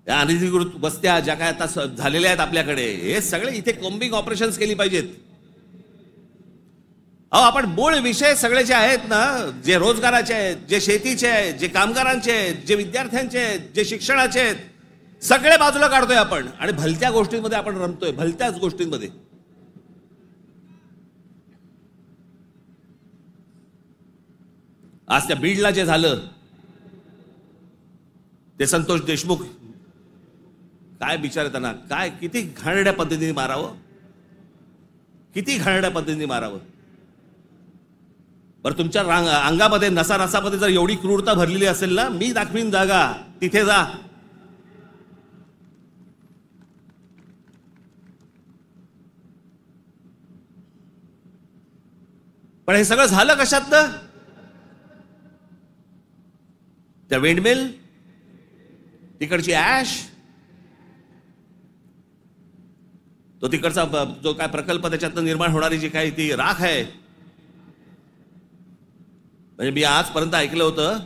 या अनधिकृत वस्त्या ज्या काय आता झालेल्या आहेत आपल्याकडे, हे सगळे इथे कॉम्बिंग ऑपरेशन्स केली पाहिजेत. अहो आपण मूळ विषय सगळे जे आहेत ना, जे रोजगाराचे आहेत, जे शेतीचे आहेत, जे कामगारांचे आहेत, जे विद्यार्थ्यांचे आहेत, जे शिक्षणाचे आहेत, सगळे बाजूला काढतोय आपण आणि भलत्या गोष्टींमध्ये आपण रमतोय. भलत्याच गोष्टींमध्ये. आज त्या बीडला जे झालं ते संतोष देशमुख, काय बिचारे, त्यांना काय किती घाणेरड्या पद्धतीने मारावं, किती घाणेरड्या पद्धतीने मारावं. बरं तुमच्या अंगामध्ये नसामध्ये जर एवढी क्रूरता भरलेली असेल ना, मी दाखवीन जागा, तिथे जा. पण हे सगळं झालं कशातनं? त्या विंडमिल, तिकडची ऍश, तो तिकडचा जो काय प्रकल्प, त्याच्यातनं निर्माण होणारी जी काही ती राख आहे. म्हणजे मी आजपर्यंत ऐकलं होतं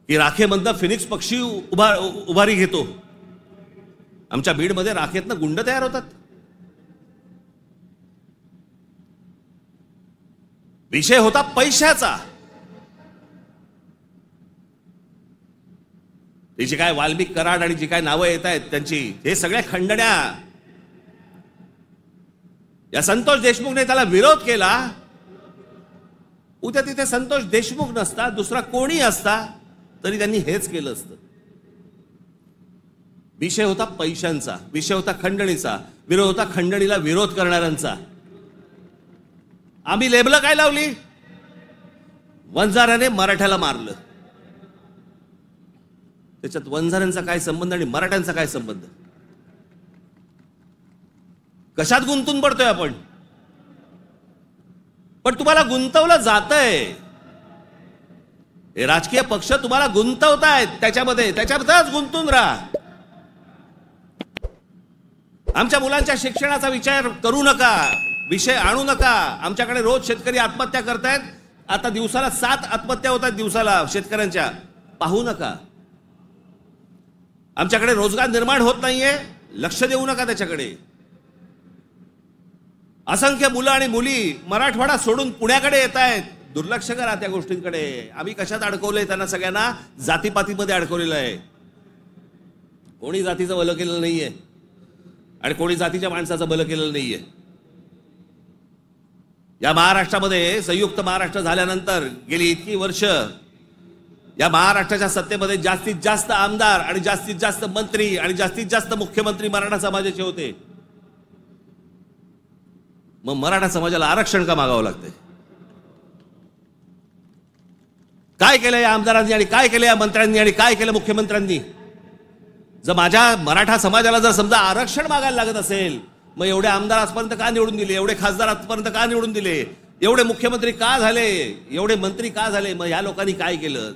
की राखेमधनं फिनिक्स पक्षी उभारी घेतो. आमच्या बीडमध्ये राखेतनं गुंड तयार होतात. विषय होता पैशाचा. ती जी काय वाल्मिक कराड आणि जी काय नावं येत आहेत त्यांची, हे सगळ्या खंडण्या, या संतोष देशमुखने त्याला विरोध केला. उद्या तिथे संतोष देशमुख नसता, दुसरा कोणी असता तरी त्यांनी हेच केलं असतं. विषय होता पैशांचा, विषय होता खंडणीचा, विरोध होता खंडणीला विरोध करणाऱ्यांचा. आम्ही लेबलं काय लावली? वंजाऱ्याने मराठ्याला मारलं. त्याच्यात वंजाऱ्यांचा काय संबंध आणि मराठ्यांचा काय संबंध? कशात गुंतून पडतोय आपण? पण तुम्हाला गुंतवलं जातंय. हे राजकीय पक्ष तुम्हाला गुंतवतायत त्याच्याबद्दलच गुंतून राहा. आमच्या मुलांच्या शिक्षणाचा विचार करू नका, विषय आणू नका. आमच्याकडे रोज शेतकरी आत्महत्या करतायत. आता दिवसाला 7 आत्महत्या होतात दिवसाला शेतकऱ्यांच्या. पाहू नका. आमच्याकडे रोजगार निर्माण होत नाहीये, लक्ष देऊ नका त्याच्याकडे. असंख्य मुलं आणि मुली मराठवाडा सोडून पुण्याकडे येत आहेत. दुर्लक्ष करा त्या गोष्टींकडे. आम्ही कशात अडकवलंय त्यांना? सगळ्यांना जातीपातीमध्ये अडकवलेलं आहे. कोणी जातीचं भलं केलेलं नाहीये आणि कोणी जातीच्या माणसाचं भलं केलेलं नाहीये. या महाराष्ट्रामध्ये संयुक्त महाराष्ट्र झाल्यानंतर गेली इतकी वर्ष या महाराष्ट्राच्या सत्तेमध्ये जास्तीत जास्त आमदार आणि जास्तीत जास्त मंत्री आणि जास्तीत जास्त मुख्यमंत्री मराठा समाजाचे होते. मग मराठा समाजाला आरक्षण का मागावं लागतंय? काय केलं या आमदारांनी आणि काय केलं या मंत्र्यांनी आणि काय केलं मुख्यमंत्र्यांनी? जर माझ्या मराठा समाजाला जर समजा आरक्षण मागायला लागत असेल, मग एवढे आमदार आजपर्यंत का निवडून दिले? एवढे खासदार आजपर्यंत का निवडून दिले? एवढे मुख्यमंत्री का झाले? एवढे मंत्री का झाले? मग या लोकांनी काय केलं?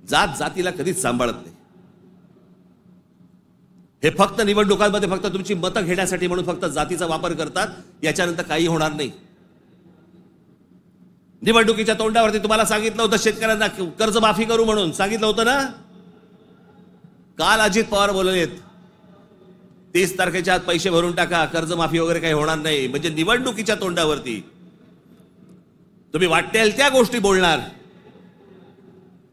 जात जातीला कधीच सांभाळत नाही. हे फक्त निवडणुकांमध्ये फक्त तुमची मतं घेण्यासाठी म्हणून फक्त जातीचा वापर करतात. याच्यानंतर काही होणार नाही. निवडणुकीच्या तोंडावरती तुम्हाला सांगितलं होतं शेतकऱ्यांना कर्जमाफी करू म्हणून सांगितलं होतं ना. काल अजित पवार बोललेत 30 तारखेच्या आत पैसे भरून टाका, कर्जमाफी वगैरे काही होणार नाही. म्हणजे निवडणुकीच्या तोंडावरती तुम्ही वाटेल त्या गोष्टी बोलणार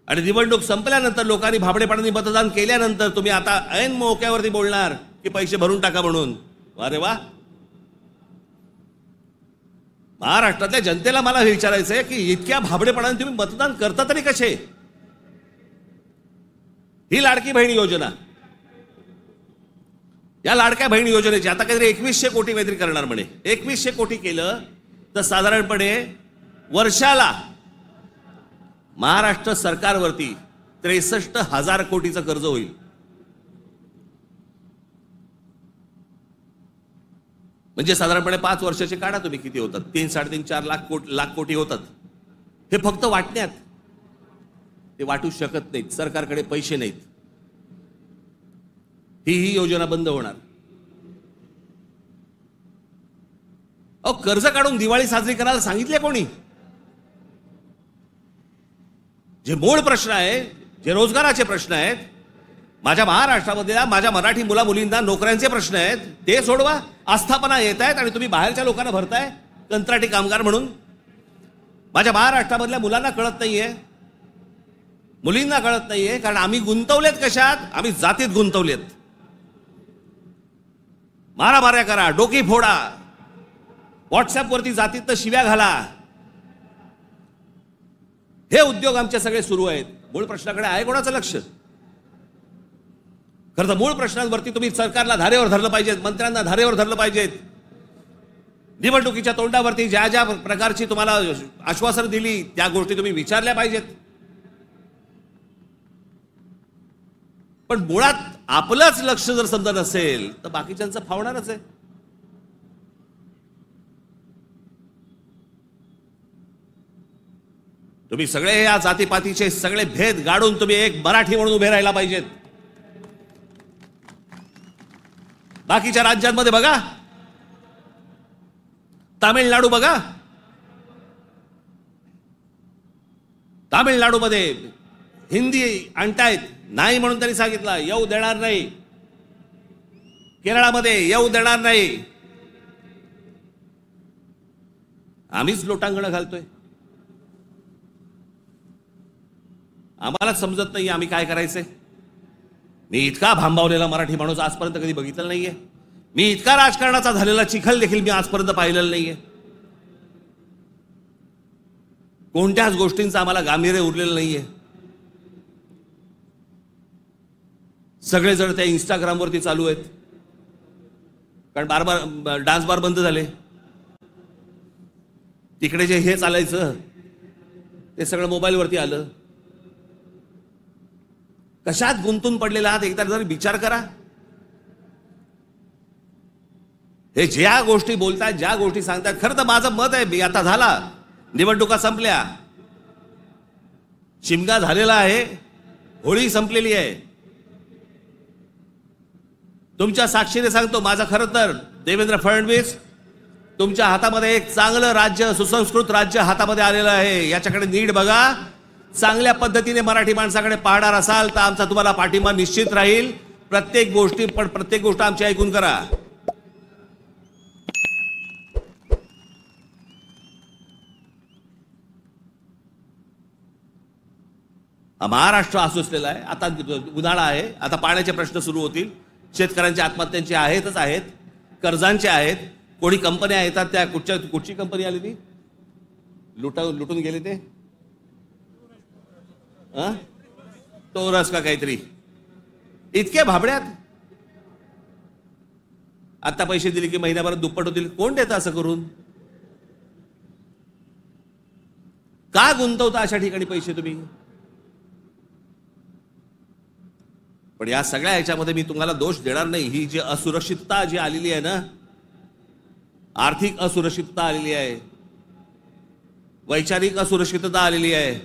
आणि निवडणूक संपल्यानंतर लोकांनी भाबडेपणाने मतदान केल्यानंतर तुम्ही आता ऐन मोक्यावरती बोलणार की पैसे भरून टाका म्हणून. अरे वा. महाराष्ट्रातल्या जनतेला मला हे विचारायचं आहे की इतक्या भाबडेपणाने तुम्ही मतदान करता तरी कसे. ही लाडकी बहीण योजना, या लाडक्या बहीण योजनेची आता काहीतरी 2100 कोटी काहीतरी करणार म्हणे. 2100 कोटी केलं तर साधारणपणे वर्षाला महाराष्ट्र सरकारवरती 63,000 कोटीचं कर्ज होईल. म्हणजे साधारणपणे 5 वर्षाचे काढा तुम्ही किती होतात. 3-3.5-4 लाख कोटी होतात. हे फक्त वाटण्यात. ते वाटू शकत नाहीत, सरकारकडे पैसे नाहीत. ही योजना बंद होणार. अहो कर्ज काढून दिवाळी साजरी करायला सांगितले कोणी. जे मूळ प्रश्न आहे, जे रोजगाराचे प्रश्न आहेत, माझ्या महाराष्ट्रामधल्या माझ्या मराठी मुला मुलींना नोकऱ्यांचे प्रश्न आहेत, ते सोडवा. आस्थापना येत आहेत आणि तुम्ही बाहेरच्या लोकांना भरताय कंत्राटी कामगार म्हणून. माझ्या महाराष्ट्रामधल्या मुलांना कळत नाहीये, मुलींना कळत नाहीये. कारण आम्ही गुंतवलेत कशात. आम्ही जातीत गुंतवलेत. मारामाऱ्या करा, डोकी फोडा, व्हॉट्सअपवरती जातीत शिव्या घाला, हे उद्योग आमचे सगळे सुरू आहेत. मूळ प्रश्नाकडे आहे कोणाचं लक्ष. खरं तर मूळ प्रश्नांवरती तुम्ही सरकारला धारेवर धरलं पाहिजेत, मंत्र्यांना धारेवर धरलं पाहिजेत. निवडणुकीच्या तोंडावरती ज्या ज्या प्रकारची तुम्हाला आश्वासन दिली त्या गोष्टी तुम्ही विचारल्या पाहिजेत. पण मुळात आपलंच लक्ष जर समजा नसेल तर बाकीच्यांचं फावणारच आहे. तुम्ही सगळे या जातीपातीचे सगळे भेद गाडून तुम्ही एक मराठी म्हणून उभे राहायला पाहिजेत. बाकीच्या राज्यांमध्ये बघा, तामिळनाडू बघा, तामिळनाडूमध्ये हिंदी आणतायत नाही म्हणून त्यांनी सांगितलं येऊ देणार नाही. केरळामध्ये येऊ देणार नाही. आम्हीच लोटांगण घालतोय. आम्हालाच समजत नाही आम्ही काय करायचंय. मी इतका भांबावलेला मराठी माणूस आजपर्यंत कधी बघितलं नाहीये. मी इतका राजकारणाचा झालेला चिखल देखील मी आजपर्यंत पाहिलेला नाहीये. कोणत्याच गोष्टींचं आम्हाला गांभीर्य उरलेलं नाहीये. सगळेजण त्या इंस्टाग्रामवरती चालू आहेत. कारण डान्स बार बंद झाले. तिकडे जे हे चालायचं ते सगळं मोबाईलवरती आलं. कशात गुंतून पडलेला आहात एकदा जरी विचार करा. हे ज्या गोष्टी बोलतात, ज्या गोष्टी सांगतात, खरं तर माझं मत आहे, मी आता झाला निवडणुका संपल्या, शिमगा झालेला आहे, होळी संपलेली आहे. तुमच्या साक्षीने सांगतो, माझं खरं तर देवेंद्र फडणवीस तुमच्या हातामध्ये एक चांगलं राज्य, सुसंस्कृत राज्य हातामध्ये आलेलं आहे. याच्याकडे नीट बघा. चांगल्या पद्धतीने मराठी माणसाकडे पाहणार असाल तर आमचा तुम्हाला पाठिंबा निश्चित राहील. प्रत्येक गोष्ट आमची ऐकून करा. महाराष्ट्र आसुसलेला आहे. आता उन्हाळा आहे, आता पाण्याचे प्रश्न सुरू होतील. शेतकऱ्यांच्या आत्महत्यांचे आहेतच आहेत, कर्जांचे आहेत. कोणी कंपन्या येतात, त्या कुठची कंपनी आली ती लुटून गेले ते टोरस का काहीतरी. इतके भाबड्यात. आता पैसे दिले की महिन्याभरात दुप्पट होतील. कोण देतं असं करून. का गुंतवता अशा ठिकाणी पैसे तुम्ही. पण या सगळ्या ह्याच्यामध्ये मी तुम्हाला दोष देणार नाही. ही जी असुरक्षितता जी आलेली आहे ना, आर्थिक असुरक्षितता आलेली आहे, वैचारिक असुरक्षितता आलेली आहे,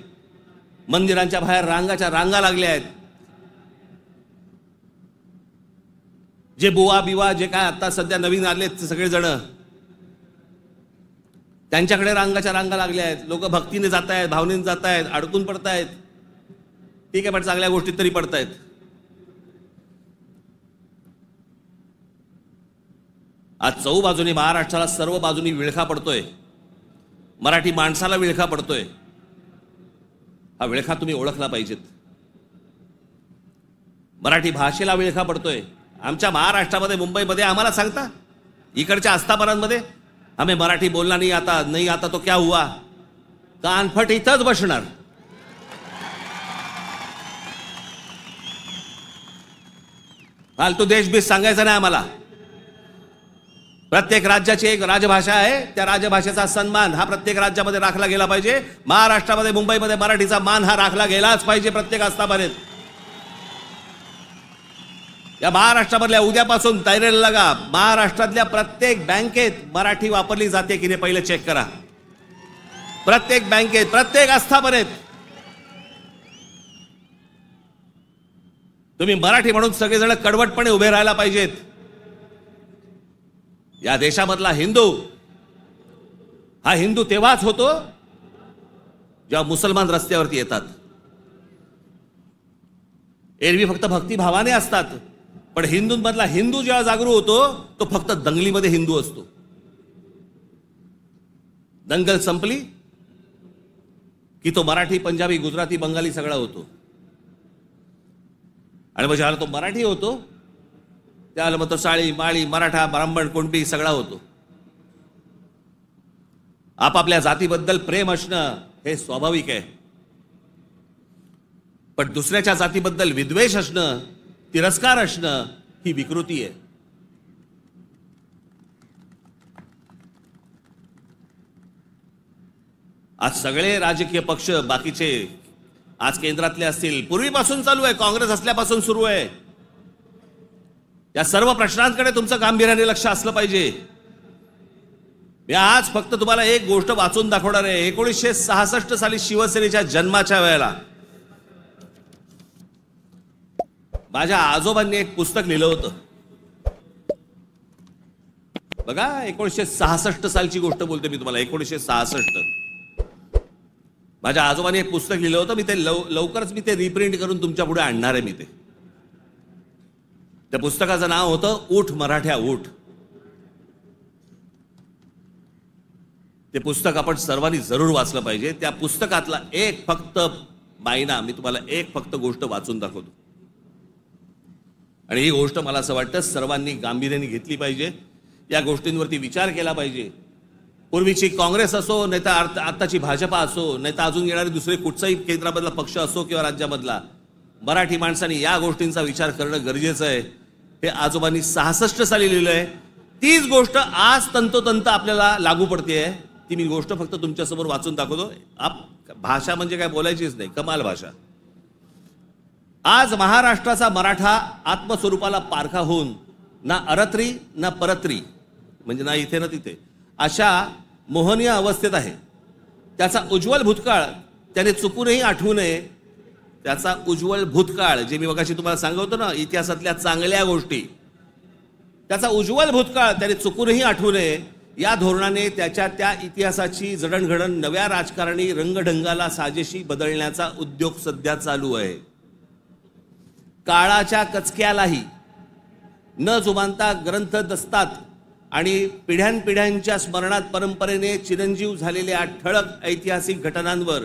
मंदिरांच्या बाहेर रांगाच्या रांगा लागल्या आहेत. जे बुवा बिवा जे काय आता सध्या नवीन आलेत सगळेजण, त्यांच्याकडे रांगाच्या रांगा लागल्या आहेत. लोक भक्तीने जात आहेत, भावनेने जात आहेत, अडकून पडतायत. ठीक आहे, पण चांगल्या गोष्टीत तरी पडतायत. आज चहूबाजूनी महाराष्ट्राला सर्व बाजूनी विळखा पडतोय. मराठी माणसाला विळखा पडतोय. हा विळखा तुम्ही ओळखला पाहिजेत. मराठी भाषेला विळखा पडतोय. आमच्या महाराष्ट्रामध्ये, मुंबईमध्ये आम्हाला सांगता, इकडच्या आस्थापनांमध्ये हमें मराठी बोलना नहीं आता तो क्या हुआ, कानफट इथंच बसणार. फालतू देशबीज सांगायचं नाही आम्हाला. प्रत्येक राज्याची एक राजभाषा आहे. त्या राजभाषेचा सन्मान हा प्रत्येक राज्यामध्ये राखला गेला पाहिजे. महाराष्ट्रामध्ये, मुंबईमध्ये मराठीचा मान हा राखला गेलाच पाहिजे प्रत्येक आस्थापनेत. या महाराष्ट्रामधल्या उद्यापासून तयारीला लागा. महाराष्ट्रातल्या प्रत्येक बँकेत मराठी वापरली जाते की नाही पहिले चेक करा. प्रत्येक बँकेत, प्रत्येक आस्थापनेत तुम्ही मराठी म्हणून सगळेजण कडवटपणे उभे राहायला पाहिजेत. या देशामधला हिंदू हा हिंदू तेव्हाच होतो जेव्हा मुसलमान रस्त्यावरती येतात. एरवी फक्त भक्तिभावाने असतात, पण हिंदूंमधला हिंदू जेव्हा जागरूक होतो तो फक्त दंगलीमध्ये हिंदू असतो. दंगल संपली की तो मराठी, पंजाबी, गुजराती, बंगाली सगळा होतो. आणि मग ज्याला तो मराठी होतो त्याला मग तो साळी, माळी, मराठा, ब्राह्मण, कुणबी सगळा होतो. आपापल्या जातीबद्दल प्रेम असणं हे स्वाभाविक आहे, पण दुसऱ्याच्या जातीबद्दल विद्वेष असणं, तिरस्कार असणं ही विकृती आहे. आज सगळे राजकीय पक्ष बाकीचे आज केंद्रातले असतील, पूर्वीपासून चालू आहे, काँग्रेस असल्यापासून सुरू आहे. या सर्व प्रश्नांकडे तुमचं गांभीर्याने लक्ष असलं पाहिजे. मी आज फक्त तुम्हाला एक गोष्ट वाचून दाखवणार आहे. 1966 साली शिवसेनेच्या जन्माच्या वेळेला माझ्या आजोबांनी एक पुस्तक लिहिलं होतं. बघा, 1966 सालची गोष्ट बोलते मी तुम्हाला. 1966 माझ्या आजोबांनी एक पुस्तक लिहिलं होतं. मी ते लवकरच मी ते रिप्रिंट करून तुमच्या पुढे आणणार आहे. मी ते त्या पुस्तकाचं नाव होतं ऊठ मराठ्या ऊठ. ते पुस्तक आपण सर्वांनी जरूर वाचलं पाहिजे. त्या पुस्तकातला एक फक्त मायना मी तुम्हाला एक फक्त गोष्ट वाचून दाखवतो, आणि ही गोष्ट मला असं वाटतं सर्वांनी गांभीर्याने घेतली पाहिजे. या गोष्टींवरती विचार केला पाहिजे. पूर्वीची काँग्रेस असो, नाही तर आताची भाजपा असो, नाही तर अजून येणारे दुसरे कुठचाही केंद्रामधला पक्ष असो किंवा राज्यामधला, मराठी माणसांनी या गोष्टींचा विचार करणं गरजेचं आहे. हे आजोबांनी 66 साली लिहिलंय. तीच गोष्ट आज तंतोतंत आपल्याला लागू पडते. ती मी गोष्ट फक्त तुमच्यासमोर वाचून दाखवतो. भाषा म्हणजे काय बोलायचीच नाही, कमाल भाषा. आज महाराष्ट्राचा मराठा आत्मस्वरूपाला पारखा होऊन ना अरत्री ना परत्री, म्हणजे ना इथे ना तिथे, अशा मोहनीय अवस्थेत आहे. त्याचा उज्ज्वल भूतकाळ त्याने चुकूनही आठवू नये. त्याचा उज्ज्वल भूतकाळ, जे मी मगाशी तुम्हाला सांगतो ना, इतिहासातल्या चांगल्या गोष्टी, त्याचा उज्ज्वल भूतकाळ त्याने चुकूनही आठवू नये. या धोरणाने त्याच्या त्या इतिहासाची जडणघडण नव्या राजकारणी रंगढंगाला साजेशी बदलण्याचा उद्योग सध्या चालू आहे. काळाच्या कचक्यालाही न जुमानता ग्रंथ दसतात आणि पिढ्यानपिढ्यांच्या स्मरणात परंपरेने चिरंजीव झालेल्या ठळक ऐतिहासिक घटनांवर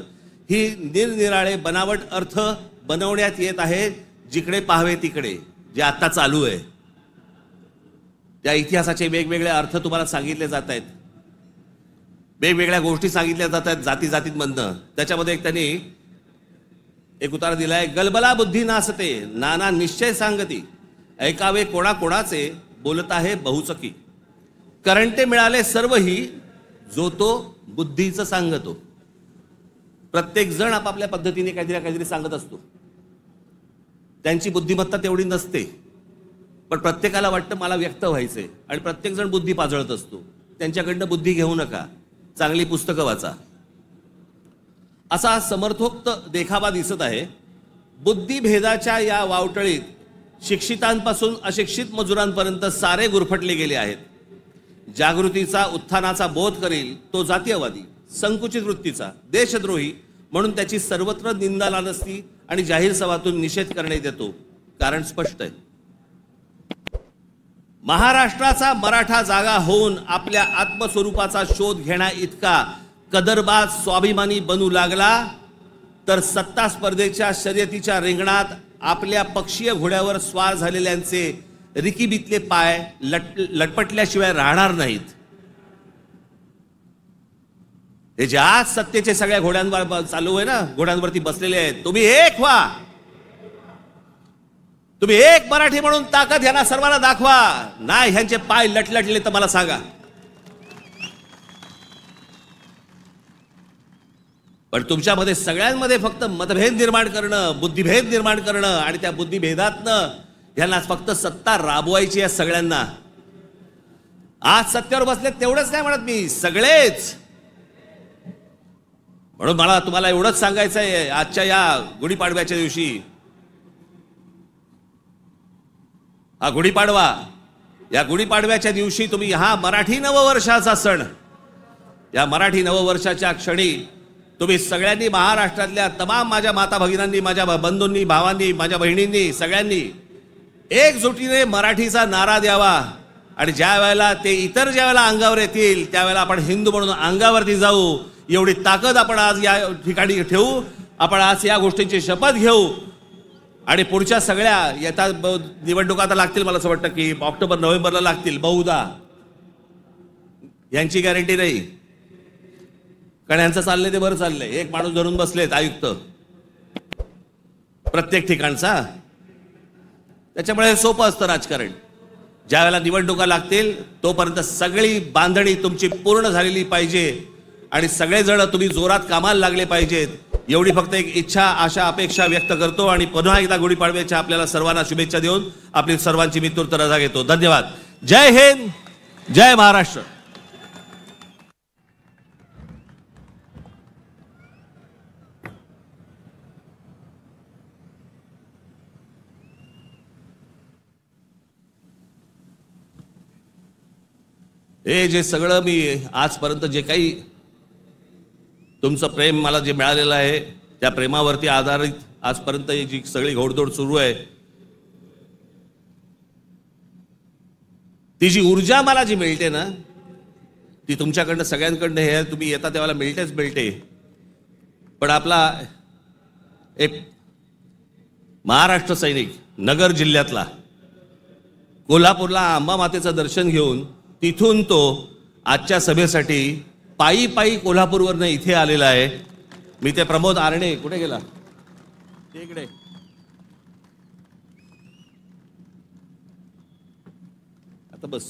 ही निरनिराळे बनावट अर्थ बनवण्यात येत आहेत. जिकडे पाहावे तिकडे जे आता चालू आहे, त्या इतिहासाचे वेगवेगळे अर्थ तुम्हाला सांगितले जात आहेत. वेगवेगळ्या गोष्टी सांगितल्या जात आहेत जाती जातींमधनं. त्याच्यामध्ये एक त्यांनी एक उतारा दिलाय. गलबला बुद्धी नासते, नाना निश्चय सांगती, ऐकावे कोणाकोणाचे, बोलत आहे बहुचकी, करंटे मिळाले सर्वही, जो तो बुद्धीचं सांगतो. प्रत्येक जण आपापल्या पद्धतीने काहीतरी सांगत असतो. त्यांची बुद्धिमत्ता तेवढी नसते, पण प्रत्येकाला वाटतं मला व्यक्त व्हायचंय, आणि प्रत्येक जण बुद्धी पाजळत असतो. त्यांच्याकडनं बुद्धी घेऊ नका, चांगली पुस्तकं वाचा. असा समर्थोक्त देखावा दिसत आहे. बुद्धिभेदाच्या या वावटळीत शिक्षितांपासून अशिक्षित मजुरांपर्यंत सारे गुरफटले गेले आहेत. जागृतीचा उत्थानाचा बोध करील तो जातीयवादी, संकुचित वृत्तीचा, देशद्रोही म्हणून त्याची सर्वत्र निंदा लानस्ती आणि जाहीर सभातून निषेध करण्यात येतो. कारण स्पष्ट आहे. महाराष्ट्राचा मराठा जागा होऊन आपल्या आत्मस्वरूपाचा शोध घेण्या इतका कदरबाज स्वाभिमानी बनू लागला तर सत्ता स्पर्धेच्या शर्यतीच्या रिंगणात आपल्या पक्षीय घोड्यावर स्वार झालेल्यांचे रिकीबितले पाय लटपटल्याशिवाय राहणार नाहीत. हे जे आज सत्तेचे सगळ्या घोड्यांवर चालू आहे ना, घोड्यांवरती बसलेले आहेत, तुम्ही एक व्हा. तुम्ही एक मराठी म्हणून ताकद ह्यांना सर्वांना दाखवा. नाही ह्यांचे पाय लटलटले तर मला सांगा. पण तुमच्यामध्ये सगळ्यांमध्ये फक्त मतभेद निर्माण करणं, बुद्धिभेद निर्माण करणं आणि त्या बुद्धिभेदातनं ह्यांना फक्त सत्ता राबवायची आहे सगळ्यांना. आज सत्तेवर बसले तेवढंच नाही म्हणत मी, सगळेच. म्हणून मला तुम्हाला एवढंच सांगायचं आहे, आजच्या या गुढीपाडव्याच्या दिवशी, हा गुढीपाडवा, या गुढीपाडव्याच्या दिवशी तुम्ही हा मराठी नववर्षाचा सण, या मराठी नववर्षाच्या क्षणी तुम्ही सगळ्यांनी, महाराष्ट्रातल्या तमाम माझ्या माता भगिनींनी, माझ्या बंधूंनी, भावांनी, माझ्या बहिणींनी, सगळ्यांनी एकजुटीने मराठीचा नारा द्यावा. आणि ज्या वेळेला ते इतर ज्या वेळेला अंगावर येतील त्यावेळेला आपण हिंदू म्हणून अंगावरती जाऊ. एवढी ताकद आपण आज या ठिकाणी ठेवू. आपण आज या गोष्टींची शपथ घेऊ. आणि पुढच्या सगळ्या येतात निवडणुका आता लागतील, मला असं वाटतं की ऑक्टोबर नोव्हेंबरला लागतील बहुधा, यांची गॅरंटी नाही. कारण यांचं चाललंय ते बरं चाललंय. एक माणूस धरून बसलेत आयुक्त प्रत्येक ठिकाणचा. त्याच्यामुळे सोपं असतं राजकारण. ज्या वेळेला निवडणुका लागतील तोपर्यंत सगळी बांधणी तुमची पूर्ण झालेली पाहिजे आणि सगळेजण तुम्ही जोरात कामाला लागले पाहिजेत. एवढी फक्त एक इच्छा, आशा, अपेक्षा व्यक्त करतो आणि पुन्हा एकदा गुढीपाडव्याच्या आपल्याला सर्वांना शुभेच्छा देऊन आपली सर्वांची मी तूर्त रजा घेतो. धन्यवाद. जय हिंद, जय महाराष्ट्र. हे जे सगळं मी आजपर्यंत जे काही तुमचं प्रेम मला जे मिळालेलं आहे त्या प्रेमावरती आधारित आजपर्यंत जी सगळी घोडदौड सुरू आहे, ती जी ऊर्जा मला जी मिळते ना, ती तुमच्याकडनं सगळ्यांकडनं हे तुम्ही येता तेव्हा मिळते. पण आपला एक महाराष्ट्र सैनिक नगर जिल्ह्यातला कोल्हापूरला अंबा मातेचं दर्शन घेऊन तिथून तो आजच्या सभेसाठी पायी पायी कोल्हापूरवरनं इथे आलेला आहे. मी ते प्रमोद आरणे, कुठे गेला इकडे, आता बस,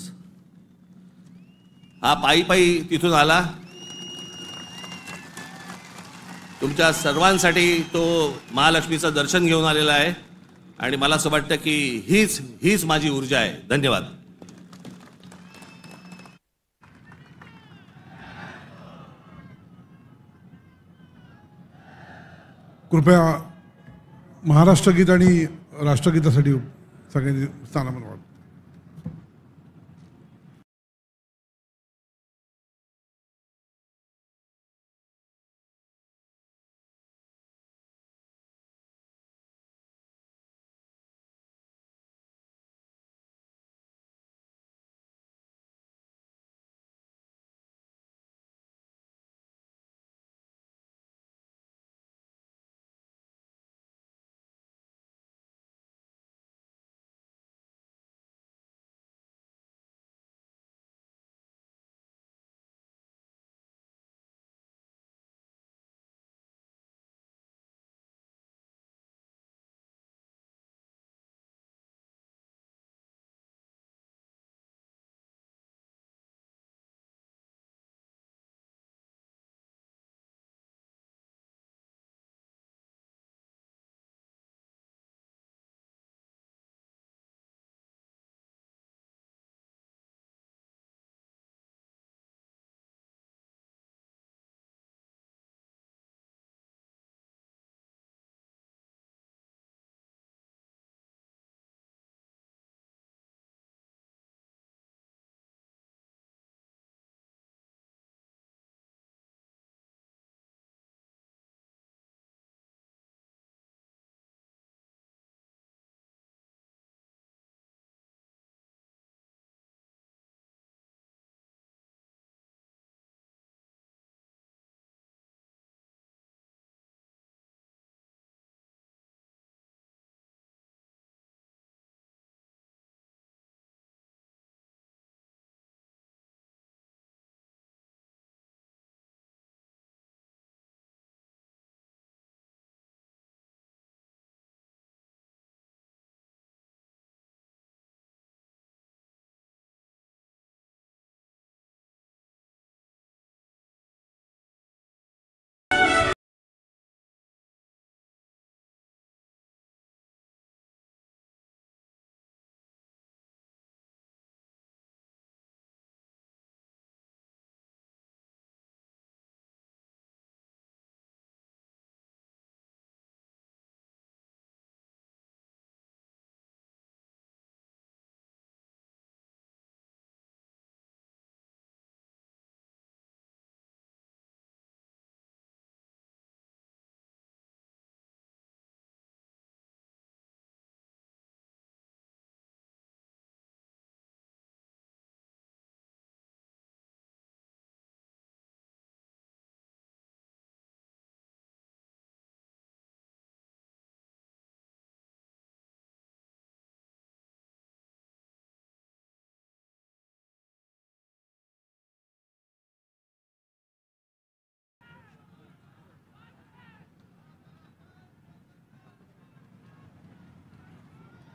हा पायी पायी तिथून आला. तुमच्या सर्वांसाठी तो महालक्ष्मीचं दर्शन घेऊन आलेला आहे आणि मला असं वाटतं की हीच माझी ऊर्जा आहे. धन्यवाद. कृपया महाराष्ट्र गीत आणि राष्ट्रगीतासाठी सगळ्यांनी स्थानापन्न व्हावं.